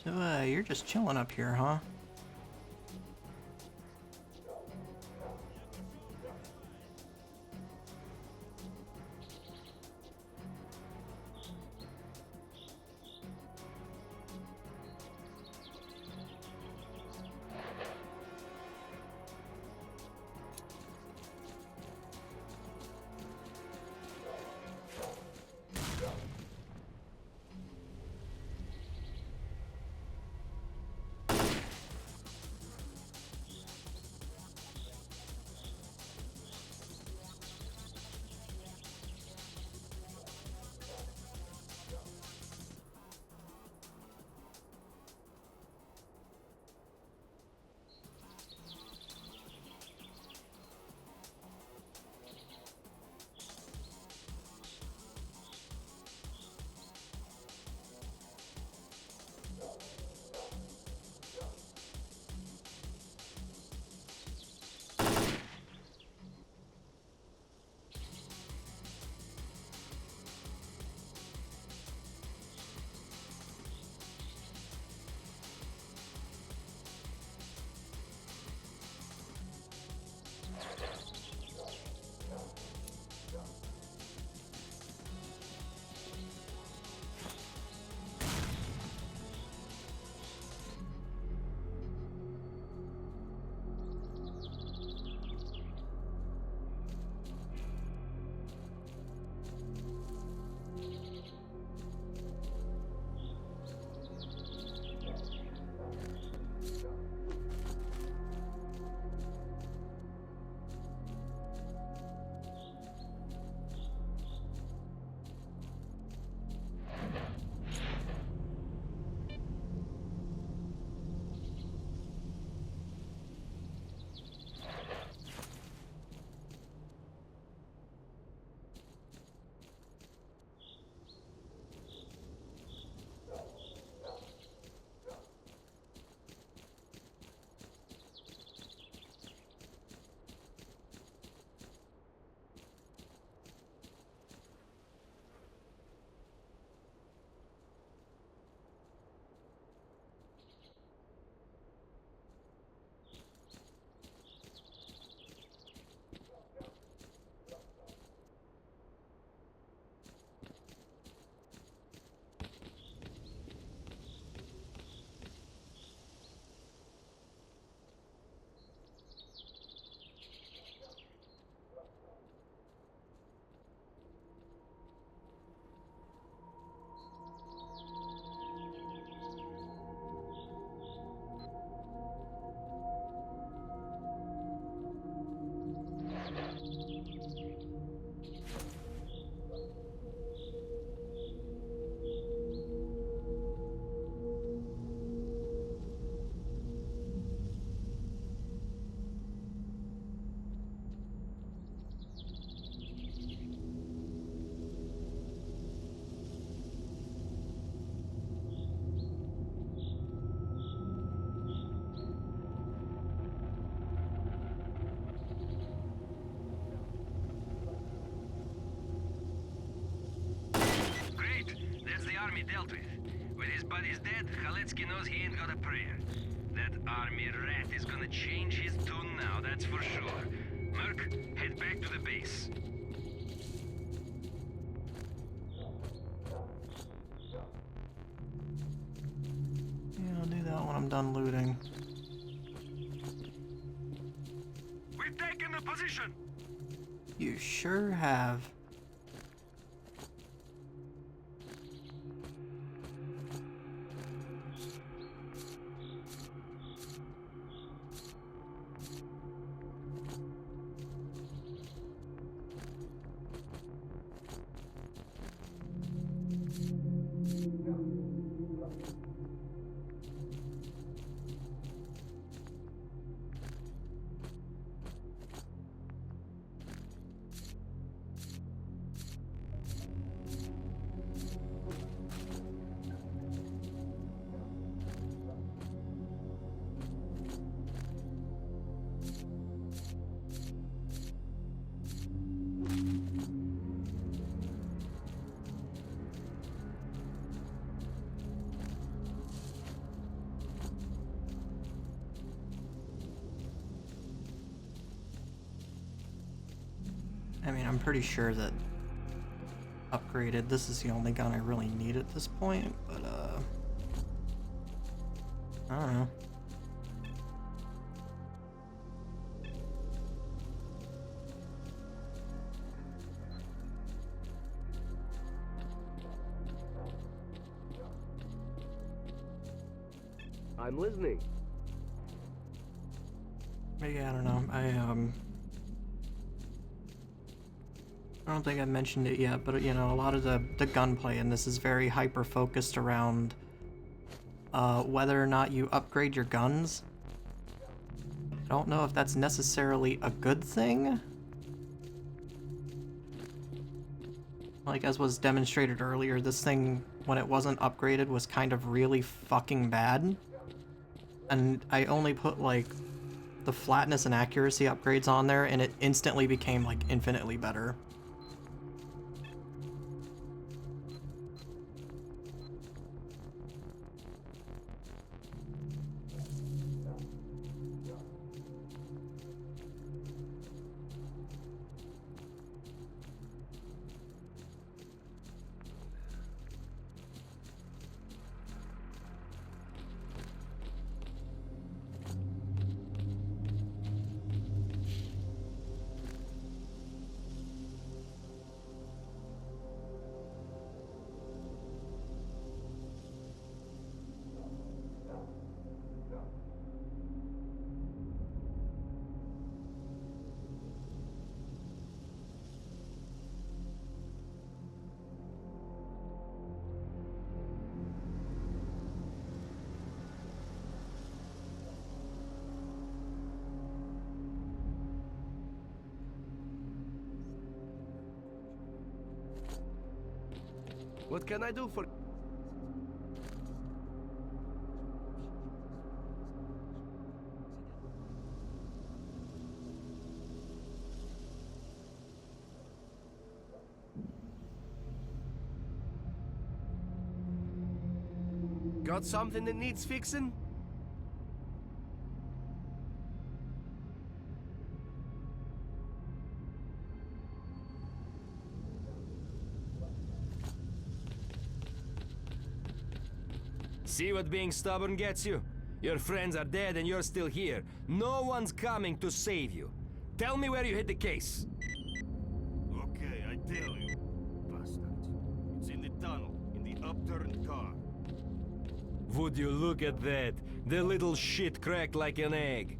So, you're just chilling up here, huh? army dealt with. With his buddies dead, Khaletsky knows he ain't got a prayer. That army rat is gonna change his tune now, that's for sure. Merc, head back to the base. Yeah, I'll do that when I'm done looting. We've taken the position! You sure have. I mean, I'm pretty sure that upgraded, this is the only gun I really need at this point, but, I don't know. I'm listening. Yeah, I don't know. I don't think I mentioned it yet, but you know, a lot of the gunplay in this is very hyper focused around whether or not you upgrade your guns. I don't know if that's necessarily a good thing. Like, as was demonstrated earlier, this thing, when it wasn't upgraded, was kind of really fucking bad. And I only put, like, the flatness and accuracy upgrades on there, and it instantly became, like, infinitely better. What can I do for... Got something that needs fixing? See what being stubborn gets you? Your friends are dead and you're still here. No one's coming to save you. Tell me where you hid the case. Okay, I tell you, bastards. It's in the tunnel, in the upturned car. Would you look at that? The little shit cracked like an egg.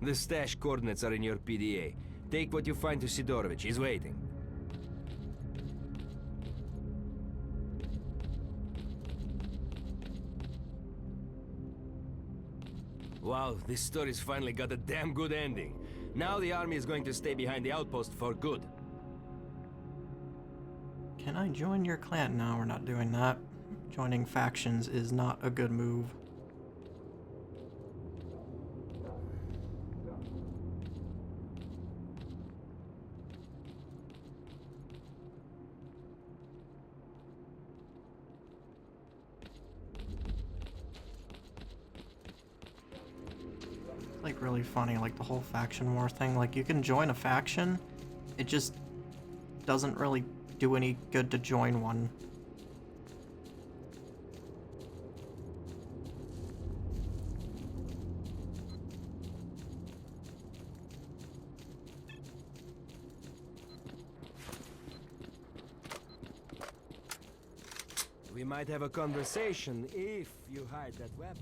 The stash coordinates are in your PDA. Take what you find to Sidorovich. He's waiting. Wow, this story's finally got a damn good ending. Now the army is going to stay behind the outpost for good. Can I join your clan? No, we're not doing that. Joining factions is not a good move. Like really funny, like the whole faction war thing. Like you can join a faction, it just doesn't really do any good to join one. We might have a conversation if you hide that weapon.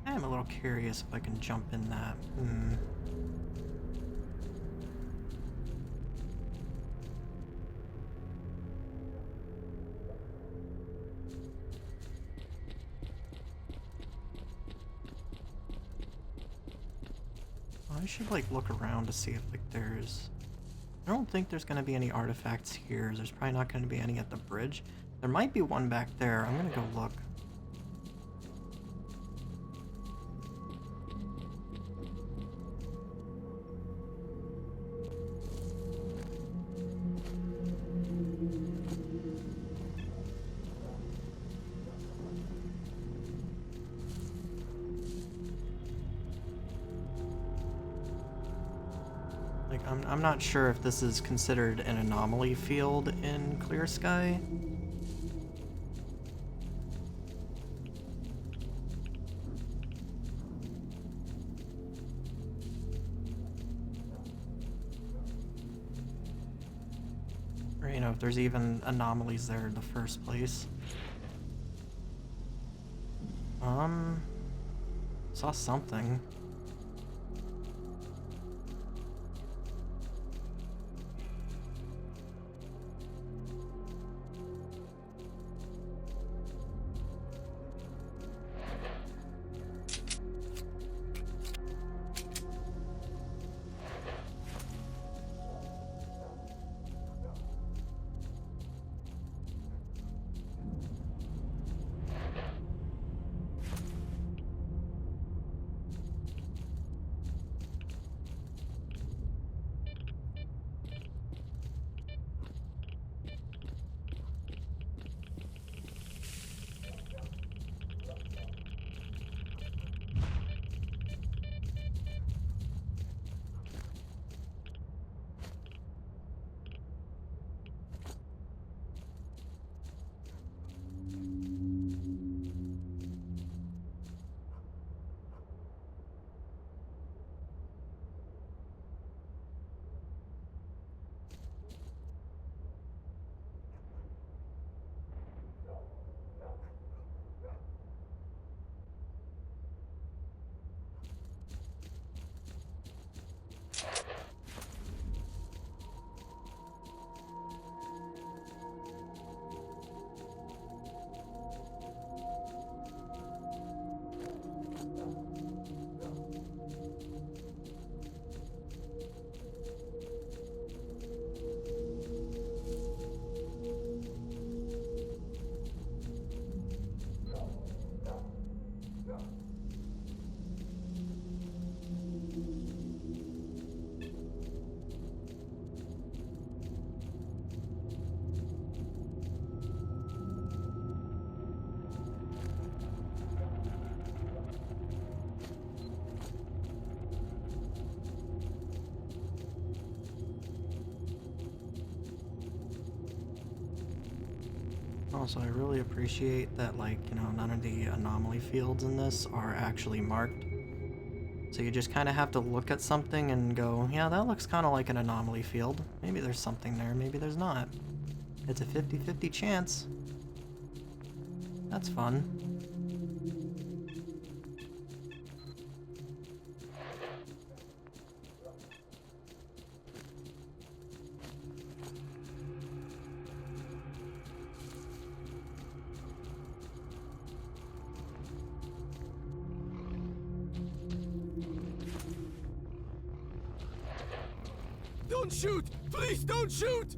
I'm a little curious if I can jump in that. I should like look around to see if like there's... I don't think there's gonna be any artifacts here. There's probably not gonna be any at the bridge. There might be one back there. I'm gonna go look. Like, I'm not sure if this is considered an anomaly field in Clear Sky. Or, you know, if there's even anomalies there in the first place. Saw something. Also, I really appreciate that, like, you know, none of the anomaly fields in this are actually marked. So you just kind of have to look at something and go, yeah, that looks kind of like an anomaly field. Maybe there's something there, maybe there's not. It's a 50-50 chance. That's fun. Don't shoot! Please don't shoot!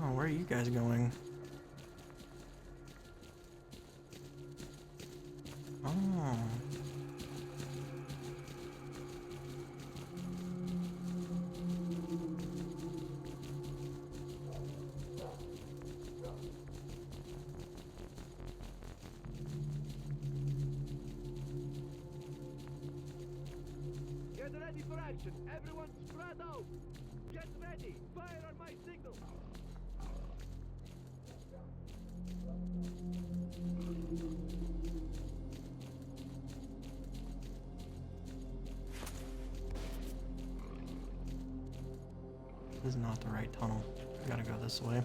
Oh, where are you guys going? Oh. Get ready for action! Everyone spread out! Get ready! Fire on my signal! This is not the right tunnel. I gotta go this way.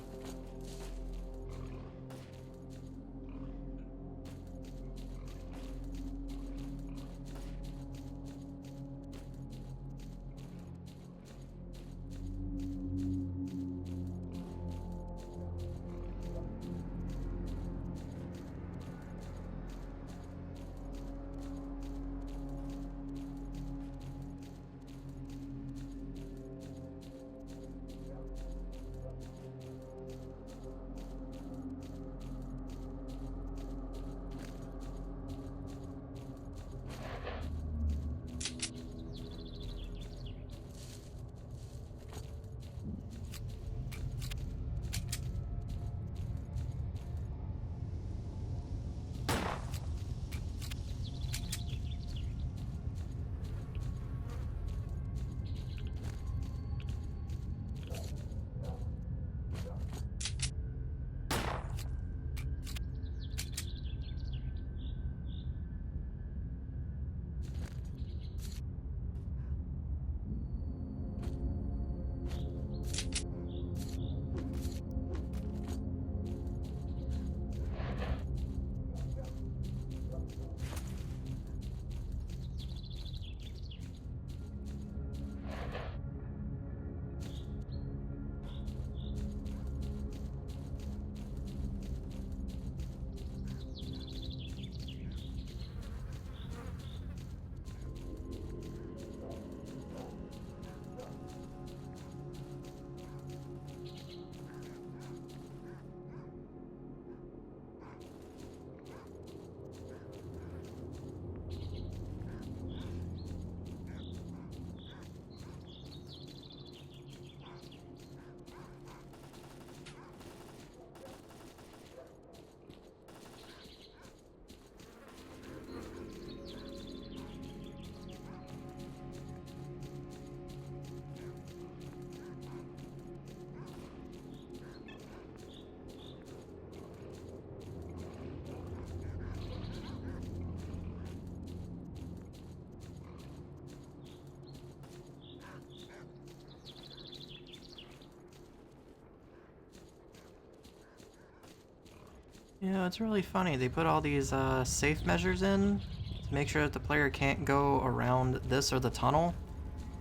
You know, it's really funny. They put all these safe measures in to make sure that the player can't go around this or the tunnel.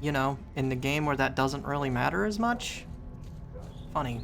You know, in the game where that doesn't really matter as much. Funny.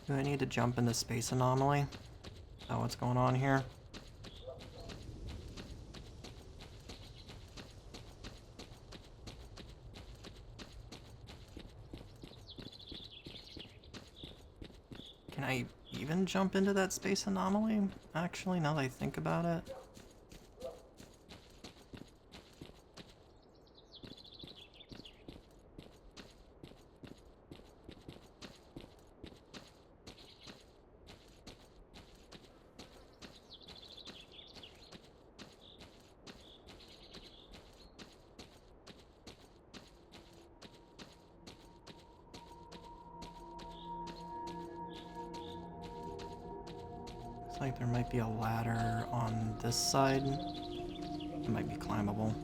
Do I need to jump in the space anomaly? Oh, what's going on here? Can I even jump into that space anomaly? Actually, now that I think about it. Looks like there might be a ladder on this side. It might be climbable.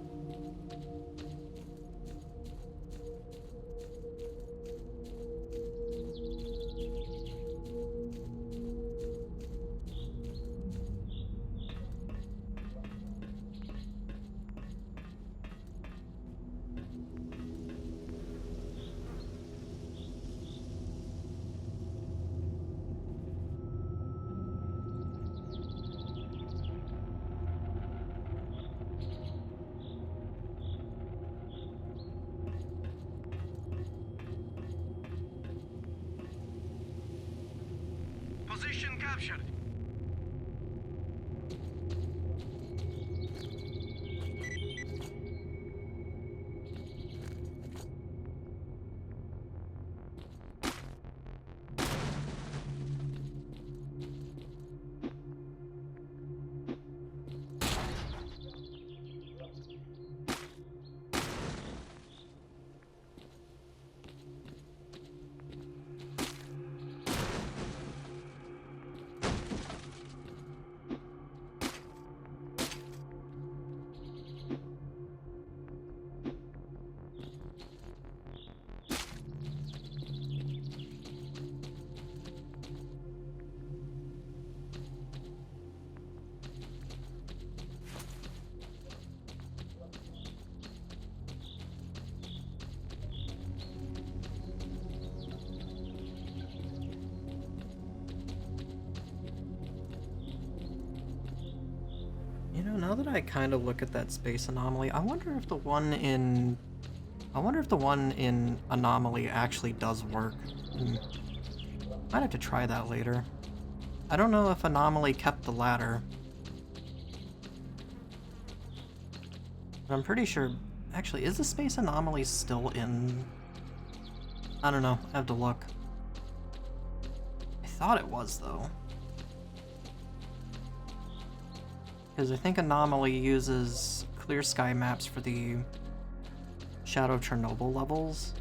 Position captured. You know, now that I kind of look at that space anomaly, I wonder if the one in Anomaly actually does work. Might have to try that later. I don't know if Anomaly kept the ladder. But I'm pretty sure... Actually, is the space anomaly still in... I don't know. I have to look. I thought it was, though. Because I think Anomaly uses clear sky maps for the Shadow of Chernobyl levels.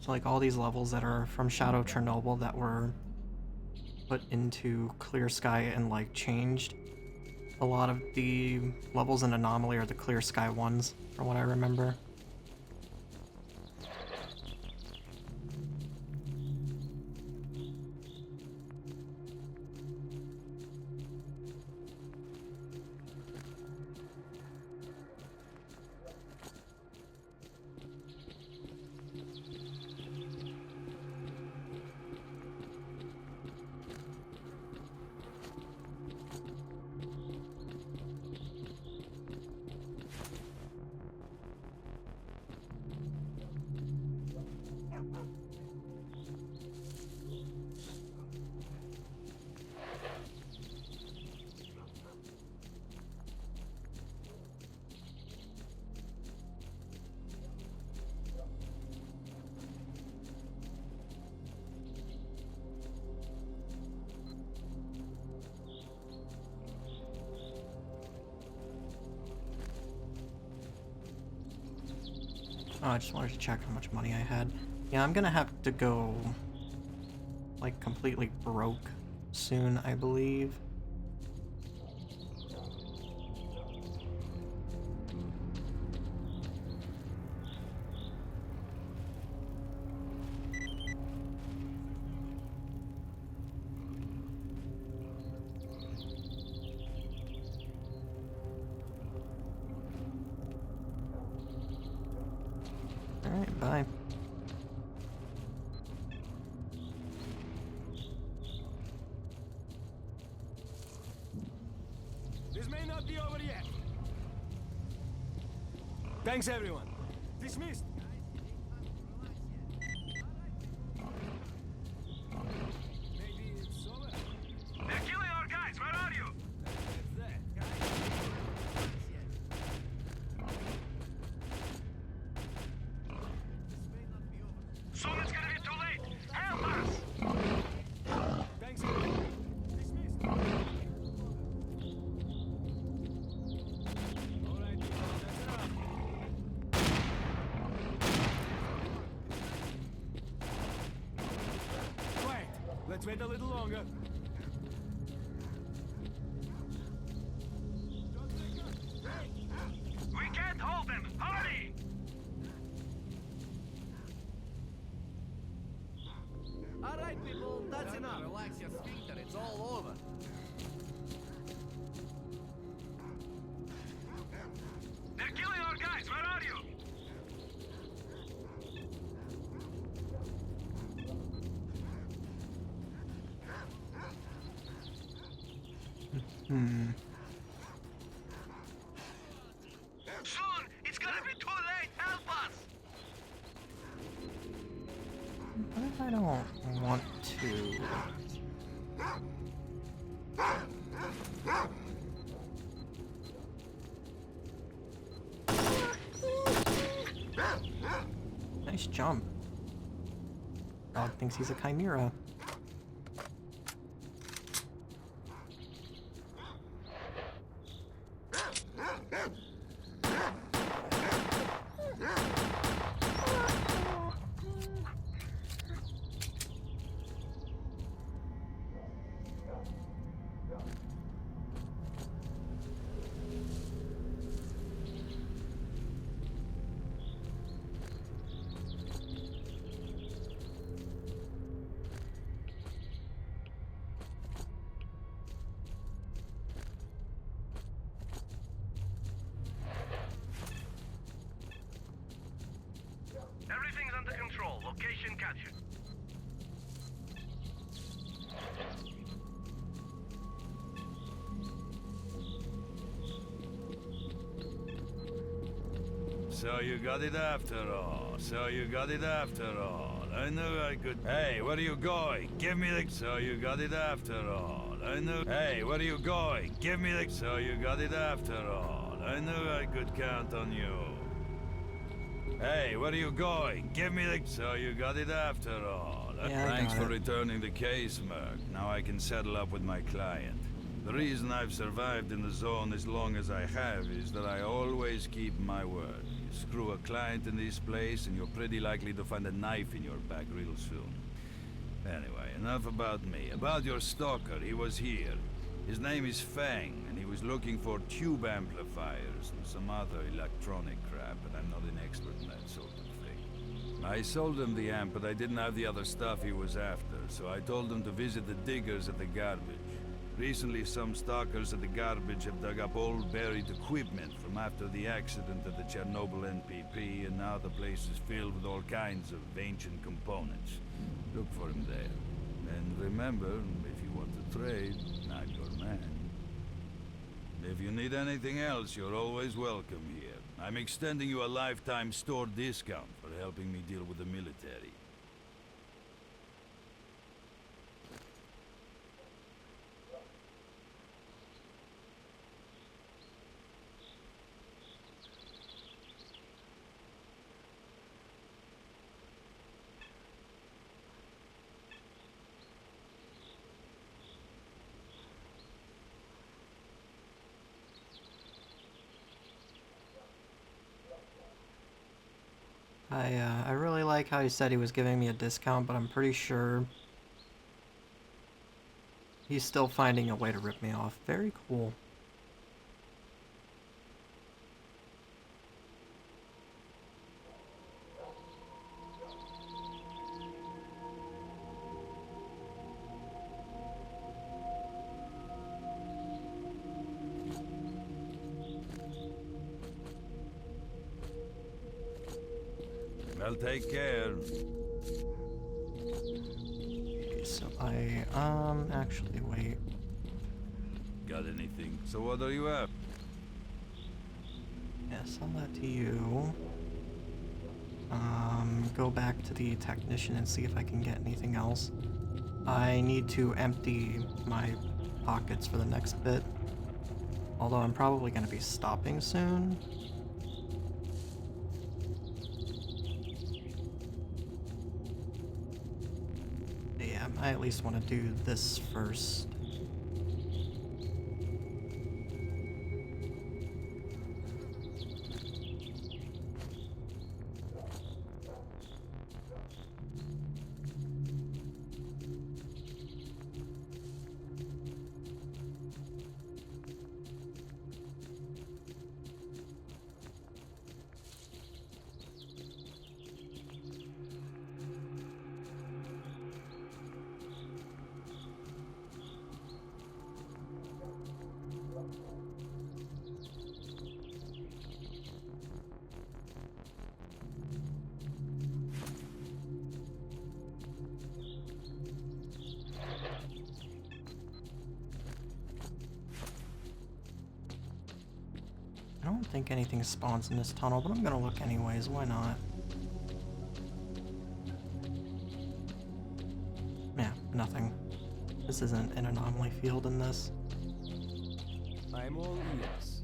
So like all these levels that are from Shadow of Chernobyl that were put into clear sky and like changed. A lot of the levels in Anomaly are the clear sky ones, from what I remember. Oh, I just wanted to check how much money I had. Yeah, I'm gonna have to go, like, completely broke soon, I believe. This may not be over yet. Thanks, everyone. Dismissed. Maybe it's over. They're killing our guys. Where are you? Soon it's gonna be too late. Help us! Thanks, everyone. Dismissed. All right, that's enough. Quiet. Let's wait a little longer. We can't hold them. Hurry! All right, people, that's enough. Relax your sphincter, it's all over. They're killing our guys. Where are you? Soon it's gonna be too late. Help us! What if I don't want to? Nice jump. Dog thinks he's a chimera. Everything's under control. Location captured. So you got it after all. So you got it after all. I knew I could. Hey, where are you going? Give me the. So you got it after all. I knew. Hey, where are you going? Give me the. So you got it after all. I knew I could count on you. Hey, where are you going? Give me the. So you got it after all. Yeah, Thanks I got for it. returning the case, Merc. Now I can settle up with my client. The reason I've survived in the zone as long as I have is that I always keep my word. You screw a client in this place and you're pretty likely to find a knife in your back real soon. Anyway, enough about me. About your stalker, he was here. His name is Fang, and he was looking for tube amplifiers and some other electronic crap, but I'm not an expert in that sort of thing. I sold him the amp, but I didn't have the other stuff he was after, so I told him to visit the diggers at the garbage. Recently, some stalkers at the garbage have dug up old buried equipment from after the accident at the Chernobyl NPP, and now the place is filled with all kinds of ancient components. Look for him there. And remember, if you want to trade, I'm your man. If you need anything else, you're always welcome here. I'm extending you a lifetime store discount for helping me deal with the military. I really like how he said he was giving me a discount, but I'm pretty sure he's still finding a way to rip me off. Very cool. Well, take care. Okay, so actually, wait. Got anything? So what do you have? Yeah, sell that to you. Go back to the technician and see if I can get anything else. I need to empty my pockets for the next bit. Although I'm probably going to be stopping soon. Yeah, I at least want to do this first. I don't think anything spawns in this tunnel, but I'm gonna look anyways, why not? Yeah, nothing. This isn't an anomaly field in this. I'm all ears.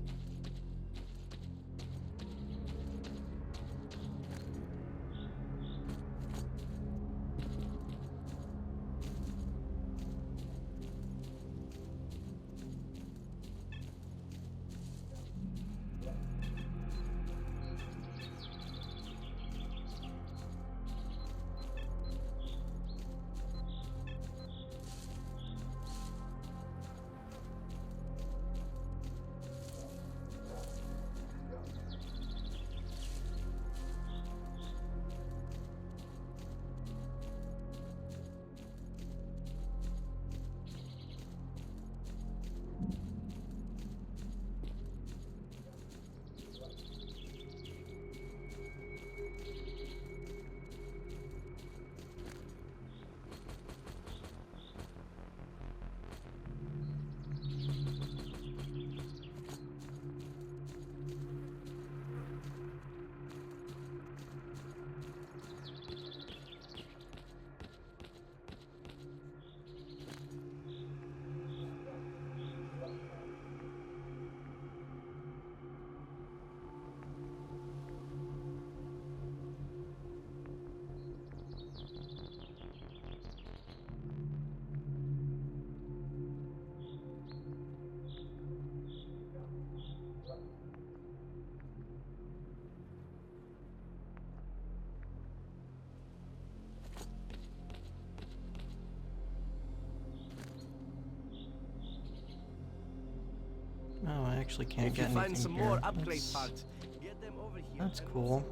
Oh, I actually can't If get you anything find some here. more upgrade That's- parts, get them over here. That's and cool.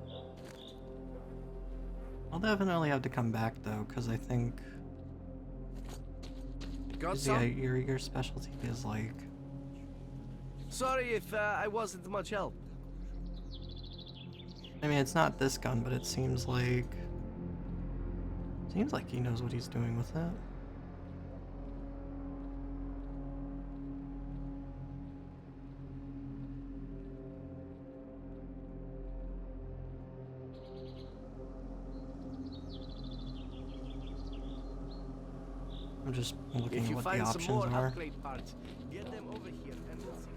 we'll see what we can do. I'll definitely have to come back though, because I think Got yeah, some? your specialty is like Sorry if I wasn't much help. I mean it's not this gun, but it seems like he knows what he's doing with it. I'm just looking If at you what the find some options more are. upgrade parts, get them over here and we'll see.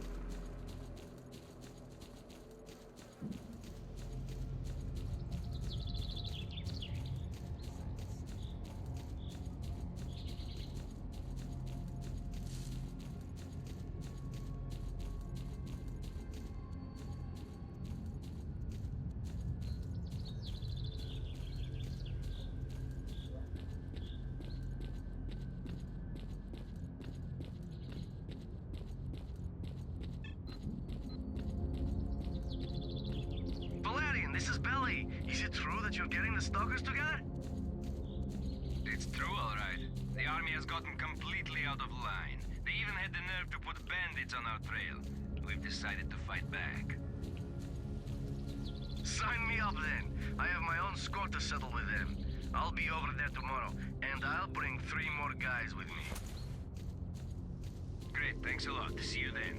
Valerian, this is Belly. Is it true that you're getting the stalkers together? It's true, all right. The army has gotten completely out of line. They even had the nerve to put bandits on our trail. We've decided to fight back. Sign me up then. I have my own score to settle with them. I'll be over there tomorrow, and I'll bring 3 more guys with me. Great, thanks a lot. See you then.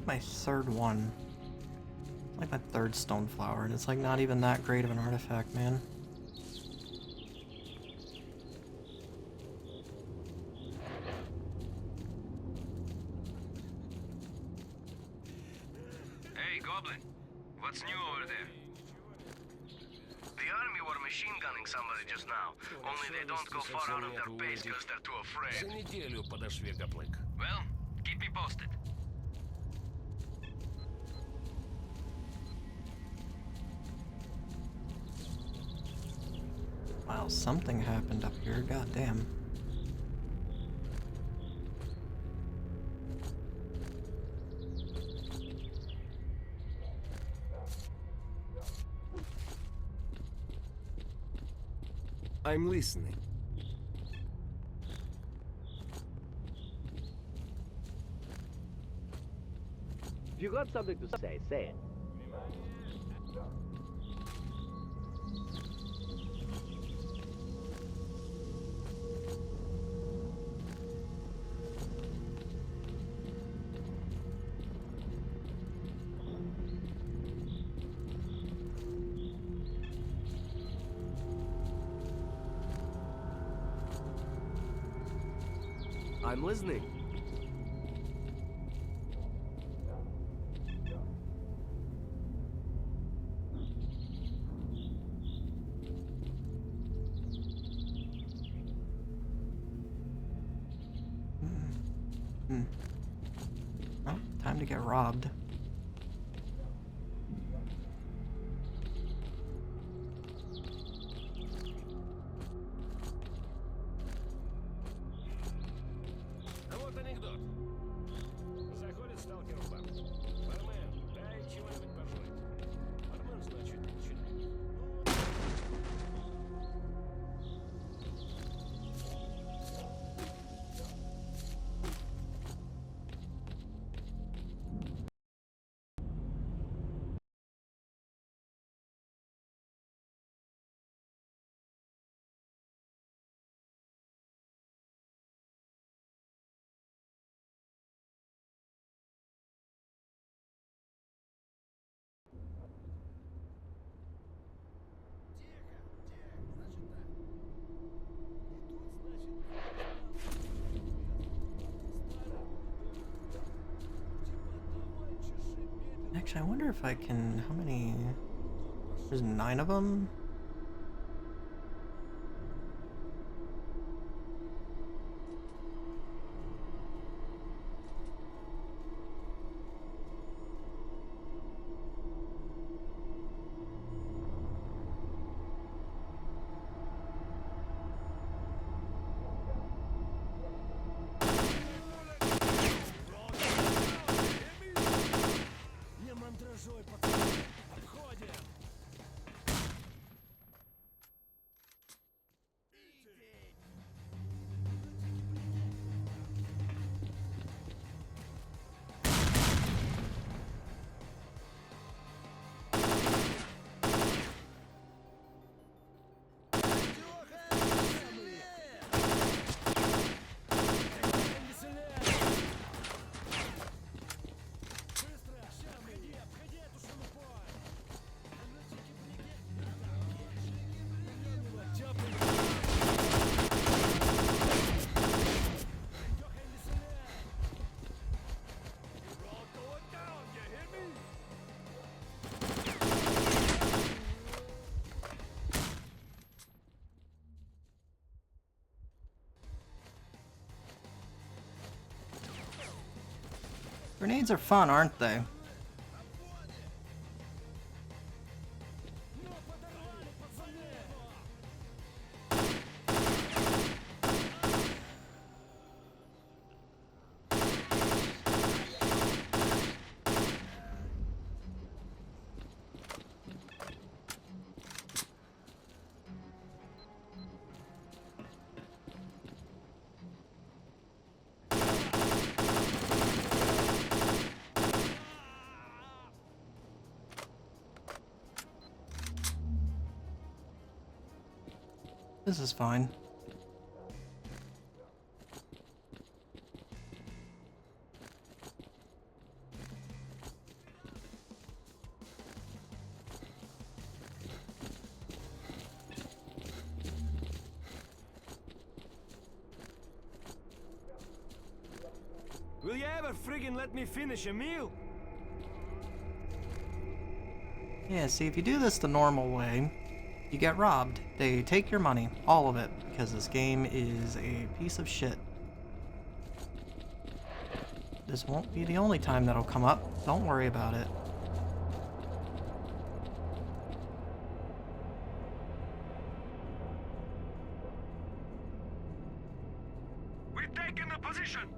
My third one. Like my third stone flower, and it's like not even that great of an artifact, man. Hey, Goblin. What's new over there? The army were machine gunning somebody just now. Only they don't go far out of their base because they're too За afraid. неделю подошли, Гоплык. Well, keep me posted. Wow, something happened up here, goddamn. I'm listening. If you got something to say, say it. I'm listening. Well, time to get robbed. А вот анекдот. Заходит сталкер в бар. Бармен, дай чего-нибудь пожрать. Бармен, значит, начинает. Actually, I wonder if I can... How many... There's 9 of them? Не мандражуй, пацан. Обходим. Grenades are fun, aren't they? This is fine. Will you ever friggin' let me finish a meal? Yeah, see, if you do this the normal way, you get robbed. They take your money, all of it, because this game is a piece of shit. This won't be the only time that'll come up. Don't worry about it. We're taking the position!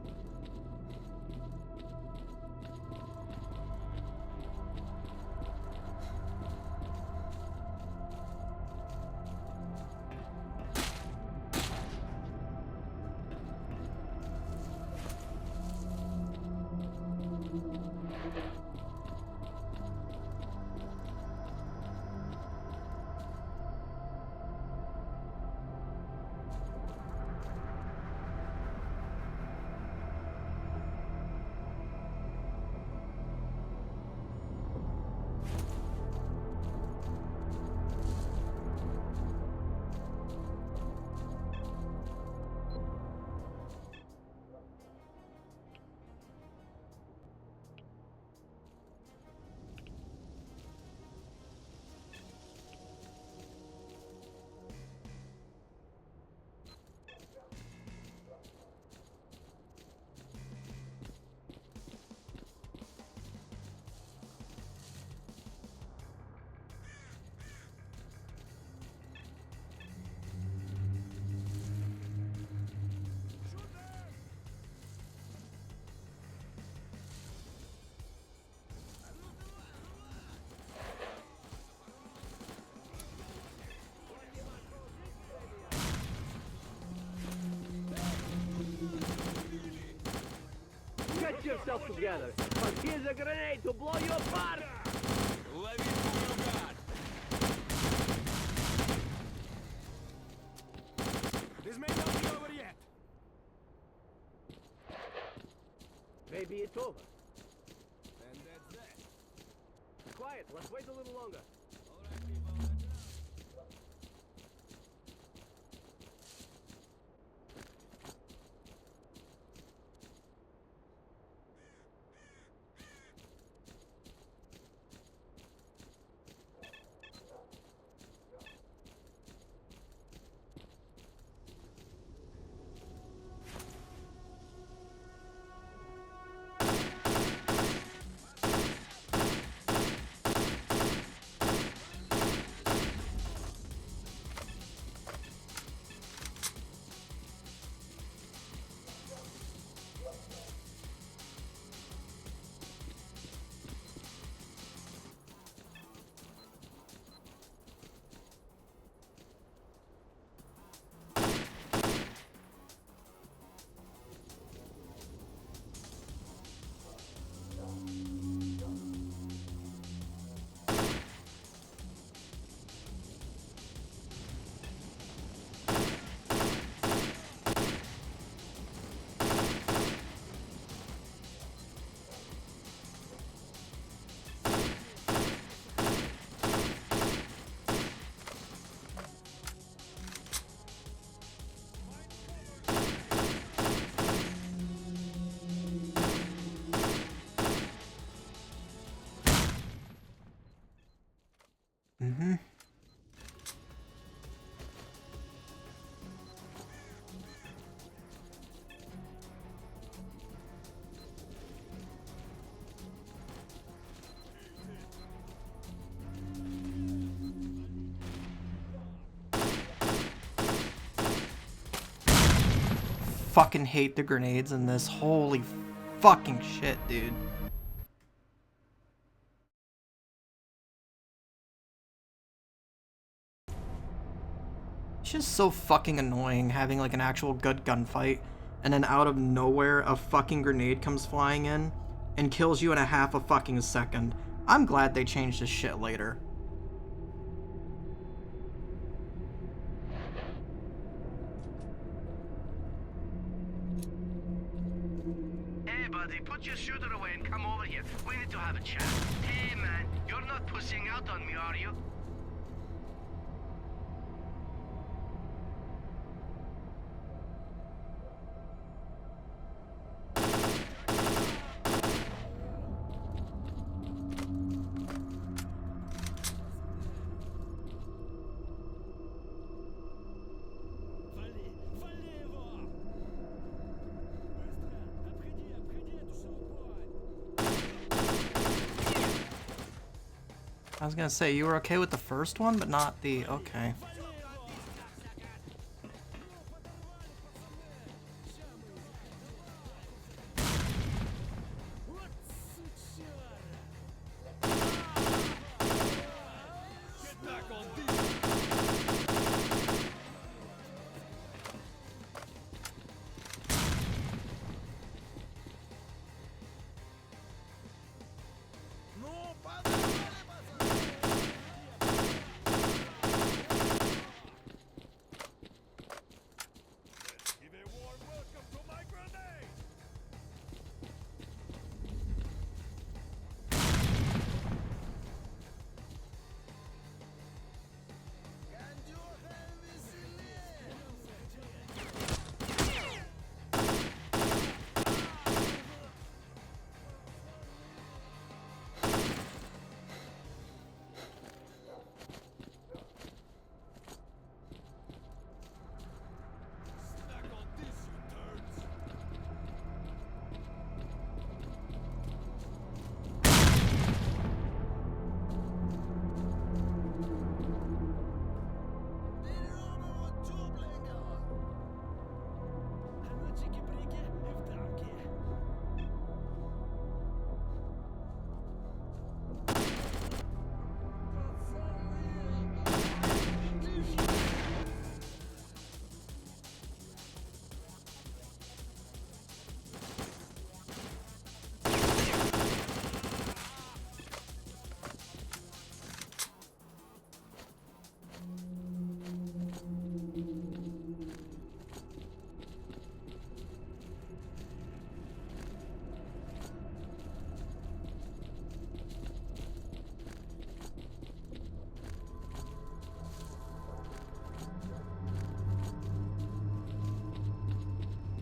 Get yourself together, but here's a grenade to blow you apart! This may not be over yet. Maybe it's over. And that's that. Quiet, let's wait a little longer. Mm-hmm. Fucking hate the grenades in this. Holy fucking shit, dude. It's just so fucking annoying having like an actual good gunfight and then out of nowhere a fucking grenade comes flying in and kills you in a half a fucking second. I'm glad they changed this shit later. buddy, put your shooter away and come over here. We need to have a chat. Hey, man, you're not pussing out on me, are you? I was gonna say, you were okay with the first one, but not the... Okay.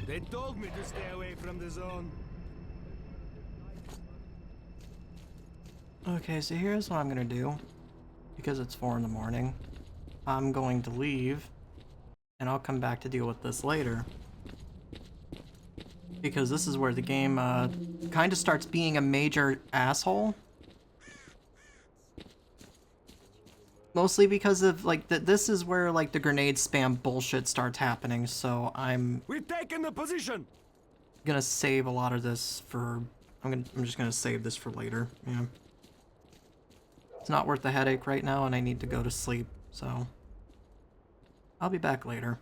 They told me to stay away from the zone. Okay, so here's what I'm gonna do. Because it's 4 in the morning. I'm going to leave. And I'll come back to deal with this later. Because this is where the game kind of starts being a major asshole. Mostly because of, like, this is where, like, the grenade spam bullshit starts happening, so We've taken the position! gonna save a lot of this for... I'm just gonna save this for later, yeah. It's not worth the headache right now, and I need to go to sleep, so... I'll be back later.